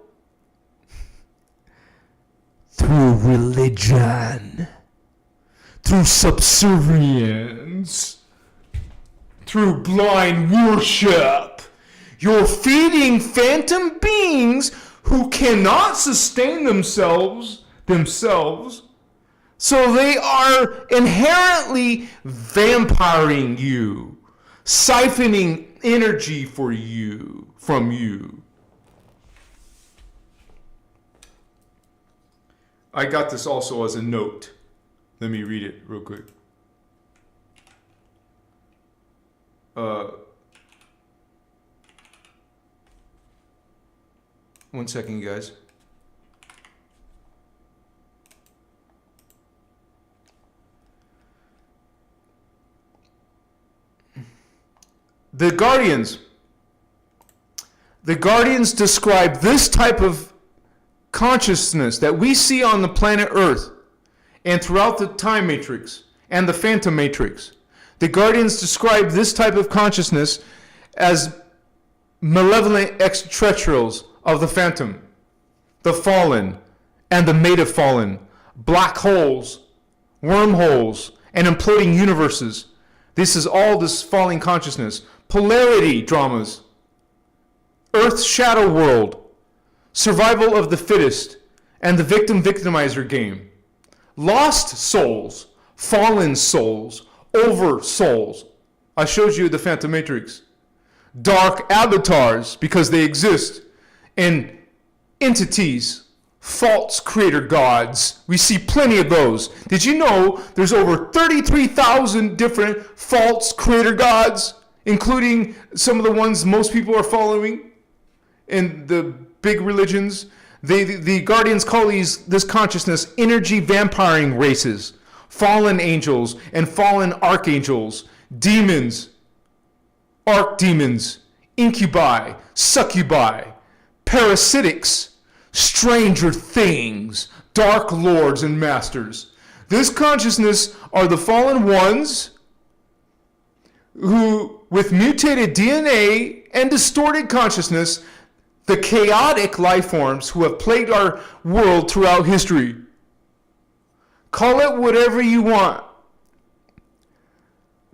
Through religion. Through subservience, through blind worship. You're feeding phantom beings who cannot sustain themselves, so they are inherently vampiring you, siphoning energy from you. I got this also as a note. Let me read it real quick. One second, you guys. The Guardians describe this type of consciousness that we see on the planet Earth and throughout the time matrix and the phantom matrix. The Guardians describe this type of consciousness as malevolent extraterrestrials of the phantom, the fallen, and the made of fallen, black holes, wormholes, and imploding universes. This is all this falling consciousness. Polarity dramas, Earth's shadow world, survival of the fittest, and the victim-victimizer game. Lost souls, fallen souls, over souls. I showed you the Phantom Matrix. Dark avatars, because they exist, and entities, false creator gods. We see plenty of those. Did you know there's over 33,000 different false creator gods, including some of the ones most people are following in the big religions? The Guardians call this consciousness energy vampiring races, fallen angels and fallen archangels, demons, archdemons, incubi, succubi, parasitics, stranger things, dark lords and masters. This consciousness are the fallen ones who, with mutated DNA and distorted consciousness, the chaotic life forms who have plagued our world throughout history. Call it whatever you want.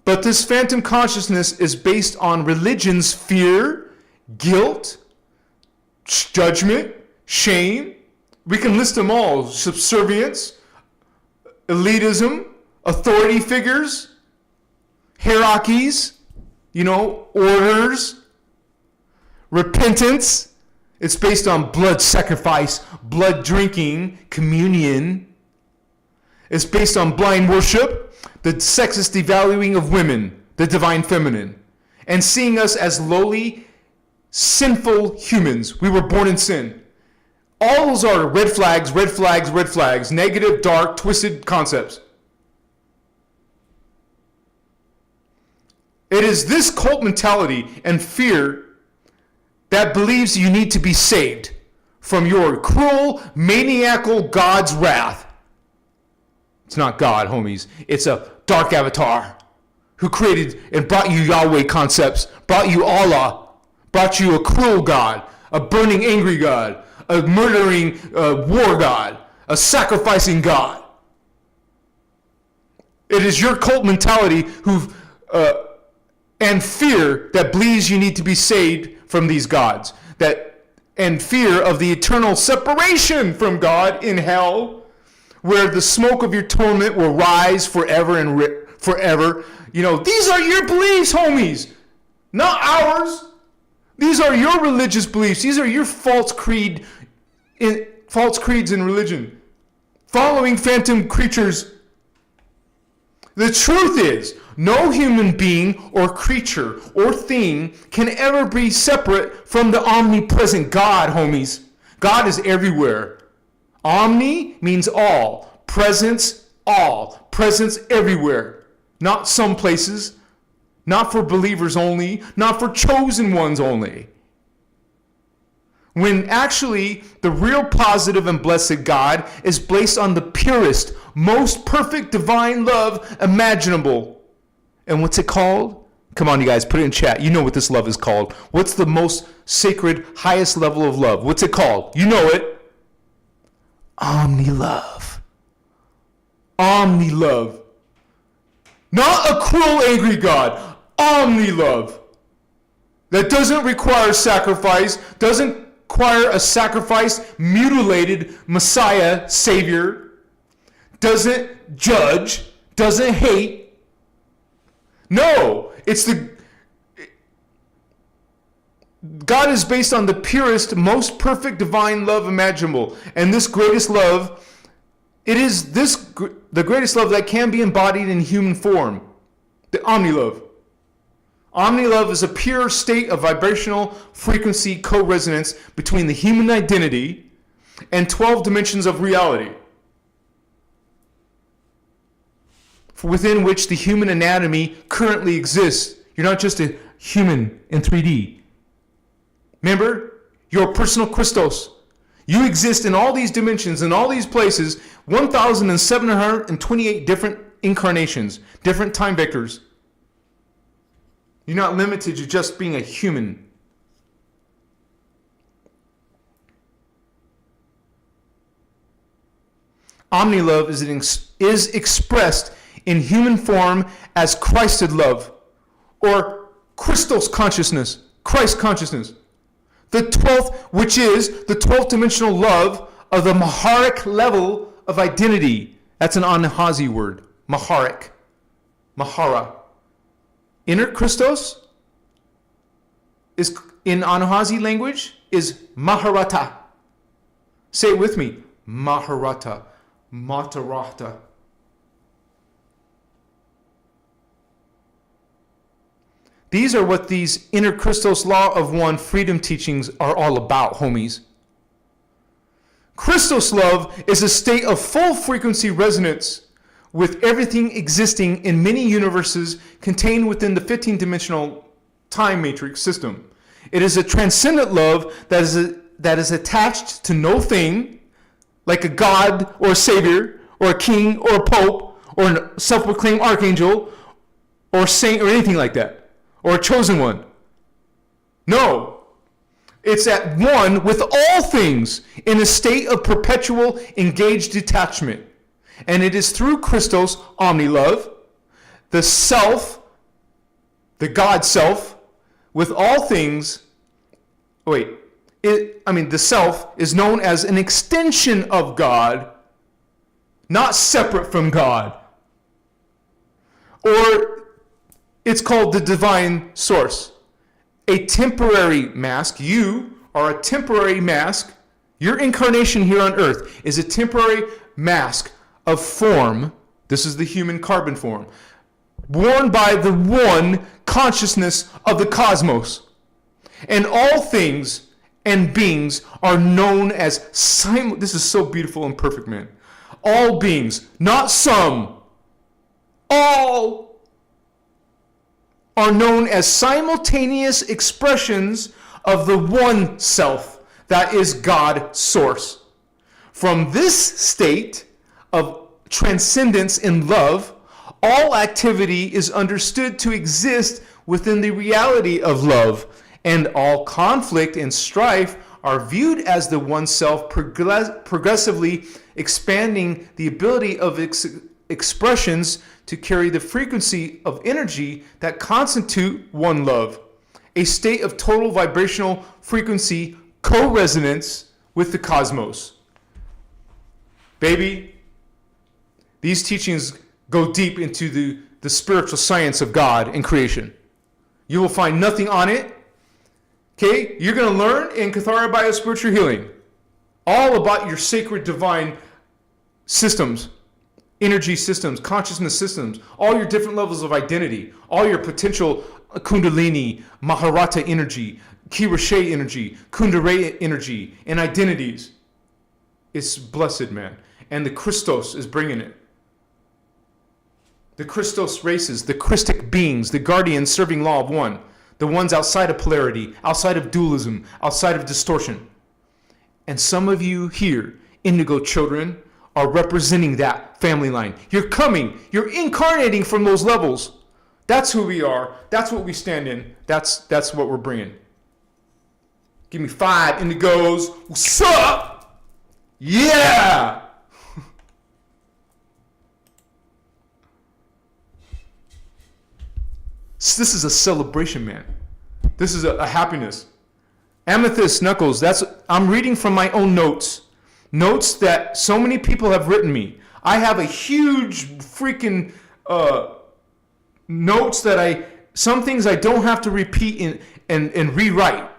But this phantom consciousness is based on religion's fear, guilt, judgment, shame. We can list them all. Subservience, elitism, authority figures, hierarchies, orders, repentance. It's based on blood sacrifice, blood drinking, communion. It's based on blind worship, the sexist devaluing of women, the divine feminine, and seeing us as lowly, sinful humans. We were born in sin. All those are red flags, red flags, red flags, negative, dark, twisted concepts. It is this cult mentality and fear that believes you need to be saved from your cruel, maniacal God's wrath. It's not God, homies. It's a dark avatar who created and brought you Yahweh concepts, brought you Allah, brought you a cruel God, a burning, angry God, a murdering war God, a sacrificing God. It is your cult mentality and fear that believes you need to be saved from these gods, and fear of the eternal separation from God in hell, where the smoke of your torment will rise forever and forever. These are your beliefs, homies, not ours. These are your religious beliefs. These are your false creeds in religion, following phantom creatures. The truth is, no human being or creature or thing can ever be separate from the omnipresent God, homies. God is everywhere. Omni means all. Presence, all. Presence everywhere. Not some places. Not for believers only. Not for chosen ones only. When actually the real positive and blessed God is based on the purest, most perfect divine love imaginable. And what's it called? Come on, you guys, put it in chat. You know what this love is called. What's the most sacred, highest level of love? What's it called? You know it. Omni-love. Omni-love. Not a cruel, angry God. Omni-love. That doesn't require sacrifice, doesn't require a sacrificed, mutilated Messiah, Savior, doesn't judge, doesn't hate. No, God is based on the purest, most perfect divine love imaginable. And this greatest love, the greatest love that can be embodied in human form, the omni-love. Omni-love is a pure state of vibrational frequency co-resonance between the human identity and 12 dimensions of reality, within which the human anatomy currently exists. You're not just a human in 3D. Remember, you're a personal Christos. You exist in all these dimensions, in all these places, 1,728 different incarnations, different time vectors. You're not limited to just being a human. Omni-love is expressed in human form as Christed love, or Christos consciousness, Christ consciousness. Which is the 12th dimensional love of the Maharic level of identity. That's an Anunnaki word. Maharic. Mahara. Innerchristos is, in Anunnaki language, is Maharata. Say it with me. Maharata. Matarata. These are what these innerchristos law of one freedom teachings are all about, homies. Christos love is a state of full frequency resonance with everything existing in many universes contained within the 15-dimensional time matrix system. It is a transcendent love that that is attached to no thing, like a god or a savior or a king or a pope or a self-proclaimed archangel or a saint or anything like that, or a chosen one. No. It's at one with all things in a state of perpetual engaged detachment. And it is through Christos, omni-love, the self, the God self, with all things, the self is known as an extension of God, not separate from God. Or it's called the divine source. A temporary mask. You are a temporary mask. Your incarnation here on earth is a temporary mask of form. This is the human carbon form, worn by the one consciousness of the cosmos. And all things and beings are known as this is so beautiful and perfect, man. All beings, not some. All are known as simultaneous expressions of the one self that is God source. From this state of transcendence in love, all activity is understood to exist within the reality of love, and all conflict and strife are viewed as the one self progressively expanding the ability of expressions to carry the frequency of energy that constitute one love, a state of total vibrational frequency co-resonance with the cosmos. Baby, these teachings go deep into the spiritual science of God and creation. You will find nothing on it. Okay? You're going to learn in Cathara Biospiritual Healing all about your sacred divine systems, energy systems, consciousness systems, all your different levels of identity, all your potential Kundalini, Maharata energy, Kirashe energy, Kundalini energy, and identities. It's blessed, man. And the Christos is bringing it. The Christos races, the Christic beings, the guardians serving law of one, the ones outside of polarity, outside of dualism, outside of distortion. And some of you here, indigo children, are representing that family line. You're coming. You're incarnating from those levels. That's who we are. That's what we stand in. That's what we're bringing. Give me 5 indigos. What's up? Yeah! This is a celebration, man. This is a happiness. Amethyst Knuckles, I'm reading from my own notes. Notes that so many people have written me. I have a huge freaking notes that some things I don't have to repeat and rewrite.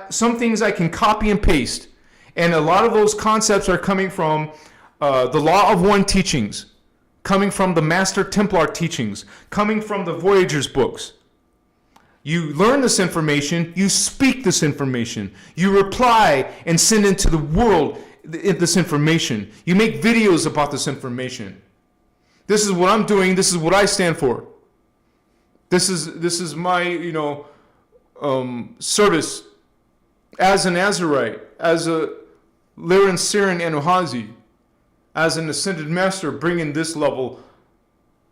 Some things I can copy and paste. And a lot of those concepts are coming from the Law of One teachings, coming from the Master Templar teachings, coming from the Voyagers books. You learn this information, you speak this information, you reply and send into the world this information. You make videos about this information. This is what I'm doing, this is what I stand for. This is my, service as an Azurite, as a Liran Sirin Anuhazi, as an ascended master, bringing this level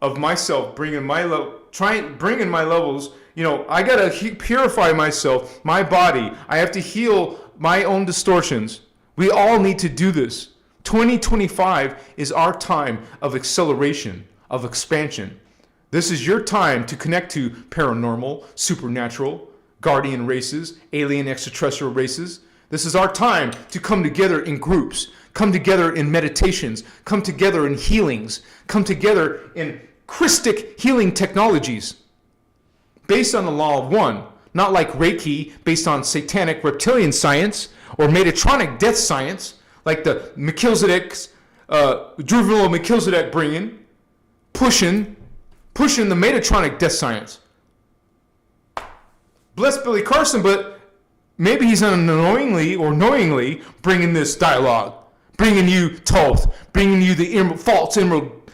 of myself, bringing my levels. I gotta purify myself, my body. I have to heal my own distortions. We all need to do this. 2025 is our time of acceleration, of expansion. This is your time to connect to paranormal, supernatural, guardian races, alien extraterrestrial races. This is our time to come together in groups, come together in meditations, come together in healings, come together in Christic healing technologies based on the law of one, not like Reiki based on satanic reptilian science or Metatronic death science, like the Melchizedek's, Juvenile Melchizedek bringing, pushing the Metatronic death science. Bless Billy Carson, but maybe he's unknowingly or knowingly bringing this dialogue, bringing you Thoth, bringing you the false emerald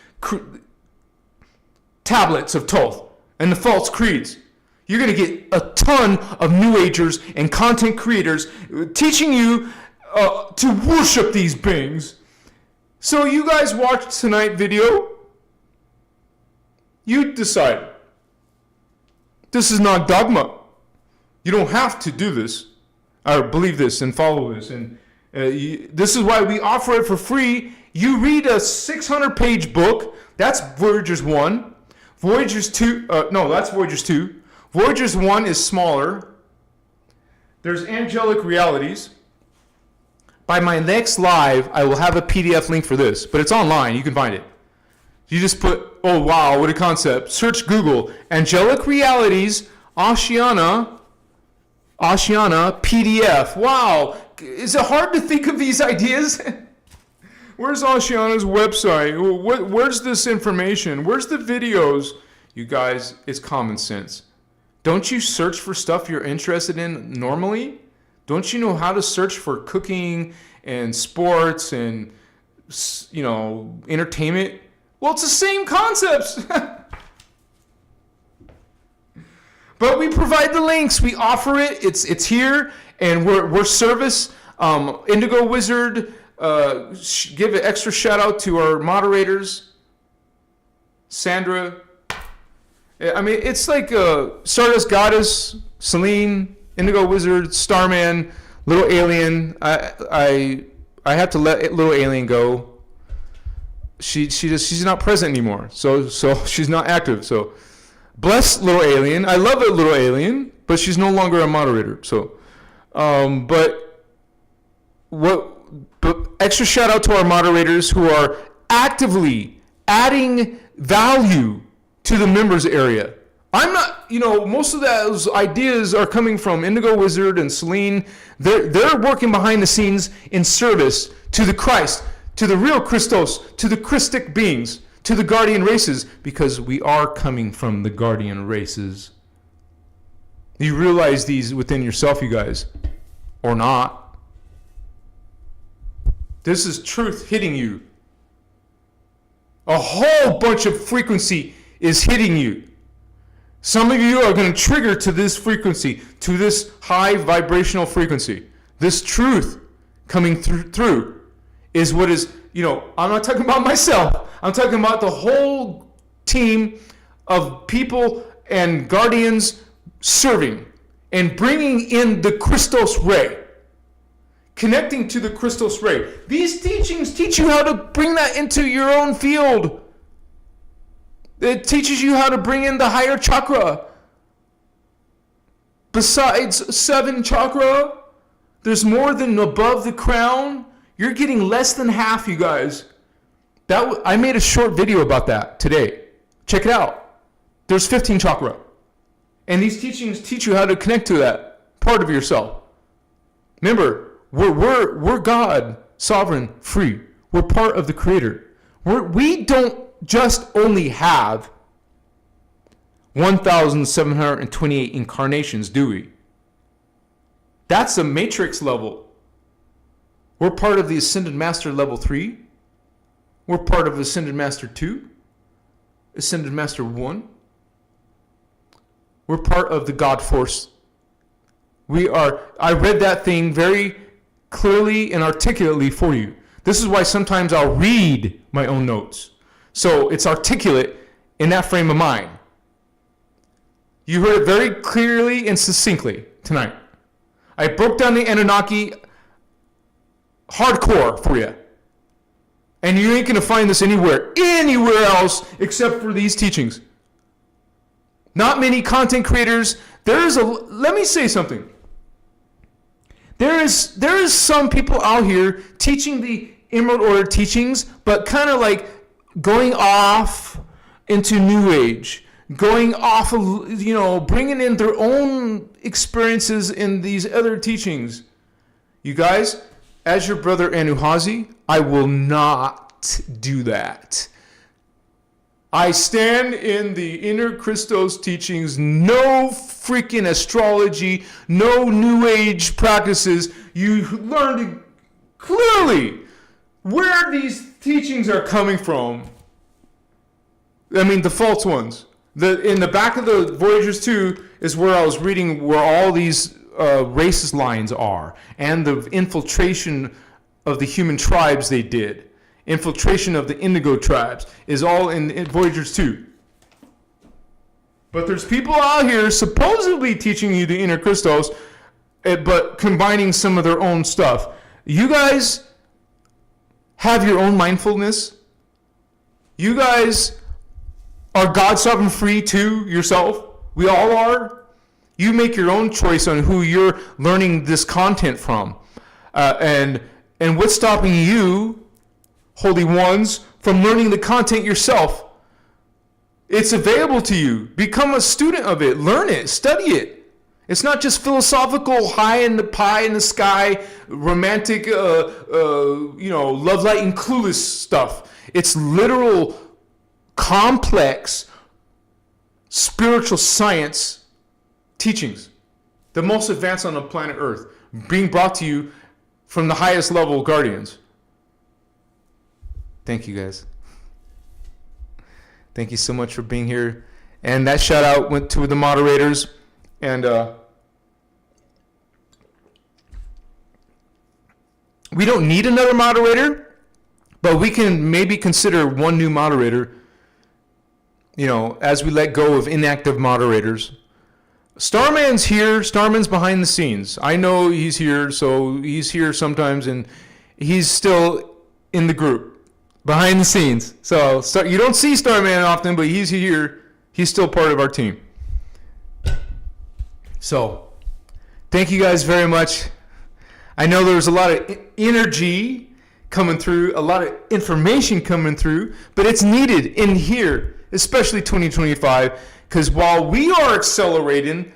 tablets of Thoth and the false creeds. You're going to get a ton of New Agers and content creators teaching you to worship these beings. So you guys watched tonight's video. You decide. This is not dogma. You don't have to do this, or believe this and follow this. And this is why we offer it for free. You read a 600-page book. That's Voyagers 1. Voyagers 2, that's Voyagers 2. Voyagers 1 is smaller. There's Angelic Realities. By my next live, I will have a PDF link for this, but it's online. You can find it. You just put, oh wow, what a concept. Search Google, Angelic Realities, Oceana PDF. Wow. Is it hard to think of these ideas? Where's Oceana's website? Where's this information? Where's the videos? You guys, it's common sense. Don't you search for stuff you're interested in normally? Don't you know how to search for cooking and sports and, entertainment? Well, it's the same concepts. But we provide the links. We offer it. It's here, and we're service. Indigo Wizard, give an extra shout out to our moderators, Sandra. I mean, it's like Stardust Goddess, Celine, Indigo Wizard, Starman, Little Alien. I have to let Little Alien go. She's not present anymore, so she's not active. So bless Little Alien. I love it, Little Alien, but she's no longer a moderator. So, but extra shout out to our moderators who are actively adding value to the members area. I'm not, most of those ideas are coming from Indigo Wizard and Celine. They're working behind the scenes in service to the Christ, to the real Christos, to the Christic beings, to the guardian races, because we are coming from the guardian races. You realize these within yourself, you guys, or not. This is truth hitting you. A whole bunch of frequency is hitting you. Some of you are going to trigger to this frequency, to this high vibrational frequency. This truth coming through is what is, I'm not talking about myself. I'm talking about the whole team of people and guardians serving and bringing in the Christos ray. Connecting to the Christos ray. These teachings teach you how to bring that into your own field. It teaches you how to bring in the higher chakra. Besides 7 chakra, there's more than above the crown. You're getting less than half, you guys. I made a short video about that today. Check it out. There's 15 chakra. And these teachings teach you how to connect to that part of yourself. Remember, we're God, sovereign, free. We're part of the Creator. We don't just only have 1,728 incarnations, do we? That's a matrix level. We're part of the Ascended Master level 3. We're part of Ascended Master 2. Ascended Master 1. We're part of the God Force. I read that thing very clearly and articulately for you. This is why sometimes I'll read my own notes. So it's articulate in that frame of mind. You heard it very clearly and succinctly tonight. I broke down the Anunnaki hardcore for you. And you ain't going to find this anywhere else except for these teachings. Not many content creators. Let me say something. There is some people out here teaching the Emerald Order teachings, but kind of like going off into New Age, going off, bringing in their own experiences in these other teachings. You guys, as your brother Anunnaki, I will not do that. I stand in the inner Christos teachings, no freaking astrology, no New Age practices. You learn clearly where these teachings are coming from. I mean, the false ones. In the back of the Voyagers 2 is where I was reading where all these racist lines are, and the infiltration of the human tribes they did. Infiltration of the Indigo tribes is all in Voyagers 2. But there's people out here supposedly teaching you the inner Christos, but combining some of their own stuff. You guys have your own mindfulness. You guys are God sovereign free too yourself. We all are. You make your own choice on who you're learning this content from. And what's stopping you, holy ones, from learning the content yourself? It's available to you. Become a student of it. Learn it. Study it. It's not just philosophical, high in the pie in the sky, romantic, love, light, and clueless stuff. It's literal, complex, spiritual science teachings. The most advanced on the planet Earth. Being brought to you from the highest level guardians. Thank you, guys. Thank you so much for being here. And that shout out went to the moderators. And we don't need another moderator, but we can maybe consider one new moderator, as we let go of inactive moderators. Starman's here. Starman's behind the scenes. I know he's here, so he's here sometimes, and he's still in the group. Behind the scenes. So you don't see Starman often, but he's here. He's still part of our team. So thank you guys very much. I know there was a lot of energy coming through, a lot of information coming through, but it's needed in here, especially 2025, because while we are accelerating,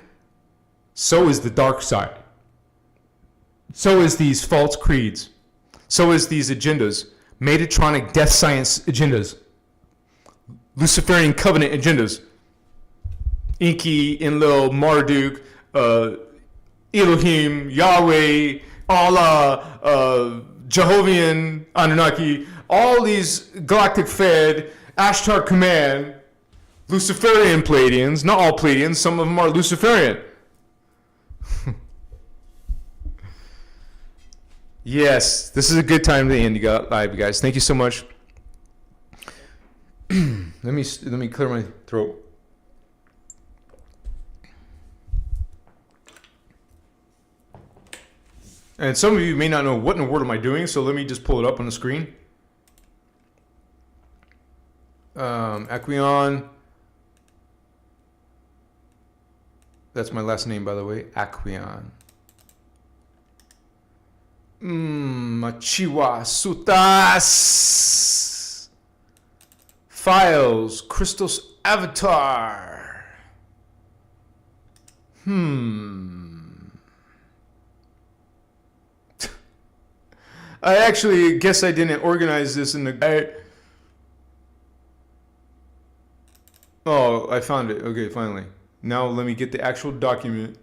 so is the dark side. So is these false creeds. So is these agendas. Metatronic death science agendas, Luciferian covenant agendas, Enki, Enlil, Marduk, Elohim, Yahweh, Allah, Jehovian, Anunnaki, all these galactic fed, Ashtar command, Luciferian Pleiadians, not all Pleiadians, some of them are Luciferian. Yes, this is a good time to end live, guys. Thank you so much. let me clear my throat. And some of you may not know what in the world am I doing, so let me just pull it up on the screen. Aquion. That's my last name, by the way. Aquion. Machiwa Sutas Files Christos Avatar. I actually guess I didn't organize this in the. Oh, I found it. Okay, finally. Now let me get the actual document.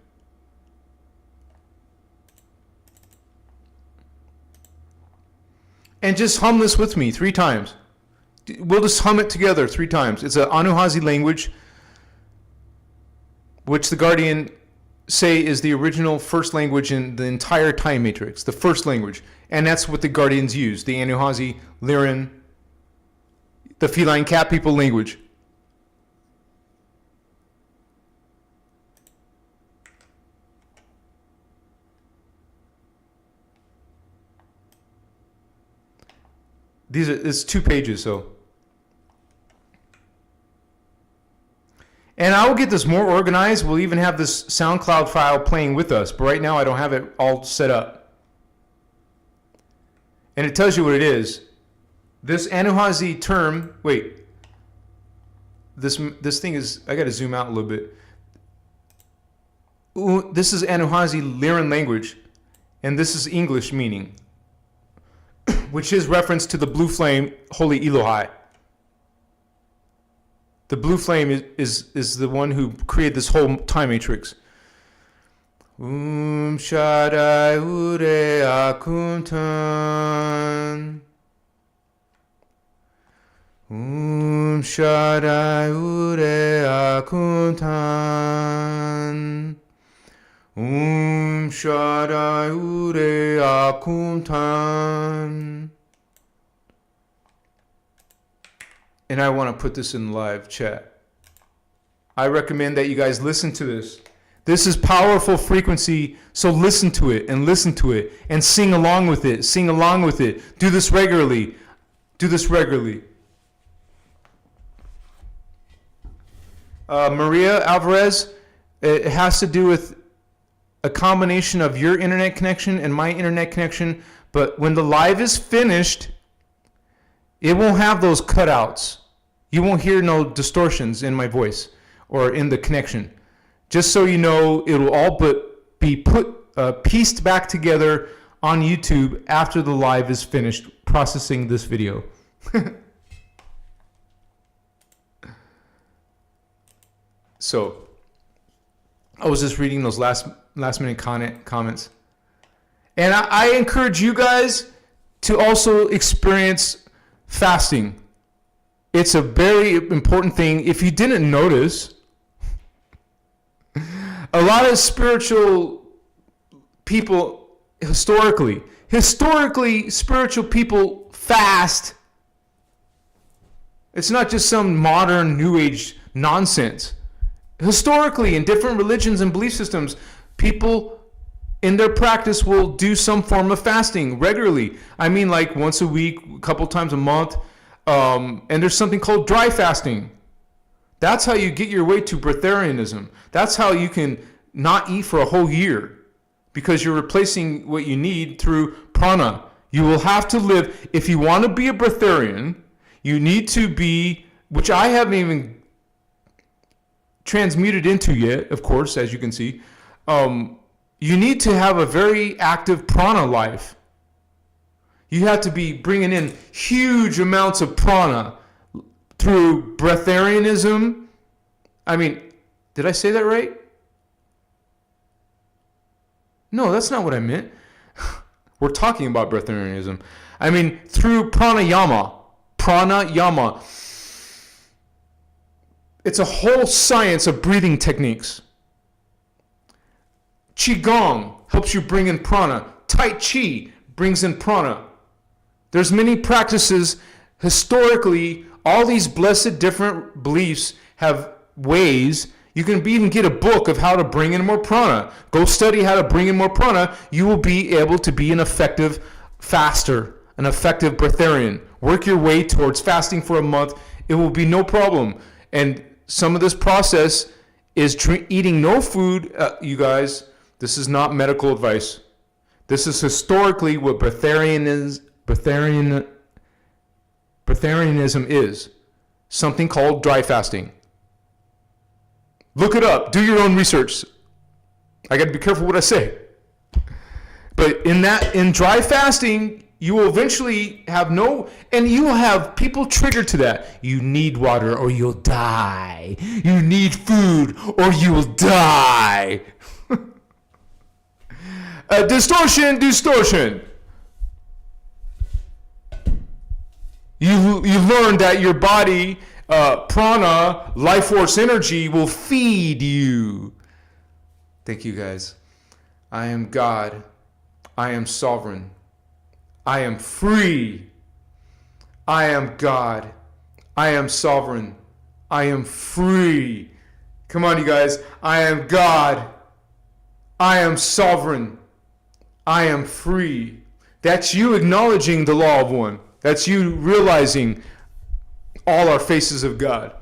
And just hum this with me 3 times. We'll just hum it together 3 times. It's an Anunnaki language, which the Guardian say is the original first language in the entire time matrix, the first language. And that's what the Guardians use, the Anunnaki, Lyran, the feline cat people language. It's 2 pages, so. And I will get this more organized. We'll even have this SoundCloud file playing with us. But right now I don't have it all set up. And it tells you what it is. This Anunnaki term, wait. This thing is, I got to zoom out a little bit. This is Anunnaki Lyran language. And this is English meaning. Which is reference to the blue flame, Holy Elohai. The blue flame is the one who created this whole time matrix. Shaddai Ure Akuntan. Shaddai Ure Akuntan. Shaddai Ure Akuntan. And I want to put this in live chat. I recommend that you guys listen to this. This is powerful frequency, so listen to it and listen to it and sing along with it. Sing along with it. Do this regularly. Do this regularly. Maria Alvarez, it has to do with a combination of your internet connection and my internet connection, but when the live is finished, it won't have those cutouts. You won't hear no distortions in my voice or in the connection. Just so you know, it'll all but be pieced back together on YouTube after the live is finished processing this video. So, I was just reading those last minute comments. And I encourage you guys to also experience fasting. It's a very important thing. If you didn't notice, a lot of spiritual people, historically, spiritual people fast. It's not just some modern New Age nonsense. Historically, in different religions and belief systems, people in their practice will do some form of fasting regularly. I mean, like once a week, a couple times a month. And there's something called dry fasting. That's how you get your way to breatharianism. That's how you can not eat for a whole year, because you're replacing what you need through prana. You will have to live, if you want to be a breatharian, you need to be, which I haven't even transmuted into yet, of course, as you can see. You need to have a very active prana life. You have to be bringing in huge amounts of prana through breatharianism. I mean, did I say that right? No, that's not what I meant. We're talking about breatharianism. I mean, through pranayama. Pranayama. It's a whole science of breathing techniques. Qigong helps you bring in prana. Tai Chi brings in prana. There's many practices. Historically, all these blessed different beliefs have ways. You can even get a book of how to bring in more prana. Go study how to bring in more prana. You will be able to be an effective faster, an effective breatharian. Work your way towards fasting for a month. It will be no problem. And some of this process is eating no food. You guys, this is not medical advice. This is historically what breatharianism is. Something called dry fasting. Look it up. Do your own research. I got to be careful what I say. But in dry fasting, you will eventually have and you will have people triggered to that. You need water or you'll die. You need food or you will die. Distortion. You learn that your body, prana, life force energy will feed you. Thank you, guys. I am God. I am sovereign. I am free. I am God. I am sovereign. I am free. Come on, you guys. I am God. I am sovereign. I am free. That's you acknowledging the law of one. That's you realizing all our faces of God.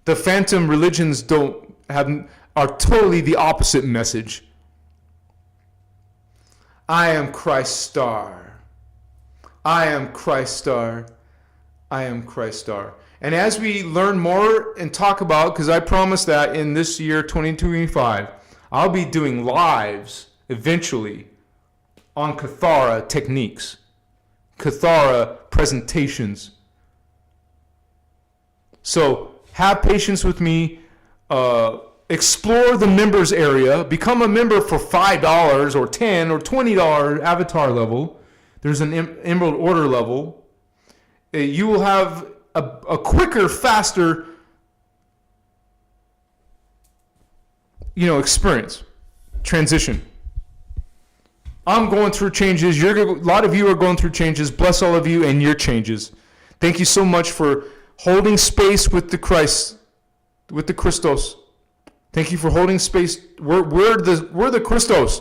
The phantom religions are totally the opposite message. I am Christ star. I am Christ star. I am Christ star. And as we learn more and talk about, because I promised that in this year 2025, I'll be doing lives eventually on Kathara techniques, Kathara presentations. So have patience with me. Explore the members area. Become a member for $5 or $10 or $20 avatar level. There's an Emerald Order level. you will have a quicker, faster, experience, transition. I'm going through changes. A lot of you are going through changes. Bless all of you and your changes. Thank you so much for holding space with the Christ, with the Christos. Thank you for holding space. We're the Christos.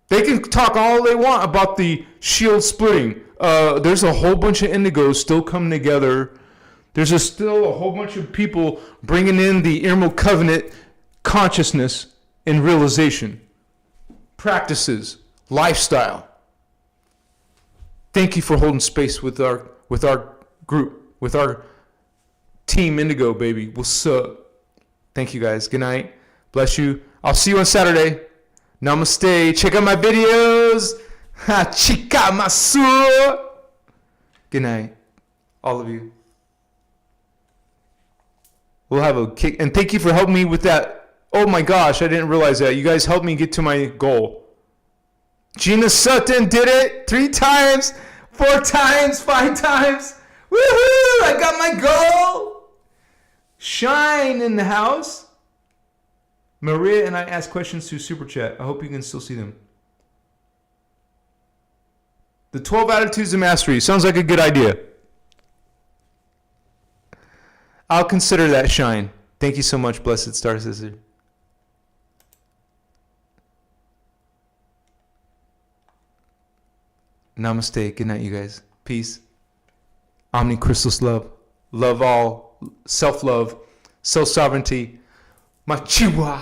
They can talk all they want about the shield splitting. There's a whole bunch of indigos still coming together. There's still a whole bunch of people bringing in the Emerald Covenant consciousness and realization, practices, lifestyle. Thank you for holding space with our group, with our team Indigo, baby. What's up? Thank you guys. Good night. Bless you. I'll see you on Saturday. Namaste. Check out my videos. Chica masu. Good night, all of you. We'll have a kick. And thank you for helping me with that. Oh my gosh, I didn't realize that. You guys helped me get to my goal. Gina Sutton did it 3 times, 4 times, 5 times. Woohoo! I got my goal. Shine in the house. Maria and I ask questions through Super Chat. I hope you can still see them. The 12 Attitudes of Mastery. Sounds like a good idea. I'll consider that, Shine. Thank you so much, Blessed Star Sister. Namaste. Good night, you guys. Peace. Omni-Christos love. Love all. Self-love. Self-sovereignty. Machiwa.